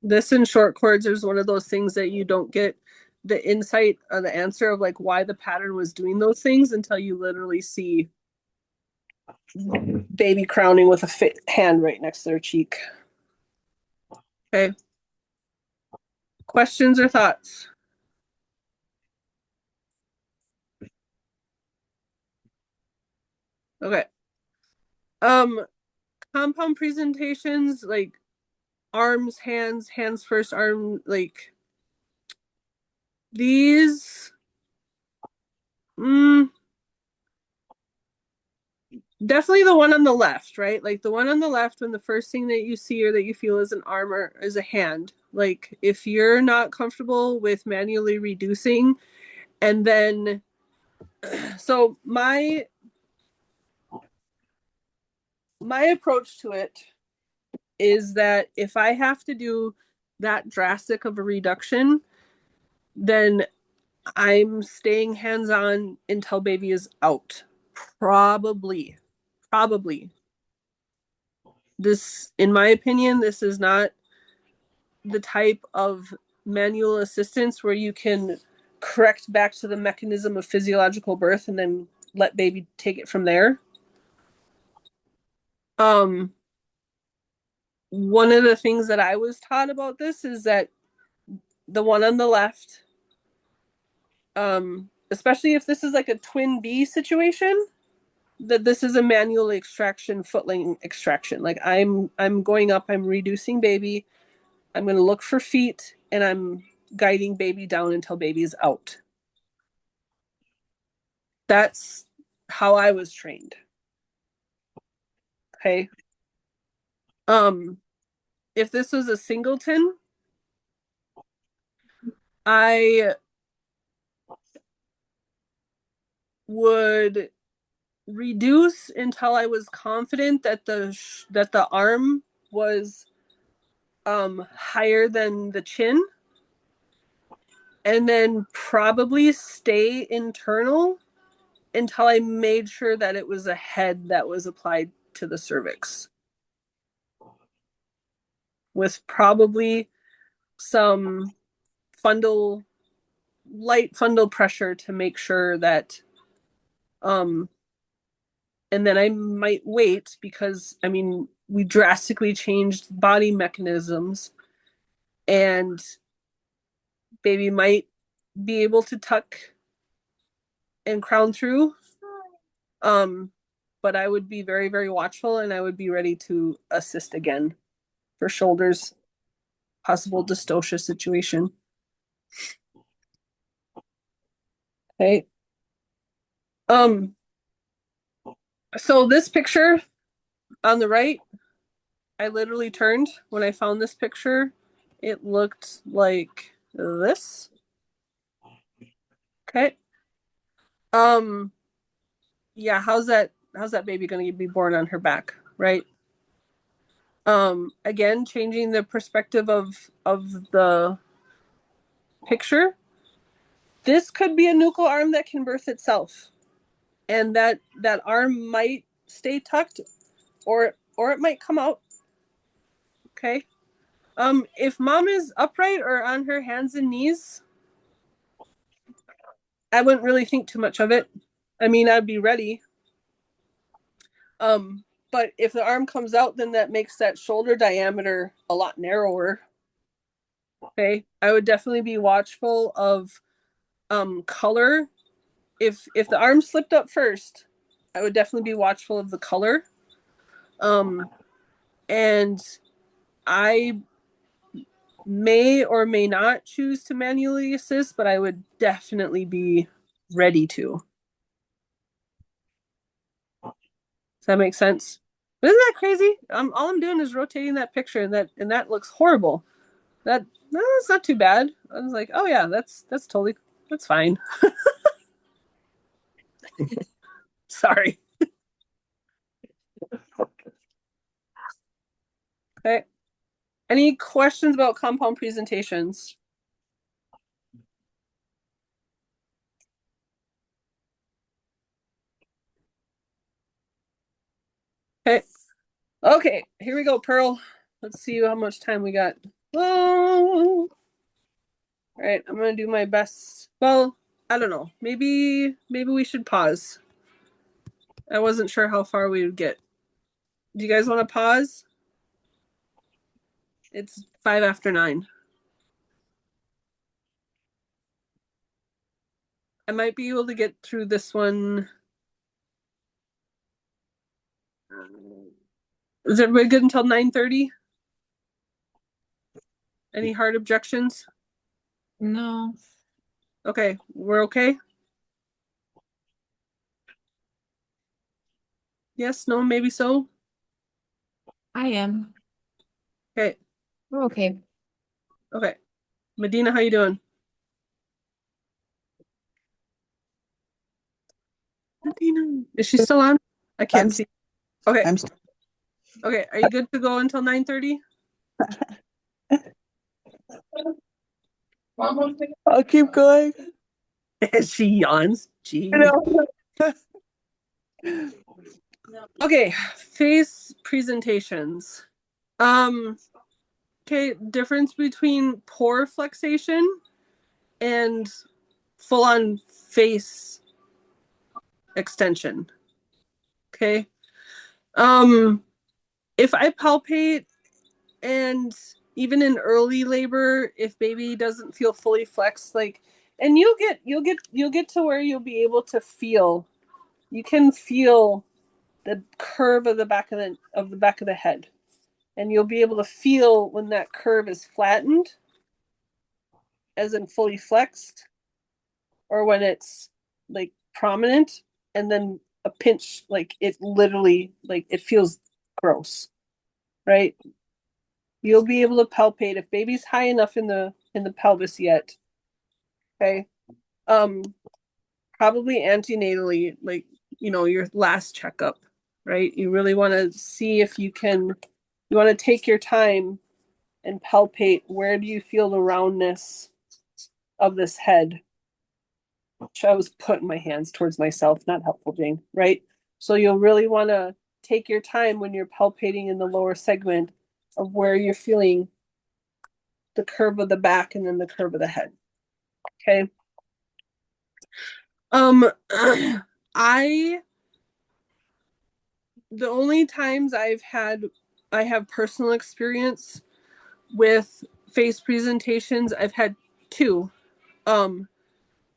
This in short chords is one of those things that you don't get the insight or the answer of like why the pattern was doing those things until you literally see baby crowning with a hand right next to their cheek. Okay. Questions or thoughts? Okay. Compound presentations like arms, hands first, arm, like these, definitely the one on the left, right? Like the one on the left, when the first thing that you see or that you feel is an arm or is a hand. Like if you're not comfortable with manually reducing, and then, so my approach to it is that if I have to do that drastic of a reduction, then I'm staying hands on until baby is out. Probably. Probably. This, in my opinion, this is not the type of manual assistance where you can correct back to the mechanism of physiological birth and then let baby take it from there. One of the things that I was taught about this is that the one on the left, especially if this is like a twin B situation, that this is a manual extraction, footling extraction. Like I'm going up, I'm reducing baby, I'm going to look for feet, and I'm guiding baby down until baby is out. That's how I was trained. Okay. If this was a singleton, I would reduce until I was confident that the arm was higher than the chin, and then probably stay internal until I made sure that it was a head that was applied to the cervix, with probably some light fundal pressure to make sure that, and then I might wait because, I mean, we drastically changed body mechanisms, and baby might be able to tuck and crown through. But I would be very, very watchful, and I would be ready to assist again for shoulders, possible dystocia situation. Okay. So this picture on the right, I literally turned when I found this picture. It looked like this. Okay. Yeah, how's that baby going to be born on her back, right? Again, changing the perspective of the picture. This could be a nuchal arm that can birth itself, and that arm might stay tucked, or it might come out. Okay. If mom is upright or on her hands and knees, I wouldn't really think too much of it. I mean, I'd be ready. But if the arm comes out, then that makes that shoulder diameter a lot narrower. Okay. I would definitely be watchful of color. If the arm slipped up first, I would definitely be watchful of the color. And I may or may not choose to manually assist, but I would definitely be ready to. Does that make sense? But isn't that crazy? All I'm doing is rotating that picture, and that looks horrible. That's not too bad. I was like, oh yeah, that's totally, that's fine. Sorry. Okay. Any questions about compound presentations? Okay. Okay, here we go, Pearl. Let's see how much time we got. All right, I'm gonna do my best. Well, I don't know. Maybe we should pause. I wasn't sure how far we would get. Do you guys want to pause? It's 9:05. I might be able to get through this one. Is everybody good until 9:30? Any hard objections? No, Okay, we're okay? Yes, no, maybe so? I am. Okay, We're okay. okay. Medina, how you doing? Medina, is she still on? I can't I'm see. Okay, I'm okay. Are you good to go until 9:30? I'll keep going. She yawns. Gee. You Okay, face presentations. Okay, difference between pore flexation and full-on face extension. Okay. If I palpate and even in early labor, if baby doesn't feel fully flexed, like, and you'll get to where you'll be able to feel, you can feel the curve of the back of the head, and you'll be able to feel when that curve is flattened, as in fully flexed, or when it's like prominent, and then a pinch, like it literally, like it feels gross, right? You'll be able to palpate if baby's high enough in the pelvis yet. Okay. Um, Probably antenatally, like, your last checkup, right? You really want to see if you want to take your time and palpate where do you feel the roundness of this head. Which I was putting my hands towards myself, not helpful, Jane, right? So you'll really want to take your time when you're palpating in the lower segment of where you're feeling the curve of the back and then the curve of the head. Okay. Um, I the only times I have personal experience with face presentations, I've had two.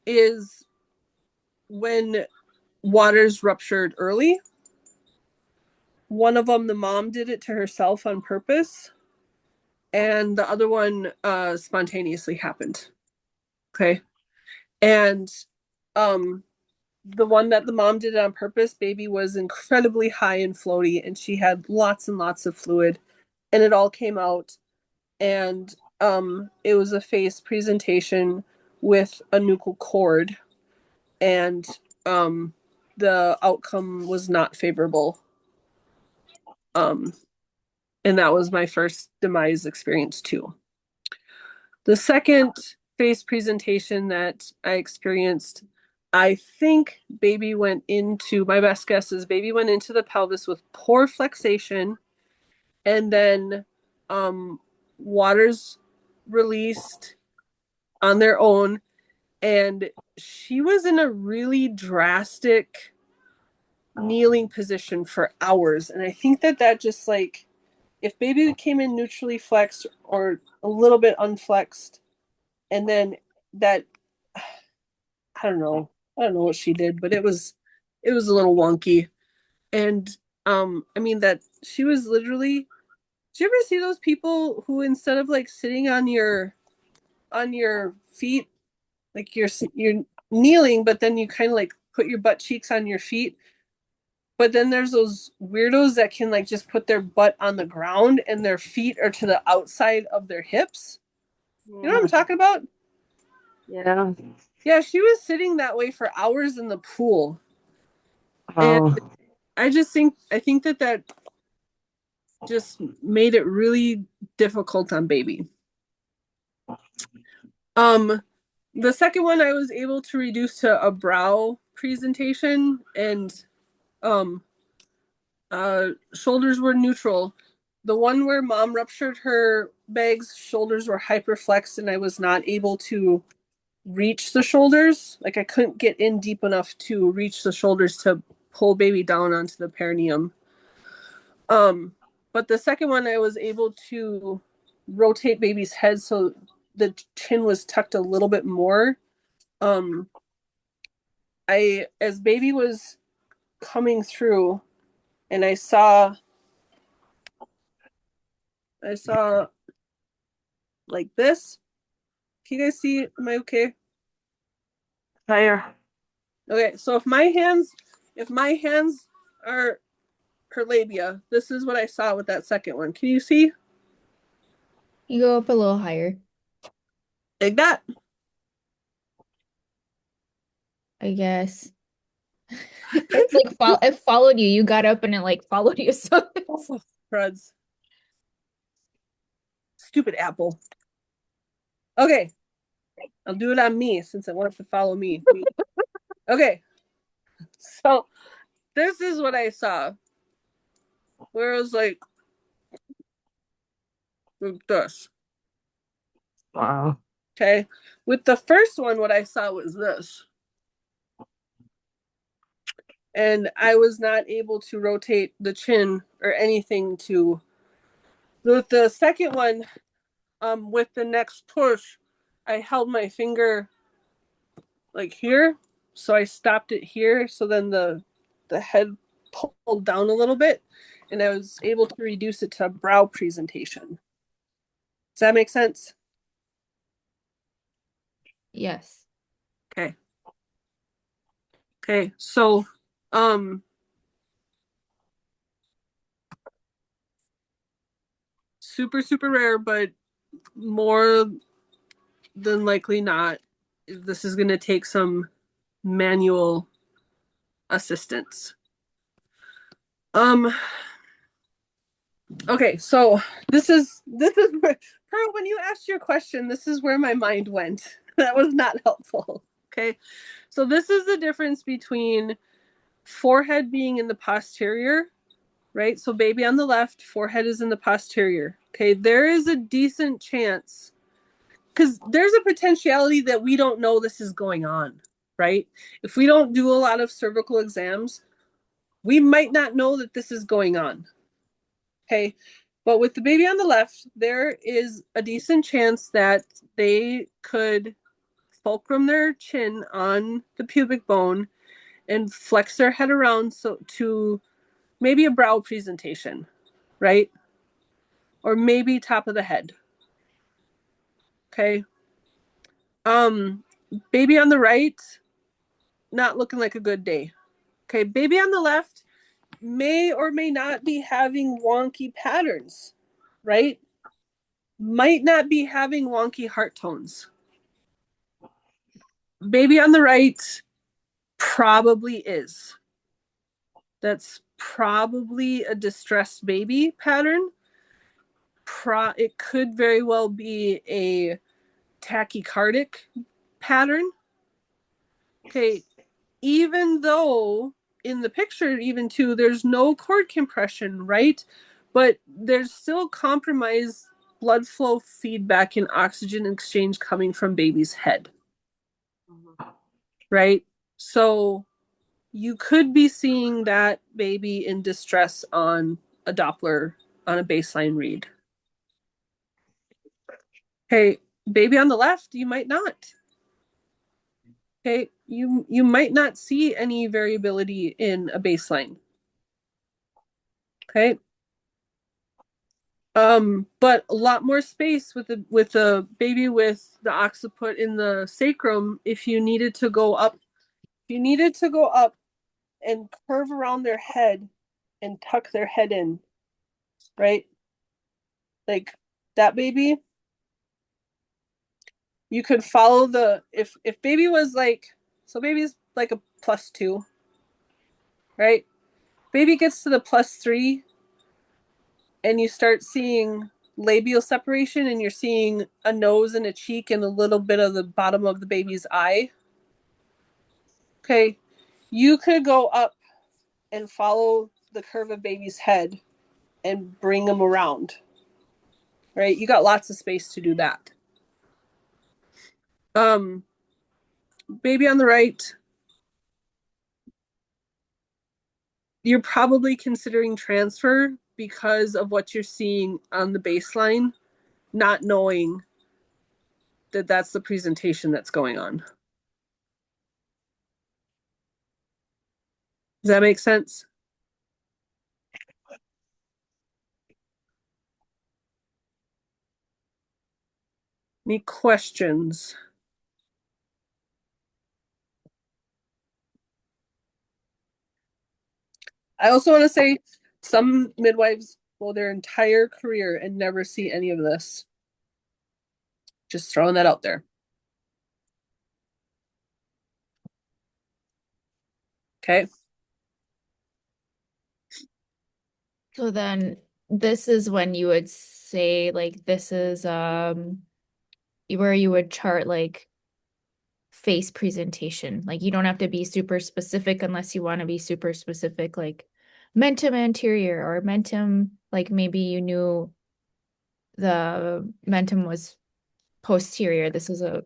Is when waters ruptured early. One of them, the mom did it to herself on purpose, and the other one spontaneously happened. Okay. And um the one that the mom did it on purpose, baby was incredibly high and floaty, and she had lots and lots of fluid, and it all came out. And it was a face presentation with a nuchal cord, and the outcome was not favorable. And that was my first demise experience too. The second face presentation that I experienced, I think baby went into, my best guess is baby went into the pelvis with poor flexation, and then waters released on their own, and she was in a really drastic kneeling position for hours. And I think that just like, if baby came in neutrally flexed or a little bit unflexed, and then that, I don't know what she did, but it was a little wonky. And I mean, that she was literally, did you ever see those people who, instead of like sitting on your feet, like you're kneeling, but then you kind of like put your butt cheeks on your feet, but then there's those weirdos that can like just put their butt on the ground and their feet are to the outside of their hips. You know what I'm talking about? Yeah. Yeah, she was sitting that way for hours in the pool. And Oh. I think that just made it really difficult on baby. The second one I was able to reduce to a brow presentation, and um shoulders were neutral. The one where mom ruptured her bag's shoulders were hyperflexed and I was not able to reach the shoulders. Like I couldn't get in deep enough to reach the shoulders to pull baby down onto the perineum. But the second one, I was able to rotate baby's head so the chin was tucked a little bit more. As baby was coming through, and I saw like this. Can you guys see? Am I okay? Higher. Okay, so if my hands are her labia, this is what I saw with that second one. Can you see? You go up a little higher, Like that. I guess. It's like it followed you. You got up and it like followed you. So Oh, crud. Stupid apple. Okay. I'll do it on me since it wants to follow me. Okay. So this is what I saw. Where it was like this. Wow. Okay. With the first one, what I saw was this. And I was not able to rotate the chin or anything to. With the second one, with the next push, I held my finger like here. So I stopped it here. So then the head pulled down a little bit and I was able to reduce it to a brow presentation. Does that make sense? yes. Okay. Okay. So super, super rare, but more than likely not. This is gonna take some manual assistance. Okay, so this is where Pearl, when you asked your question, this is where my mind went. That was not helpful. Okay. So this is the difference between forehead being in the posterior, right? So baby on the left, forehead is in the posterior. Okay, there is a decent chance because there's a potentiality that we don't know this is going on, right? If we don't do a lot of cervical exams, we might not know that this is going on. Okay. But with the baby on the left, there is a decent chance that they could fulcrum their chin on the pubic bone and flex their head around so to maybe a brow presentation, right? Or maybe top of the head. Okay. Um, baby on the right, not looking like a good day. Okay, baby on the left may or may not be having wonky patterns, right? Might not be having wonky heart tones. Baby on the right probably is. That's probably a distressed baby pattern. It could very well be a tachycardic pattern. Okay, even though in the picture, even too, there's no cord compression, right? But there's still compromised blood flow feedback and oxygen exchange coming from baby's head, right? So you could be seeing that baby in distress on a Doppler on a baseline read. Okay, baby on the left, you might not. Okay, you might not see any variability in a baseline. Okay. But a lot more space with the baby with the occiput in the sacrum if you needed to go up. If you needed to go up and curve around their head and tuck their head in, right? Like that baby, you could follow the if baby was like so baby's like a +2, right? Baby gets to the +3 and you start seeing labial separation and you're seeing a nose and a cheek and a little bit of the bottom of the baby's eye. Okay, you could go up and follow the curve of baby's head and bring them around. right? You got lots of space to do that. Baby on the right, you're probably considering transfer because of what you're seeing on the baseline, not knowing that that's the presentation that's going on. Does that make sense? Any questions? I also want to say some midwives go their entire career and never see any of this. Just throwing that out there. Okay. So then this is when you would say like this is where you would chart like face presentation. Like you don't have to be super specific unless you want to be super specific, like mentum anterior or mentum, like maybe you knew the mentum was posterior. This is a,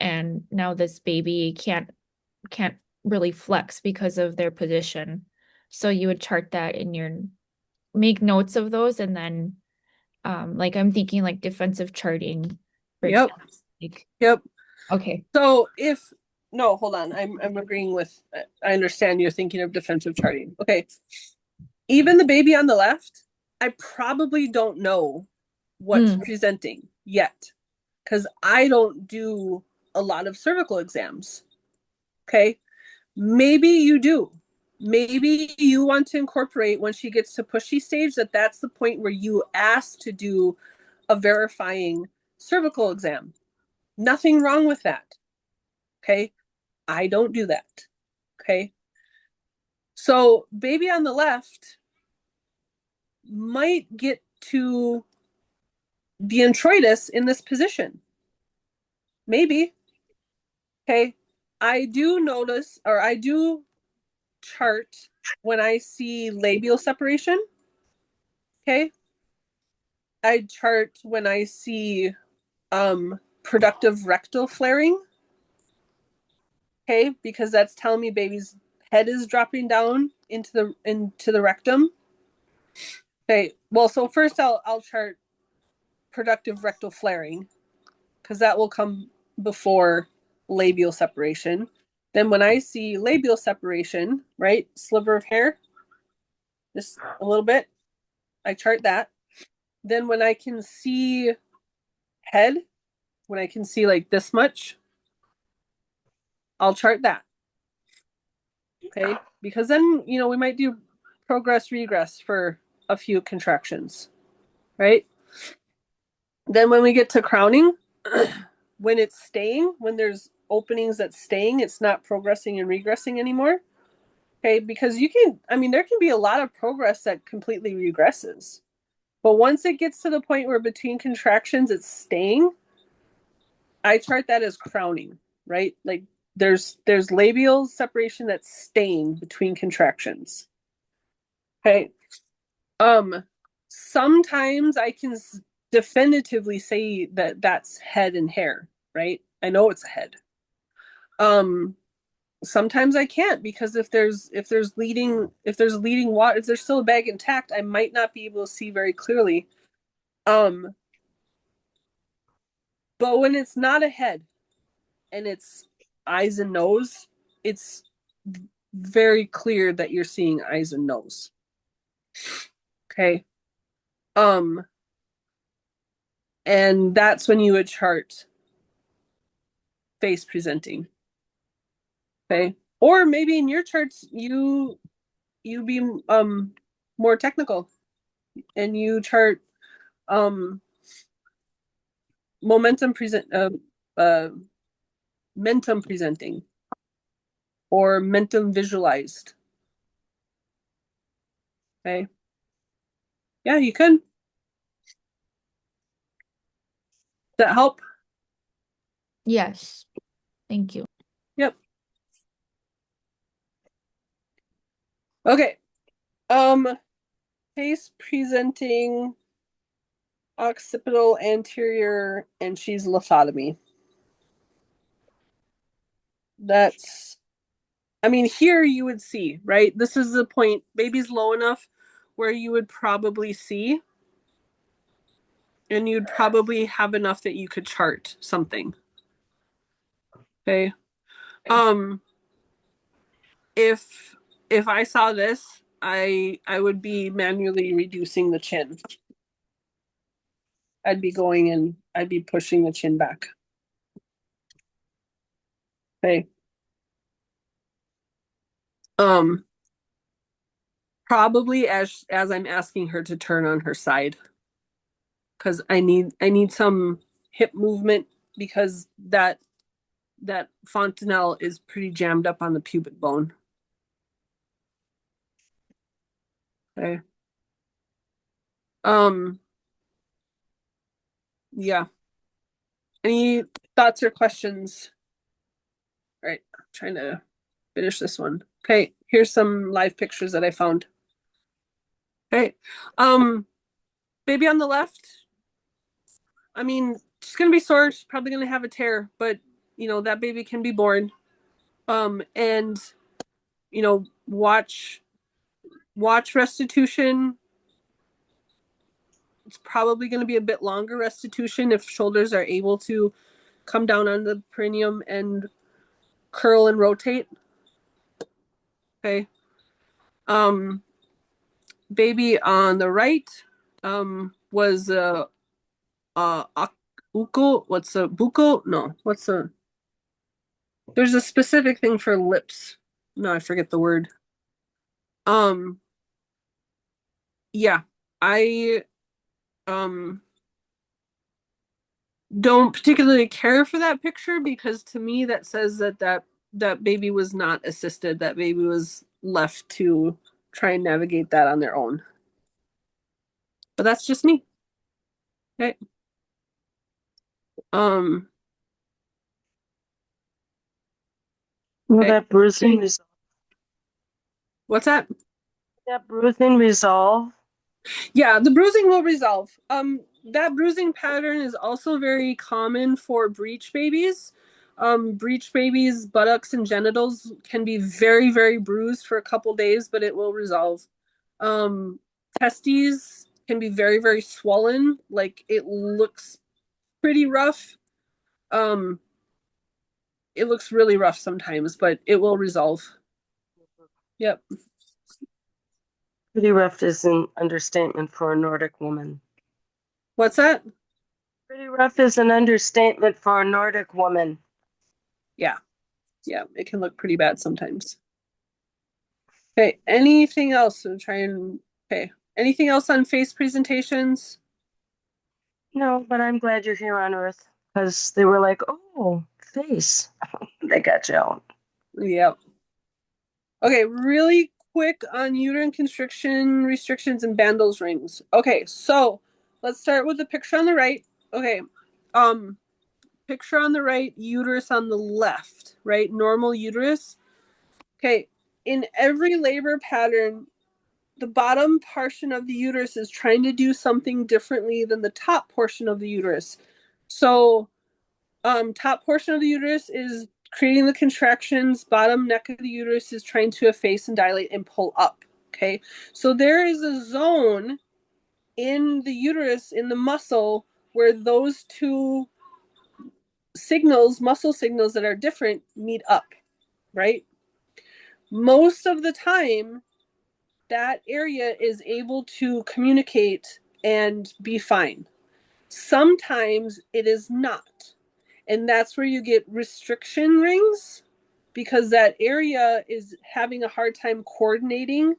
and now this baby can't really flex because of their position. So you would chart that in your make notes of those and then like I'm thinking like defensive charting, for Yep. example. Like, Yep. okay. So no, hold on. I'm agreeing with, I understand you're thinking of defensive charting. Okay. Even the baby on the left, I probably don't know what's presenting yet because I don't do a lot of cervical exams. Okay. Maybe you do. Maybe you want to incorporate when she gets to pushy stage that's the point where you ask to do a verifying cervical exam. Nothing wrong with that. Okay. I don't do that. Okay. So, baby on the left might get to the introitus in this position. Maybe. Okay. I do notice, or I do chart when I see labial separation. Okay. I chart when I see productive rectal flaring. Okay, because that's telling me baby's head is dropping down into the rectum. Okay, well, so first I'll chart productive rectal flaring because that will come before labial separation. Then when I see labial separation, right, sliver of hair, just a little bit, I chart that. Then when I can see head, when I can see like this much, I'll chart that. Okay, because then we might do progress regress for a few contractions, right? Then when we get to crowning, when it's staying, when there's openings that's staying, it's not progressing and regressing anymore. Okay, because there can be a lot of progress that completely regresses. But once it gets to the point where between contractions it's staying, I chart that as crowning, right? Like there's labial separation that's staying between contractions. Okay. Sometimes I can definitively say that that's head and hair, right? I know it's a head. Sometimes I can't because if there's leading water, if there's still a bag intact, I might not be able to see very clearly. But when it's not a head and it's eyes and nose, it's very clear that you're seeing eyes and nose. Okay. And that's when you would chart face presenting. Okay. Or maybe in your charts you be more technical and you chart momentum present mentum presenting or mentum visualized. Okay. Yeah, you could. Does that help? Yes. Thank you. Yep. Okay. Face presenting occipital anterior, and she's lithotomy. That's, I mean, here you would see, right? This is the point. Baby's low enough where you would probably see, and you'd probably have enough that you could chart something. Okay. Um, if I saw this, I would be manually reducing the chin. I'd be going and I'd be pushing the chin back. Okay. Um, Probably as I'm asking her to turn on her side, because I need some hip movement, because that fontanelle is pretty jammed up on the pubic bone. Okay. Um, yeah. Any thoughts or questions? All right, I'm trying to finish this one. Okay, here's some live pictures that I found. Okay. Baby on the left, I mean, she's gonna be sore, she's probably gonna have a tear, but you know, that baby can be born. And you know, watch restitution. It's probably going to be a bit longer restitution if shoulders are able to come down on the perineum and curl and rotate. Okay. Um, Baby on the right was uko. What's a buko? No, what's a? There's a specific thing for lips. No, I forget the word. Um, yeah, I um don't particularly care for that picture, because to me that says that baby was not assisted. That baby was left to try and navigate that on their own. But that's just me. Okay. Um. Will Okay. that bruising resolve? What's that? That bruising resolve? Yeah, the bruising will resolve. That bruising pattern is also very common for breech babies. Breech babies' buttocks and genitals can be very, very bruised for a couple days, but it will resolve. Um, Testes can be very, very swollen. Like, it looks pretty rough. Um, it looks really rough sometimes, but it will resolve. Yep. Pretty rough is an understatement for a Nordic woman. What's that? Pretty rough is an understatement for a Nordic woman. Yeah. Yeah, it can look pretty bad sometimes. Okay, anything else? Okay. Anything else on face presentations? No, but I'm glad you're here on Earth, because they were like, oh, face. They got you out. Yep. Okay, really quick on uterine constriction, restrictions, and Bandl's rings. Okay, so let's start with the picture on the right. Okay, picture on the right, uterus on the left, right? Normal uterus. Okay, in every labor pattern, the bottom portion of the uterus is trying to do something differently than the top portion of the uterus. So, top portion of the uterus is creating the contractions, bottom neck of the uterus is trying to efface and dilate and pull up. Okay, so there is a zone in the uterus, in the muscle, where those two signals, muscle signals that are different, meet up, right? Most of the time, that area is able to communicate and be fine. Sometimes it is not. And that's where you get restriction rings, because that area is having a hard time coordinating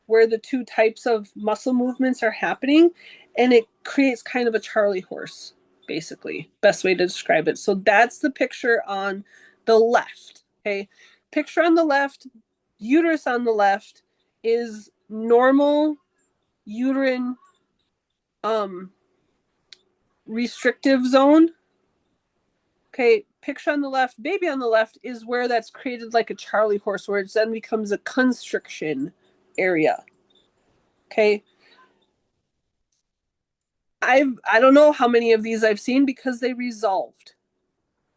where the two types of muscle movements are happening. And it creates kind of a Charlie horse, basically, best way to describe it. So that's the picture on the left. Okay. Picture on the left, uterus on the left, is normal uterine restrictive zone. Okay, picture on the left, baby on the left, is where that's created like a Charlie horse, where it then becomes a constriction area. Okay. I don't know how many of these I've seen because they resolved.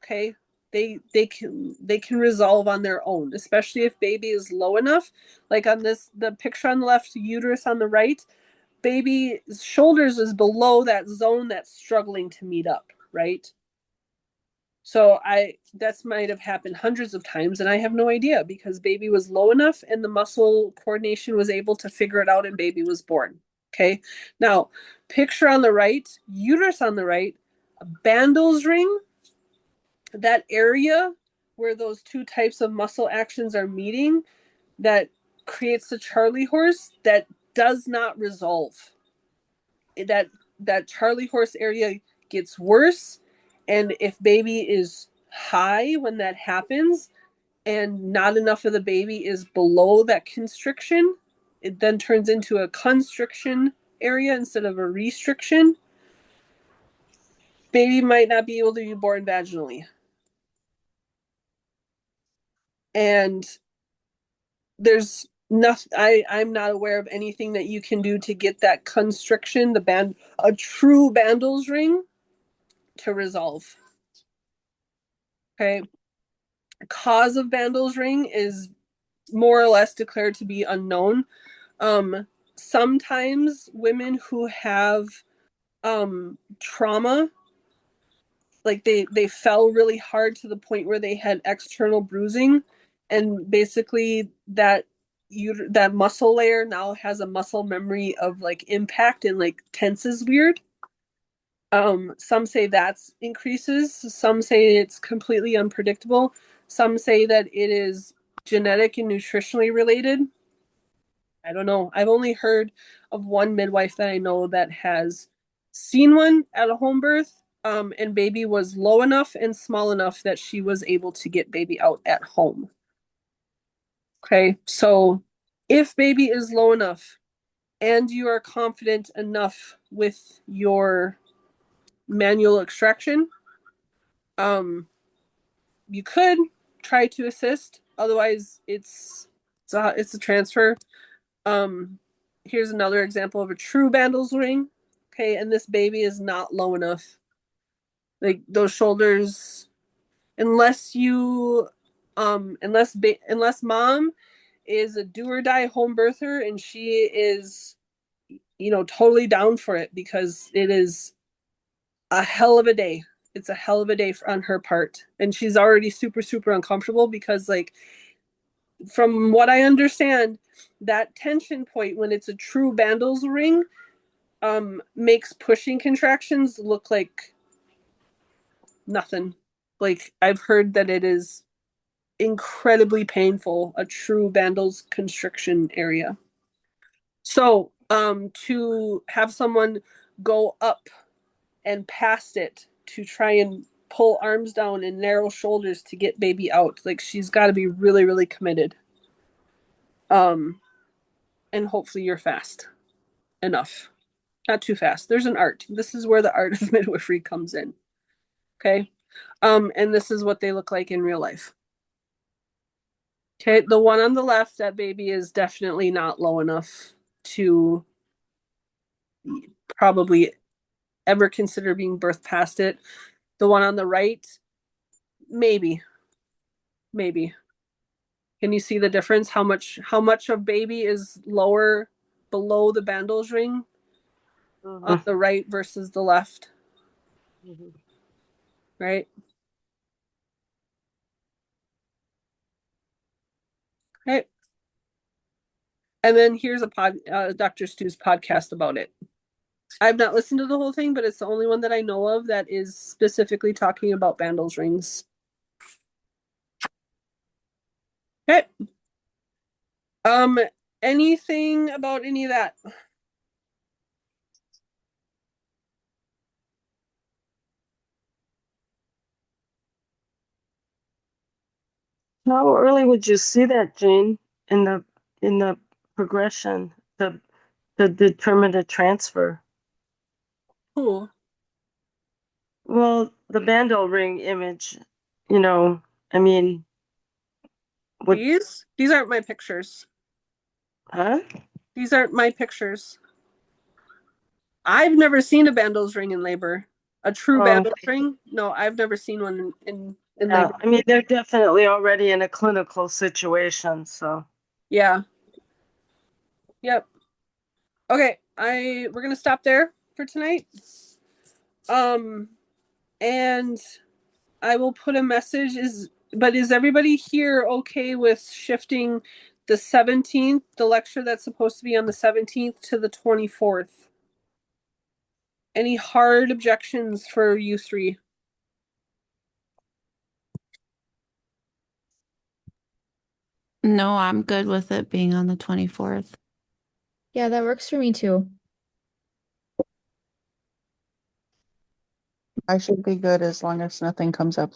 Okay. They can resolve on their own, especially if baby is low enough. Like on the picture on the left, uterus on the right, baby's shoulders is below that zone that's struggling to meet up, right? So that's might have happened hundreds of times and I have no idea because baby was low enough and the muscle coordination was able to figure it out and baby was born. Okay. Now, picture on the right, uterus on the right, a Bandel's ring, that area where those two types of muscle actions are meeting, that creates the Charlie horse, that does not resolve. That Charlie horse area gets worse, and if baby is high when that happens and not enough of the baby is below that constriction, it then turns into a constriction area instead of a restriction. Baby might not be able to be born vaginally. And there's nothing, I'm not aware of anything that you can do to get that constriction, a true Bandel's ring, to resolve. Okay. Cause of Bandel's ring is more or less declared to be unknown. Sometimes women who have trauma, like they fell really hard to the point where they had external bruising, and basically that muscle layer now has a muscle memory of like impact and like tenses weird. Some say that's increases, some say it's completely unpredictable, some say that it is genetic and nutritionally related. I don't know. I've only heard of one midwife that I know that has seen one at a home birth, and baby was low enough and small enough that she was able to get baby out at home. Okay, so if baby is low enough and you are confident enough with your manual extraction, you could try to assist. Otherwise, it's a transfer. Um, Here's another example of a true Bandel's ring. Okay, and this baby is not low enough. Like those shoulders, unless you, unless mom is a do or die home birther and she is, totally down for it because it is a hell of a day. It's a hell of a day on her part, and she's already super super uncomfortable because like from what I understand, that tension point when it's a true Bandel's ring makes pushing contractions look like nothing. Like I've heard that it is incredibly painful, a true Bandel's constriction area. So, to have someone go up and past it to try and pull arms down and narrow shoulders to get baby out, like she's got to be really, really committed. Um, and hopefully you're fast enough, not too fast. There's an art. This is where the art of midwifery comes in. Okay. And this is what they look like in real life. Okay, the one on the left, that baby is definitely not low enough to probably ever consider being birthed past it. The one on the right, maybe, maybe. Can you see the difference? How much of baby is lower below the Bandel's ring on the right versus the left? Right? Okay. And then here's Dr. Stu's podcast about it. I've not listened to the whole thing, but it's the only one that I know of that is specifically talking about Bandel's rings. Okay. Um, Anything about any of that? How early would you see that, Jane, in the progression, to determine the transfer? Cool. Well, the Bandol ring image, you know, I mean, what, These aren't my pictures. huh? These aren't my pictures. I've never seen a Bandos ring in labor. A true Oh, Bandos ring? No, I've never seen one in yeah. labor. I mean, they're definitely already in a clinical situation, so. Yeah. Yep. Okay, we're gonna stop there for tonight. And I will put a message but is everybody here okay with shifting the 17th, the lecture that's supposed to be on the 17th to the 24th? Any hard objections for you three? No, I'm good with it being on the 24th. Yeah, that works for me too. I should be good as long as nothing comes up.